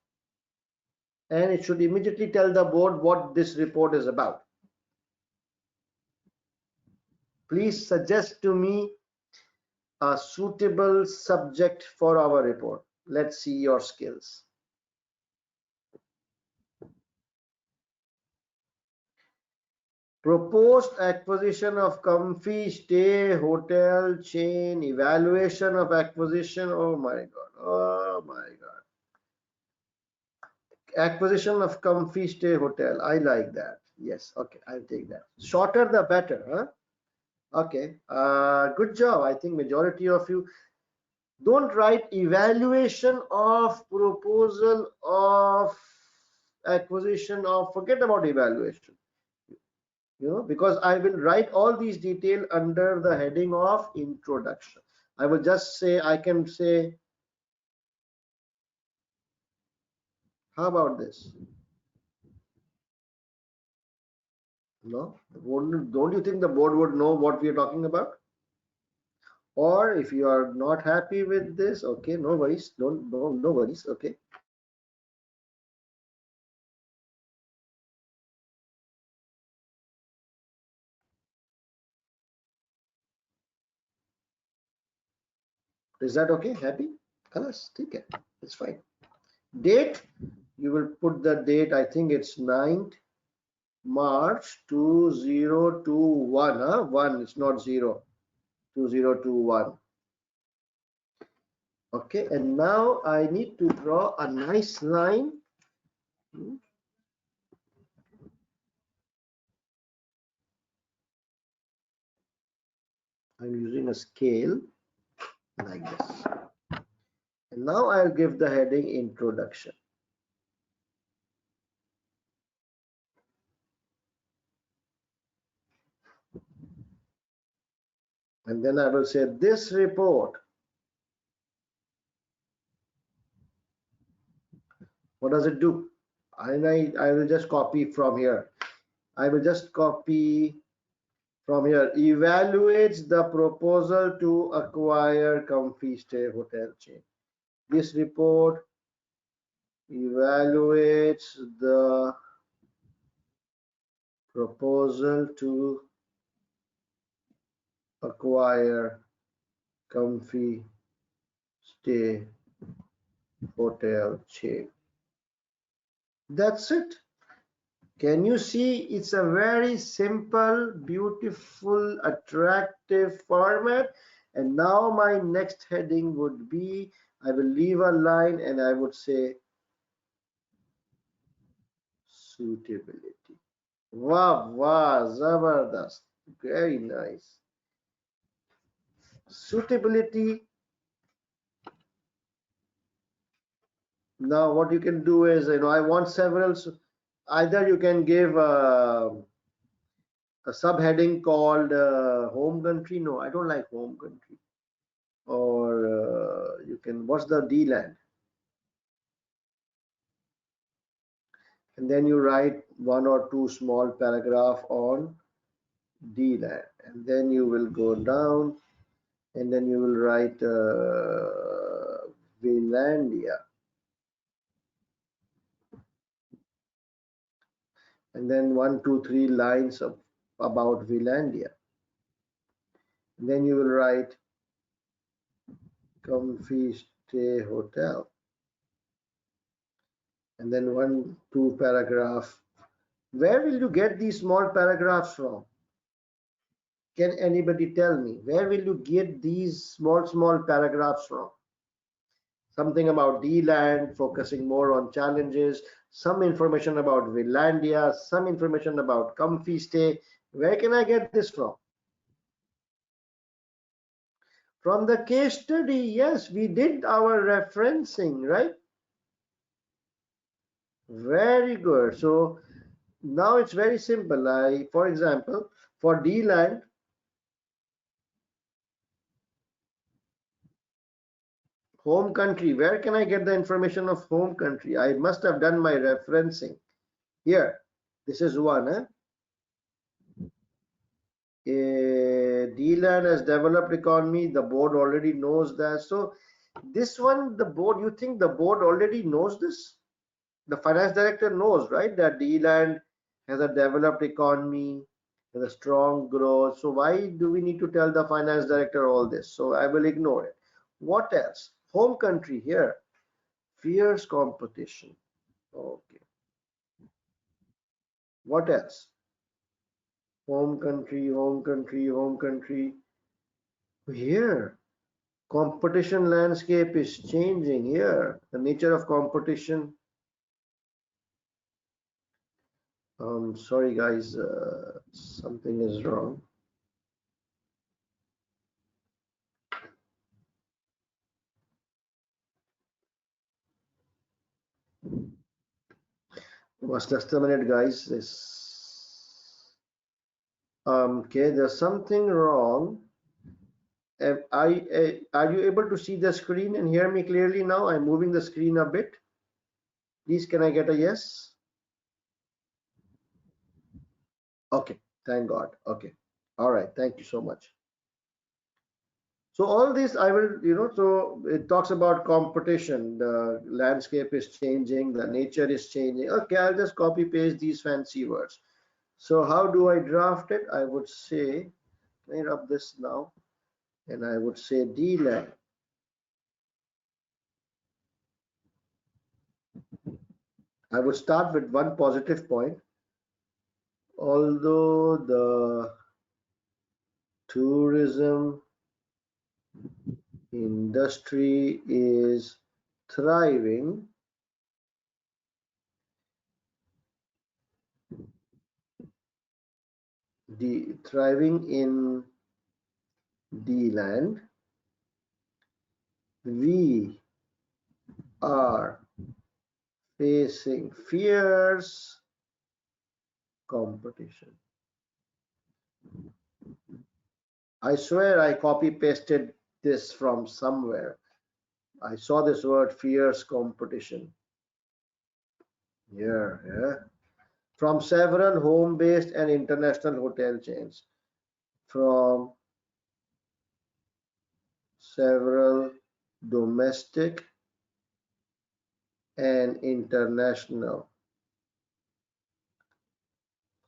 and it should immediately tell the board what this report is about. Please suggest to me a suitable subject for our report. Let's see your skills. Proposed acquisition of Comfy Stay hotel chain, evaluation of acquisition. Oh my God. Oh my God. Acquisition of Comfy Stay hotel. I like that. Yes. Okay. I'll take that. Shorter the better. Huh? Okay. Good job. I think majority of you. Don't write evaluation of proposal of acquisition of, forget about evaluation. Because I will write all these detail under the heading of introduction. I will just say, I can say How about this? No? Don't you think the board would know what we are talking about? Or if you are not happy with this, okay, no worries. No worries. Okay. Is that okay? Happy? Kalas, take it. It's fine. Date, you will put the date, I think it's 9th March 2021. Huh? 1, it's not 0. 2021. Okay, and now I need to draw a nice line. I'm using a scale like this. And now I'll give the heading introduction. And then I will say this report. What does it do? And I will just copy from here. I will just copy from here. Evaluates the proposal to acquire Comfy Stay hotel chain. This report evaluates the proposal to acquire Comfy Stay hotel chain. That's it. Can you see? It's a very simple, beautiful, attractive format. And now my next heading would be, I will leave a line and I would say suitability. Wow, wow, zabardast. Very nice. Suitability. Now what you can do is, I want several, either you can give a subheading called home country. No, I don't like home country. Or you can, what's the D land? And then you write 1 or 2 small paragraph on D land. And then you will go down and then you will write Vilandia. And then 1, 2, 3 lines about Vilandia. And then you will write Comfy Stay Hotel. And then 1, 2 paragraph. Where will you get these small paragraphs from? Can anybody tell me? Where will you get these small paragraphs from? Something about D-Land, focusing more on challenges, some information about Vilandia, some information about Comfy Stay. Where can I get this from? From the case study. Yes, we did our referencing, right? Very good. So now it's very simple. For example, for D-Land, home country, where can I get the information of home country? I must have done my referencing. Here, this is one. D-Land has developed economy. The board already knows that. So this one, the board, you think the board already knows this? The finance director knows, right, that D-Land has a developed economy, has a strong growth. So why do we need to tell the finance director all this? So I will ignore it. What else? Home country here. Fierce competition. Okay. What else? Home country, home country, home country. Here, competition landscape is changing here. The nature of competition. Sorry guys, something is wrong. Just a minute, guys. Okay, there's something wrong. Are you able to see the screen and hear me clearly now? I'm moving the screen a bit. Please, can I get a yes? Okay, thank God. Okay, all right, thank you so much. So all this I will, so it talks about competition. The landscape is changing, the nature is changing. Okay, I'll just copy paste these fancy words. So how do I draft it? I would say, clean up this now, and I would say DLAN. I would start with one positive point. Although the tourism industry is thriving, thriving in DLAN, we are facing fierce competition. I swear I copy pasted this from somewhere. I saw this word fierce competition. Yeah. From several home-based and international hotel chains. From several domestic and international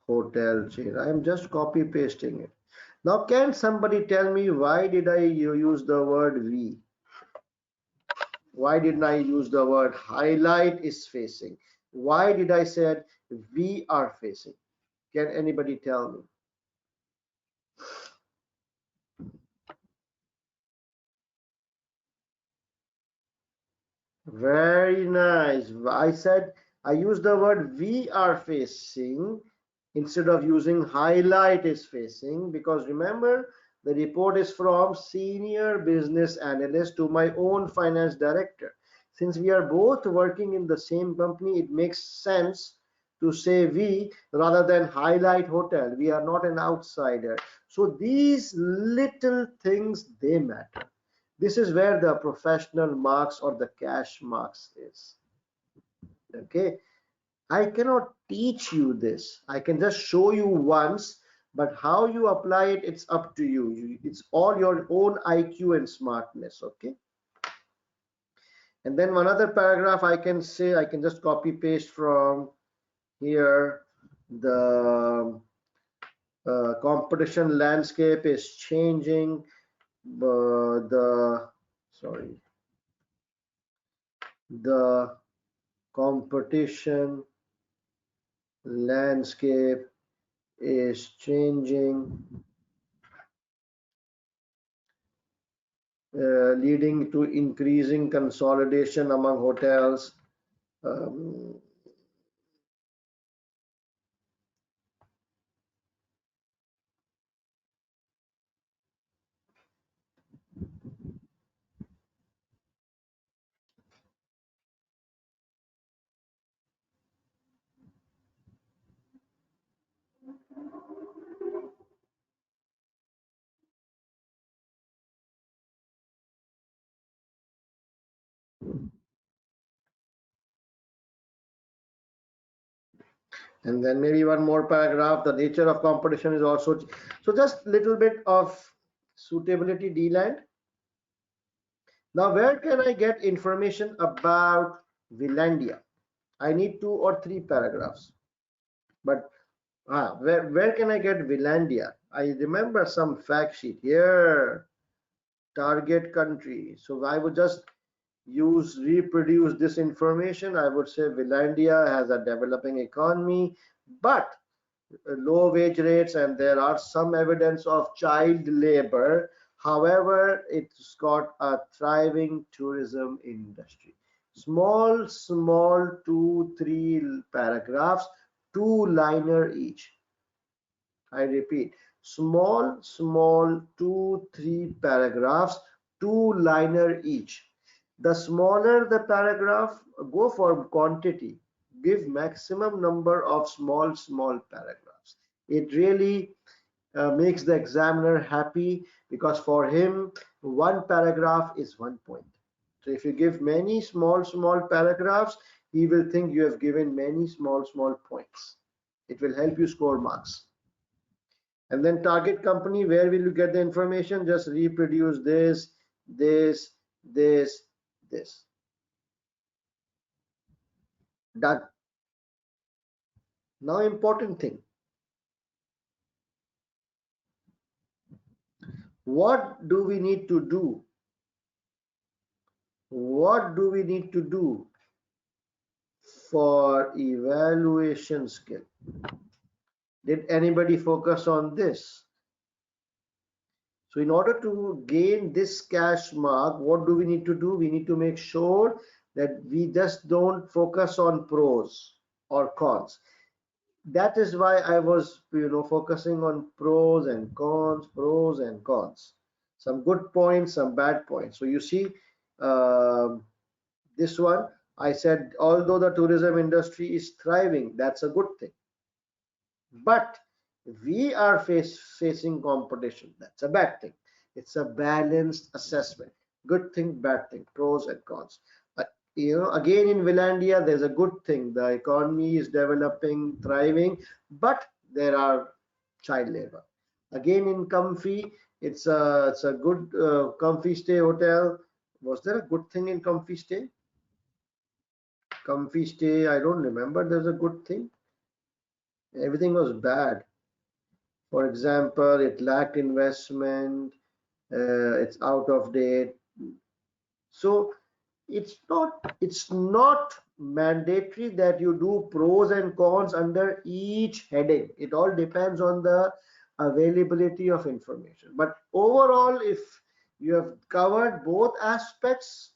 hotel chain. I am just copy pasting it. Now, can somebody tell me why did I use the word we? Why didn't I use the word highlight is facing? Why did I said we are facing? Can anybody tell me? Very nice. I said I used the word we are facing instead of using highlight is facing, because remember the report is from senior business analyst to my own finance director. Since we are both working in the same company, it makes sense to say we rather than highlight hotel. We are not an outsider. So these little things, they matter. This is where the professional marks or the cash marks is. Okay, I cannot teach you this. I can just show you once, but how you apply it, it's up to you. It's all your own IQ and smartness. Okay, and then one other paragraph I can say, I can just copy paste from here. The competition landscape is changing. The competition landscape is changing, leading to increasing consolidation among hotels. Um, and then maybe one more paragraph. The nature of competition is also, so just little bit of suitability DLAND. Now, where can I get information about Villandia? I need 2 or 3 paragraphs, but where can I get Villandia? I remember some fact sheet here, target country. So I would just reproduce this information. I would say Villandia has a developing economy, but low wage rates, and there are some evidence of child labor. However, it's got a thriving tourism industry. Small 2-3 paragraphs, 2-liner each. I repeat, small 2-3 paragraphs, 2-liner each. The smaller the paragraph, go for quantity. Give maximum number of small paragraphs. It really makes the examiner happy, because for him, one paragraph is 1 point. So if you give many small paragraphs, he will think you have given many small points. It will help you score marks. And then target company, where will you get the information? Just reproduce this, this, this, this. Done. Now, important thing. What do we need to do? What do we need to do for evaluation skill? Did anybody focus on this? So in order to gain this cash mark, what do we need to do? We need to make sure that we just don't focus on pros or cons. That is why I was, focusing on pros and cons, pros and cons. Some good points, some bad points. So you see, this one, I said, although the tourism industry is thriving, that's a good thing. But we are facing competition. That's a bad thing. It's a balanced assessment. Good thing, bad thing, pros and cons. Again in Villandia, there's a good thing. The economy is developing, thriving, but there are child labor. Again in Comfy, it's a good Comfy Stay hotel. Was there a good thing in Comfy Stay? Comfy Stay, I don't remember. There's a good thing. Everything was bad. For example, it lacked investment, it's out of date. So it's not mandatory that you do pros and cons under each heading. It all depends on the availability of information. But overall, if you have covered both aspects,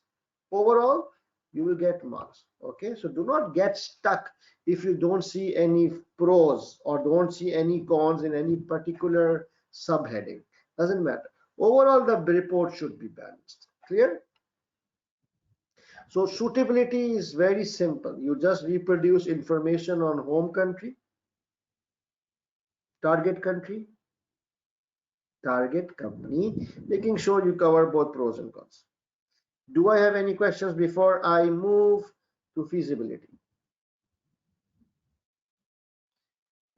overall, you will get marks. Okay, so do not get stuck if you don't see any pros or don't see any cons in any particular subheading. Doesn't matter. Overall, the report should be balanced. Clear? So suitability is very simple. You just reproduce information on home country, target country, target company, making sure you cover both pros and cons. Do I have any questions before I move to feasibility?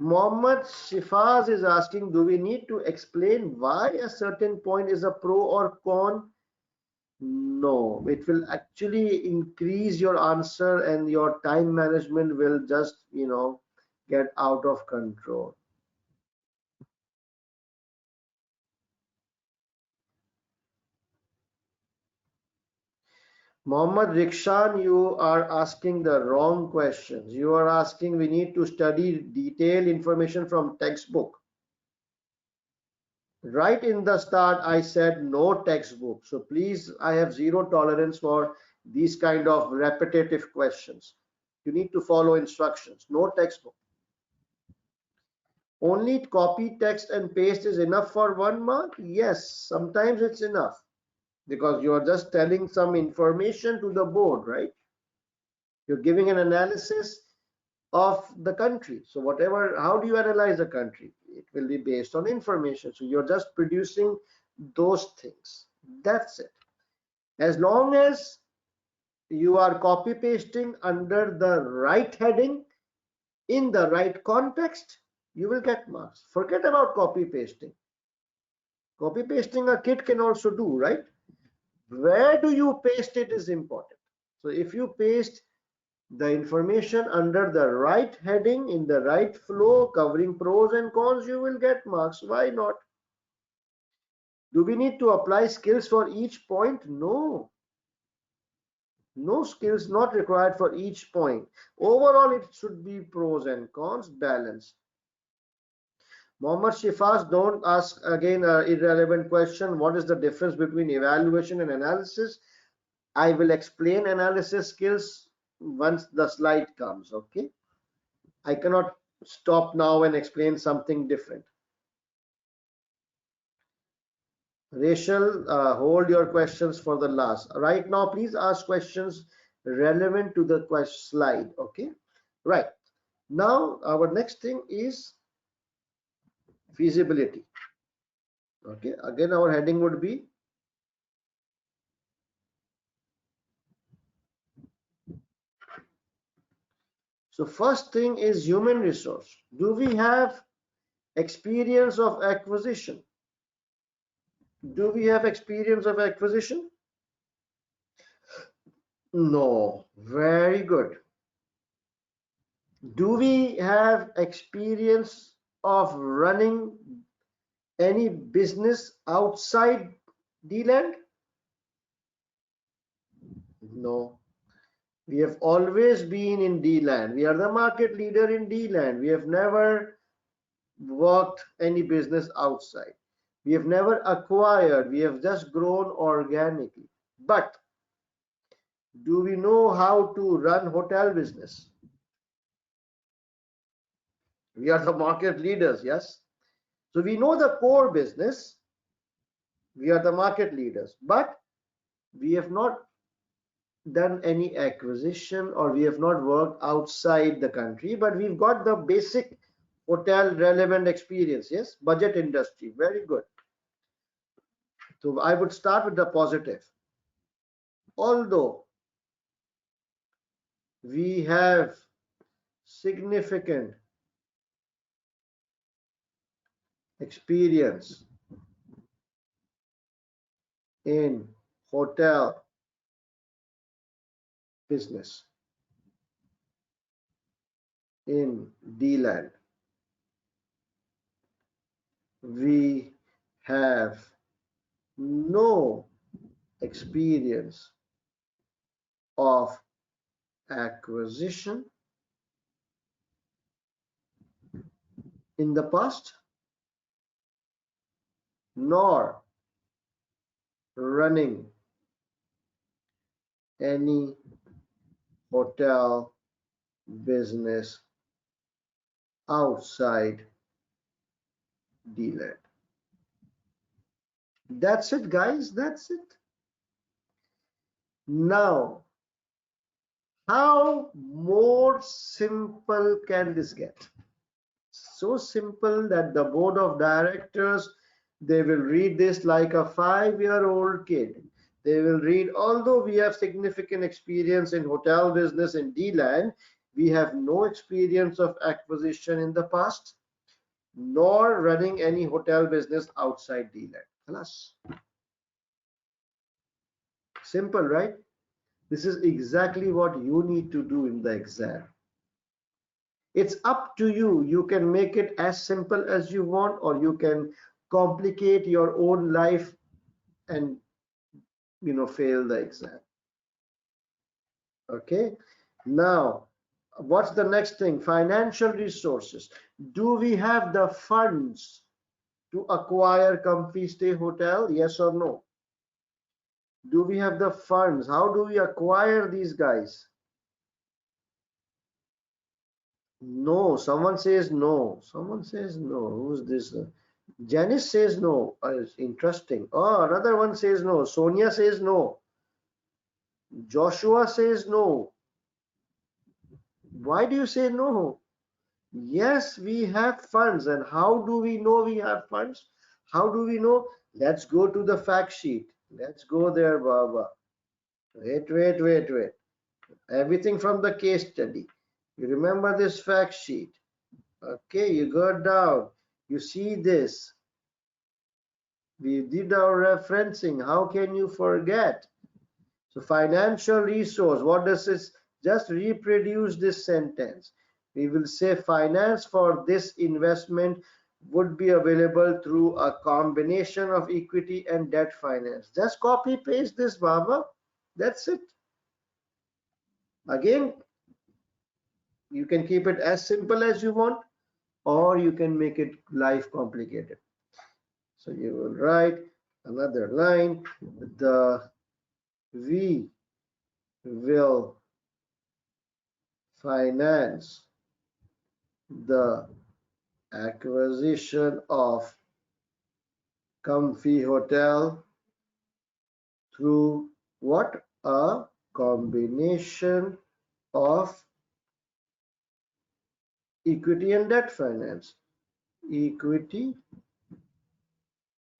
Mohammed Shifaz is asking, do we need to explain why a certain point is a pro or con? No, it will actually increase your answer and your time management will just, get out of control. Mohammed Rikshan, you are asking the wrong questions. You are asking we need to study detailed information from textbook. Right in the start, I said no textbook. So please, I have zero tolerance for these kind of repetitive questions. You need to follow instructions. No textbook. Only copy text and paste is enough for 1 mark? Yes, sometimes it's enough because you're just telling some information to the board, right? You're giving an analysis of the country. So how do you analyze the country? It will be based on information. So you're just producing those things. That's it. As long as you are copy pasting under the right heading in the right context, you will get marks. Forget about copy pasting. Copy pasting a kid can also do, right? Where do you paste it is important. So if you paste the information under the right heading in the right flow covering pros and cons, you will get marks. Why not? Do we need to apply skills for each point? No. No skills not required for each point. Overall, it should be pros and cons balanced. Mohammed Shifas, don't ask again an irrelevant question. What is the difference between evaluation and analysis? I will explain analysis skills once the slide comes. Okay, I cannot stop now and explain something different. Rachel, hold your questions for the last. Right now, please ask questions relevant to the slide. Okay, right now our next thing is feasibility. Okay, again our heading would be So first thing is human resource. Do we have experience of acquisition? Do we have experience of acquisition? No. Very good. Do we have experience of running any business outside D-land? No. We have always been in D-land. We are the market leader in D-land. We have never worked any business outside. We have never acquired. We have just grown organically. But do we know how to run hotel business? We are the market leaders, yes. So we know the core business. We are the market leaders, but we have not done any acquisition, or we have not worked outside the country, but we've got the basic hotel relevant experience. Yes, budget industry, very good. So I would start with the positive. Although we have significant experience in hotel business in D-land, we have no experience of acquisition in the past, nor running any hotel business outside D-land. That's it, guys. That's it. Now, how more simple can this get? So simple that the board of directors, they will read this like a 5-year-old kid. They will read, although we have significant experience in hotel business in D-land, we have no experience of acquisition in the past, nor running any hotel business outside D-land. Plus, simple, right? This is exactly what you need to do in the exam. It's up to you. You can make it as simple as you want, or you can complicate your own life and fail the exam. Okay, now what's the next thing? Financial resources. Do we have the funds to acquire Comfy Stay Hotel? Yes or no? Do we have the funds? How do we acquire these guys? No. Someone says no. Someone says no. Who's this? Janice says no. It's interesting. Oh, another one says no. Sonia says no. Joshua says no. Why do you say no? Yes, we have funds. And how do we know we have funds? How do we know? Let's go to the fact sheet. Let's go there, Baba. Wait. Everything from the case study. You remember this fact sheet. Okay, you go down. You see this. We did our referencing. How can you forget? So financial resource, what does this? Just reproduce this sentence. We will say finance for this investment would be available through a combination of equity and debt finance. Just copy paste this, Baba. That's it. Again, you can keep it as simple as you want, or you can make it life complicated. So you will write another line. We will finance the acquisition of Comfy Hotel through what? A combination of equity and debt finance. Equity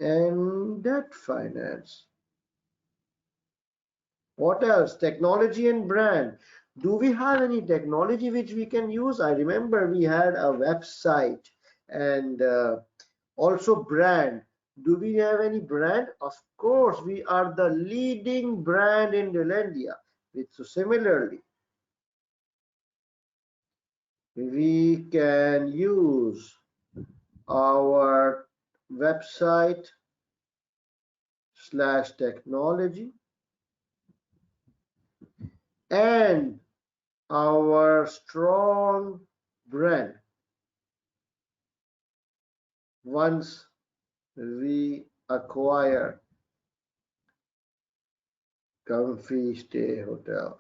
and debt finance. What else? Technology and brand. Do we have any technology which we can use? I remember we had a website and also brand. Do we have any brand? Of course, we are the leading brand in India. So similarly, we can use our website / technology and our strong brand once we acquire Comfy Stay Hotel.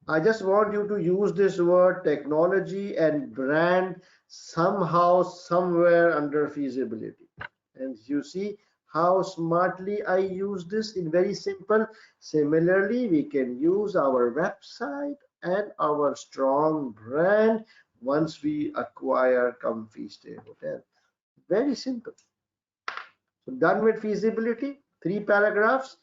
I just want you to use this word technology and brand somehow, somewhere under feasibility. And you see how smartly I use this in very simple. Similarly, we can use our website and our strong brand once we acquire Comfy Stay Hotel. Very simple. So done with feasibility, 3 paragraphs.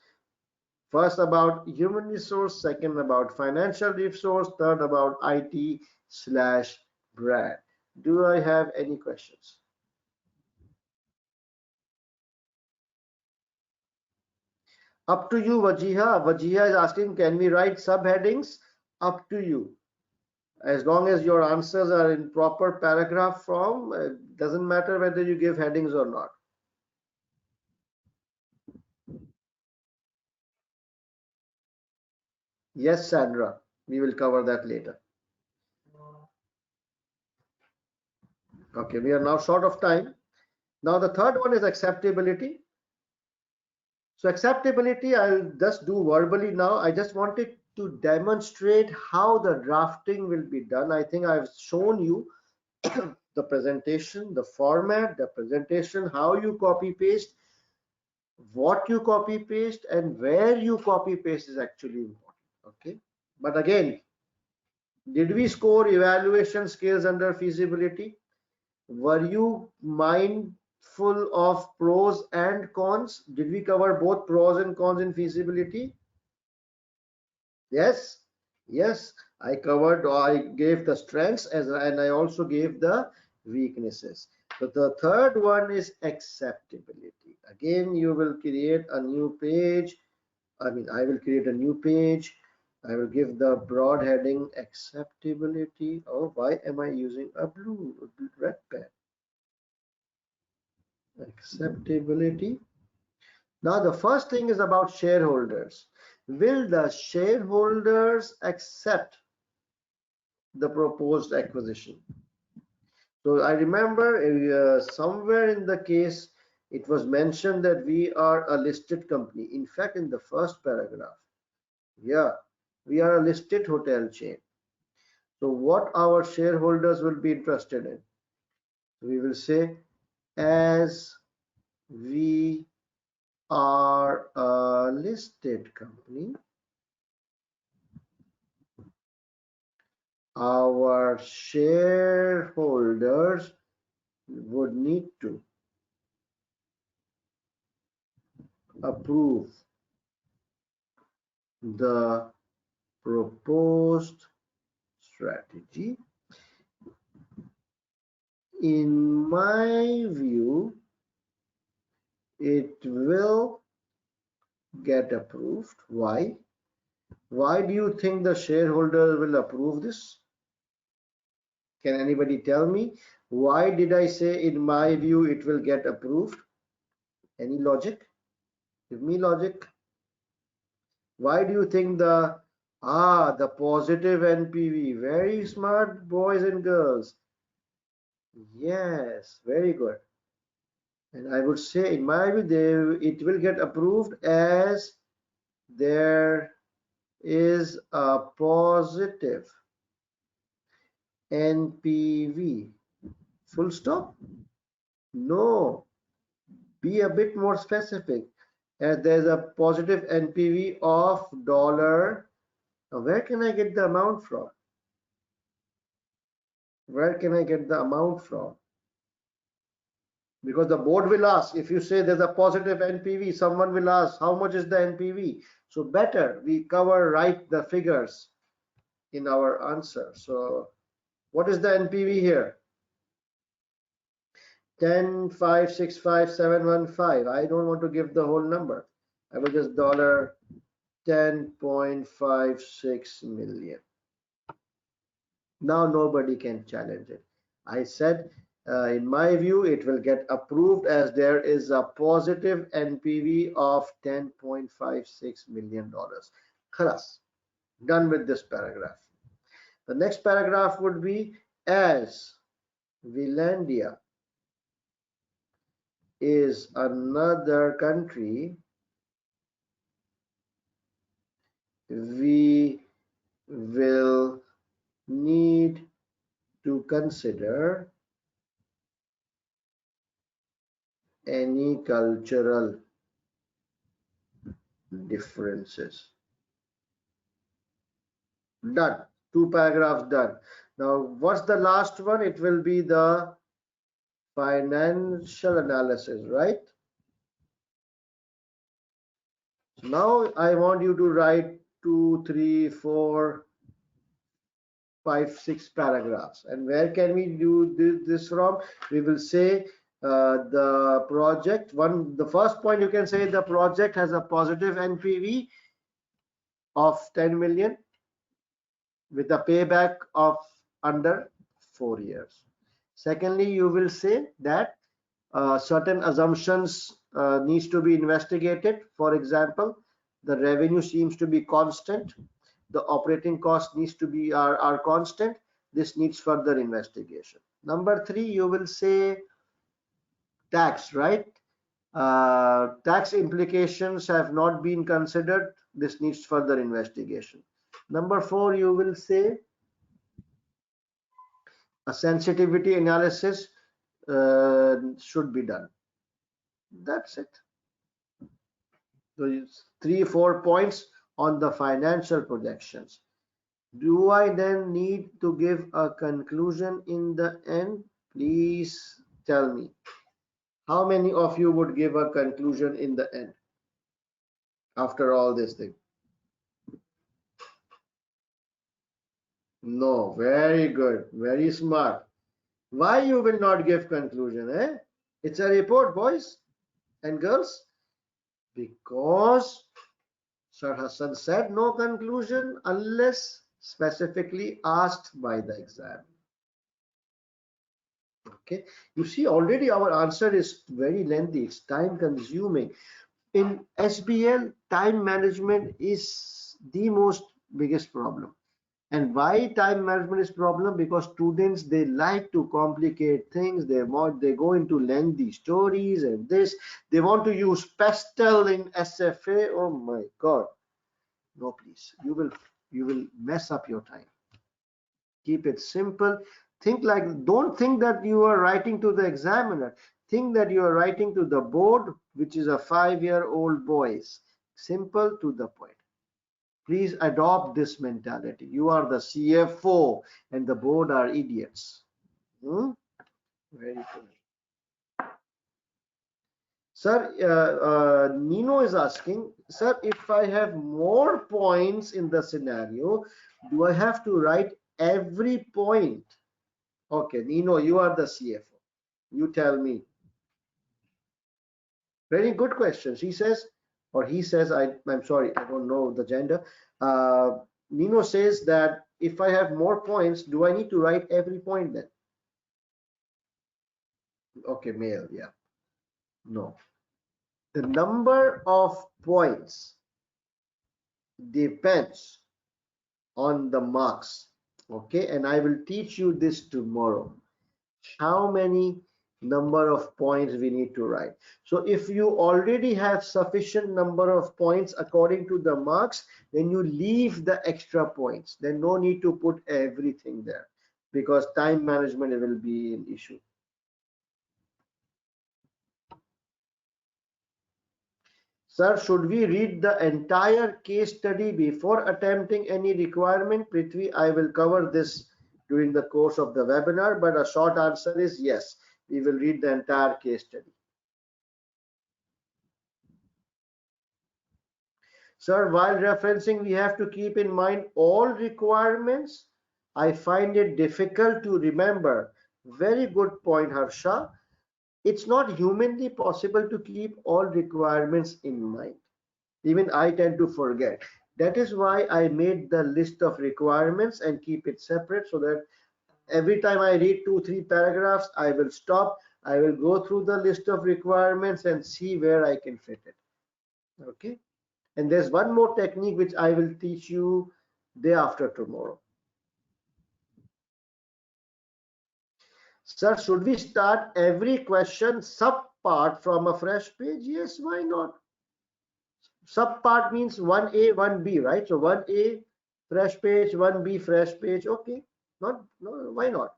First about human resource, second about financial resource, third about IT / brand. Do I have any questions? Up to you, Wajiha. Wajiha is asking, can we write subheadings? Up to you. As long as your answers are in proper paragraph form, it doesn't matter whether you give headings or not. Yes, Sandra, we will cover that later. Okay, we are now short of time. Now the third one is acceptability. So acceptability, I'll just do verbally now. I just wanted to demonstrate how the drafting will be done. I think I've shown you the presentation, the format, the presentation, how you copy paste, what you copy paste, and where you copy paste is actually important. Okay. But again, did we score evaluation skills under feasibility? Were you mindful of pros and cons? Did we cover both pros and cons in feasibility? Yes, yes, I covered, or I gave the strengths and I also gave the weaknesses. So the third one is acceptability. Again, you will create a new page. I will create a new page. I will give the broad heading acceptability. Oh, why am I using a red pen? Acceptability. Now the first thing is about shareholders. Will the shareholders accept the proposed acquisition? So I remember somewhere in the case it was mentioned that we are a listed company. In fact, in the first paragraph, yeah, we are a listed hotel chain. So what our shareholders will be interested in? We will say, as we are a listed company, our shareholders would need to approve the proposed strategy. In my view, it will get approved. Why? Why do you think the shareholders will approve this? Can anybody tell me? Why did I say in my view it will get approved? Any logic? Give me logic. Why do you think the positive NPV? Very smart boys and girls. Yes, very good. And I would say in my view it will get approved as there is a positive NPV. Full stop? No. Be a bit more specific. As there's a positive NPV of dollar. Now where can I get the amount from? Where can I get the amount from? Because the board will ask, if you say there's a positive NPV, someone will ask, how much is the NPV? So better we cover right the figures in our answer. So what is the NPV here? 10,565,715. I don't want to give the whole number. I will just dollar 10.56 million. Now nobody can challenge it. I said, in my view, it will get approved as there is a positive NPV of $10.56 million. Khalas, done with this paragraph. The next paragraph would be, as Vilandia is another country, we will need to consider any cultural differences. Done. 2 paragraphs done. Now, what's the last one? It will be the financial analysis, right? So now I want you to write 2, 3, 4, 5, 6 paragraphs. And where can we do this from? We will say the project the first point you can say the project has a positive NPV of 10 million with a payback of under 4 years. Secondly, you will say that certain assumptions needs to be investigated. For example, the revenue seems to be constant, the operating cost needs to be are constant. This needs further investigation. Number 3, you will say tax, right? Tax implications have not been considered. This needs further investigation. Number 4, you will say a sensitivity analysis should be done. That's it. So 3, 4 points on the financial projections. Do I then need to give a conclusion in the end? Please tell me. How many of you would give a conclusion in the end after all this thing? No, very good, very smart. Why you will not give conclusion, eh? It's a report, boys and girls. Because Sir Hassan said no conclusion unless specifically asked by the exam. Okay, you see already our answer is very lengthy, it's time consuming. In SBL, time management is the most biggest problem. And why time management is problem? Because students, they like to complicate things. They go into lengthy stories and this. They want to use pastel in SFA. Oh my God! No, please. You will mess up your time. Keep it simple. Don't think that you are writing to the examiner. Think that you are writing to the board, which is a 5-year-old boys. Simple, to the point. Please adopt this mentality. You are the CFO and the board are idiots. Very good. Sir, Nino is asking, sir, if I have more points in the scenario, do I have to write every point? Okay, Nino, you are the CFO. You tell me. Very good question. She says, or he says, I'm sorry, I don't know the gender. Nino says that if I have more points, do I need to write every point then? Okay, male, yeah. No. The number of points depends on the marks. Okay, and I will teach you this tomorrow. How many number of points we need to write. So if you already have sufficient number of points according to the marks, then you leave the extra points. Then no need to put everything there because time management will be an issue. Sir, should we read the entire case study before attempting any requirement? Prithvi, I will cover this during the course of the webinar, but a short answer is yes, we will read the entire case study. Sir, while referencing, we have to keep in mind all requirements. I find it difficult to remember. Very good point, Harsha. It's not humanly possible to keep all requirements in mind. Even I tend to forget. That is why I made the list of requirements and keep it separate, so that every time I read 2-3 paragraphs, I will stop. I will go through the list of requirements and see where I can fit it. Okay. And there's one more technique which I will teach you day after tomorrow. Sir, should we start every question subpart from a fresh page? Yes, why not? Subpart means 1A, 1B, right? So 1A, fresh page, 1B, fresh page. Okay, no, why not?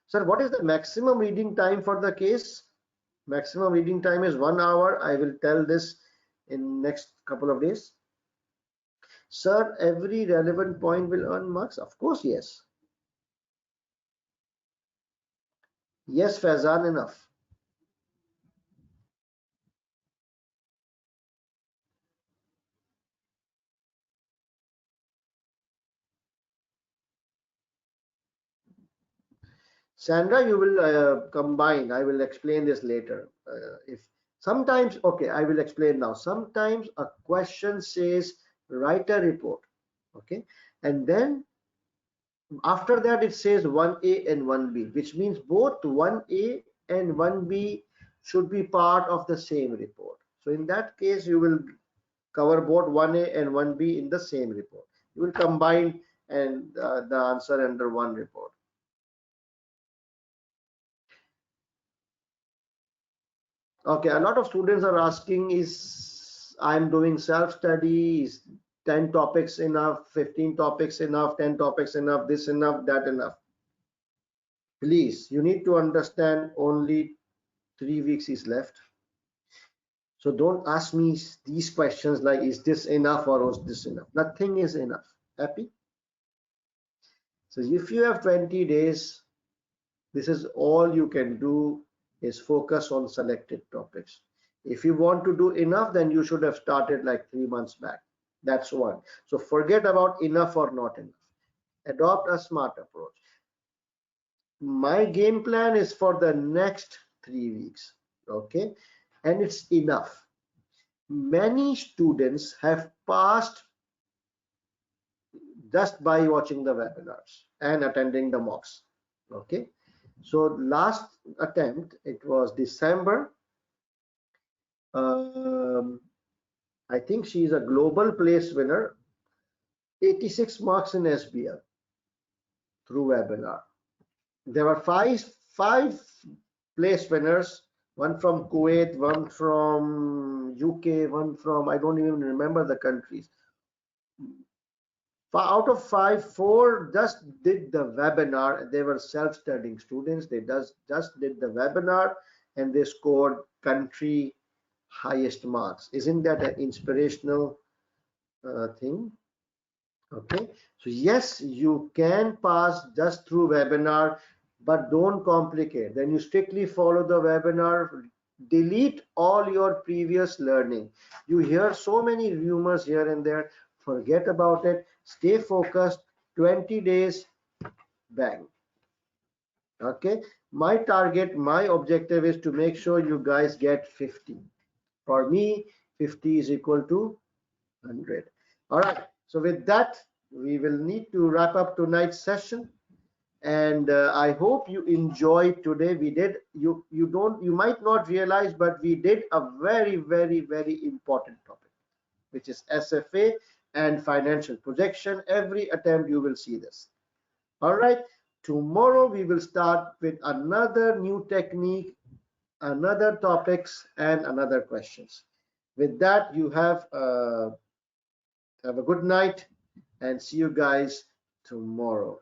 Sir, what is the maximum reading time for the case? Maximum reading time is 1 hour. I will tell this in next couple of days. Sir, every relevant point will earn marks? Of course, yes. Yes, Faizan, enough. Sandra, you will combine. I will explain this later. If sometimes, okay, I will explain now. Sometimes a question says write a report, okay, and then after that it says 1A and 1B, which means both 1A and 1B should be part of the same report. So in that case, you will cover both 1A and 1B in the same report. You will combine and the answer under one report. Okay, a lot of students are asking, is I'm doing self-study, is 10 topics enough, 15 topics enough, 10 topics enough, this enough, that enough? Please, you need to understand only 3 weeks is left. So don't ask me these questions like, is this enough or is this enough? Nothing is enough. Happy? So if you have 20 days, this is all you can do, is focus on selected topics. If you want to do enough, then you should have started like 3 months back. That's one. So forget about enough or not enough. Adopt a smart approach. My game plan is for the next 3 weeks. Okay. And it's enough. Many students have passed just by watching the webinars and attending the mocks. Okay. So last attempt, it was December. I think she is a global place winner, 86 marks in SBL through webinar. There were five place winners, one from Kuwait, one from UK, one from, I don't even remember the countries. Out of 5, 4 just did the webinar. They were self-studying students. They just did the webinar and they scored country highest marks. Isn't that an inspirational thing? Okay, so yes, you can pass just through webinar, but don't complicate. Then you strictly follow the webinar, delete all your previous learning. You hear so many rumors here and there, forget about it, stay focused. 20 days, bang. Okay, my target, my objective is to make sure you guys get 50. For me, 50 is equal to 100. All right, so with that, we will need to wrap up tonight's session, and I hope you enjoyed today. We did, you might not realize, but we did a very important topic, which is SFA and financial projection. Every attempt you will see this. All right, tomorrow we will start with another new technique, another topics, and another questions. With that, you have a good night and see you guys tomorrow.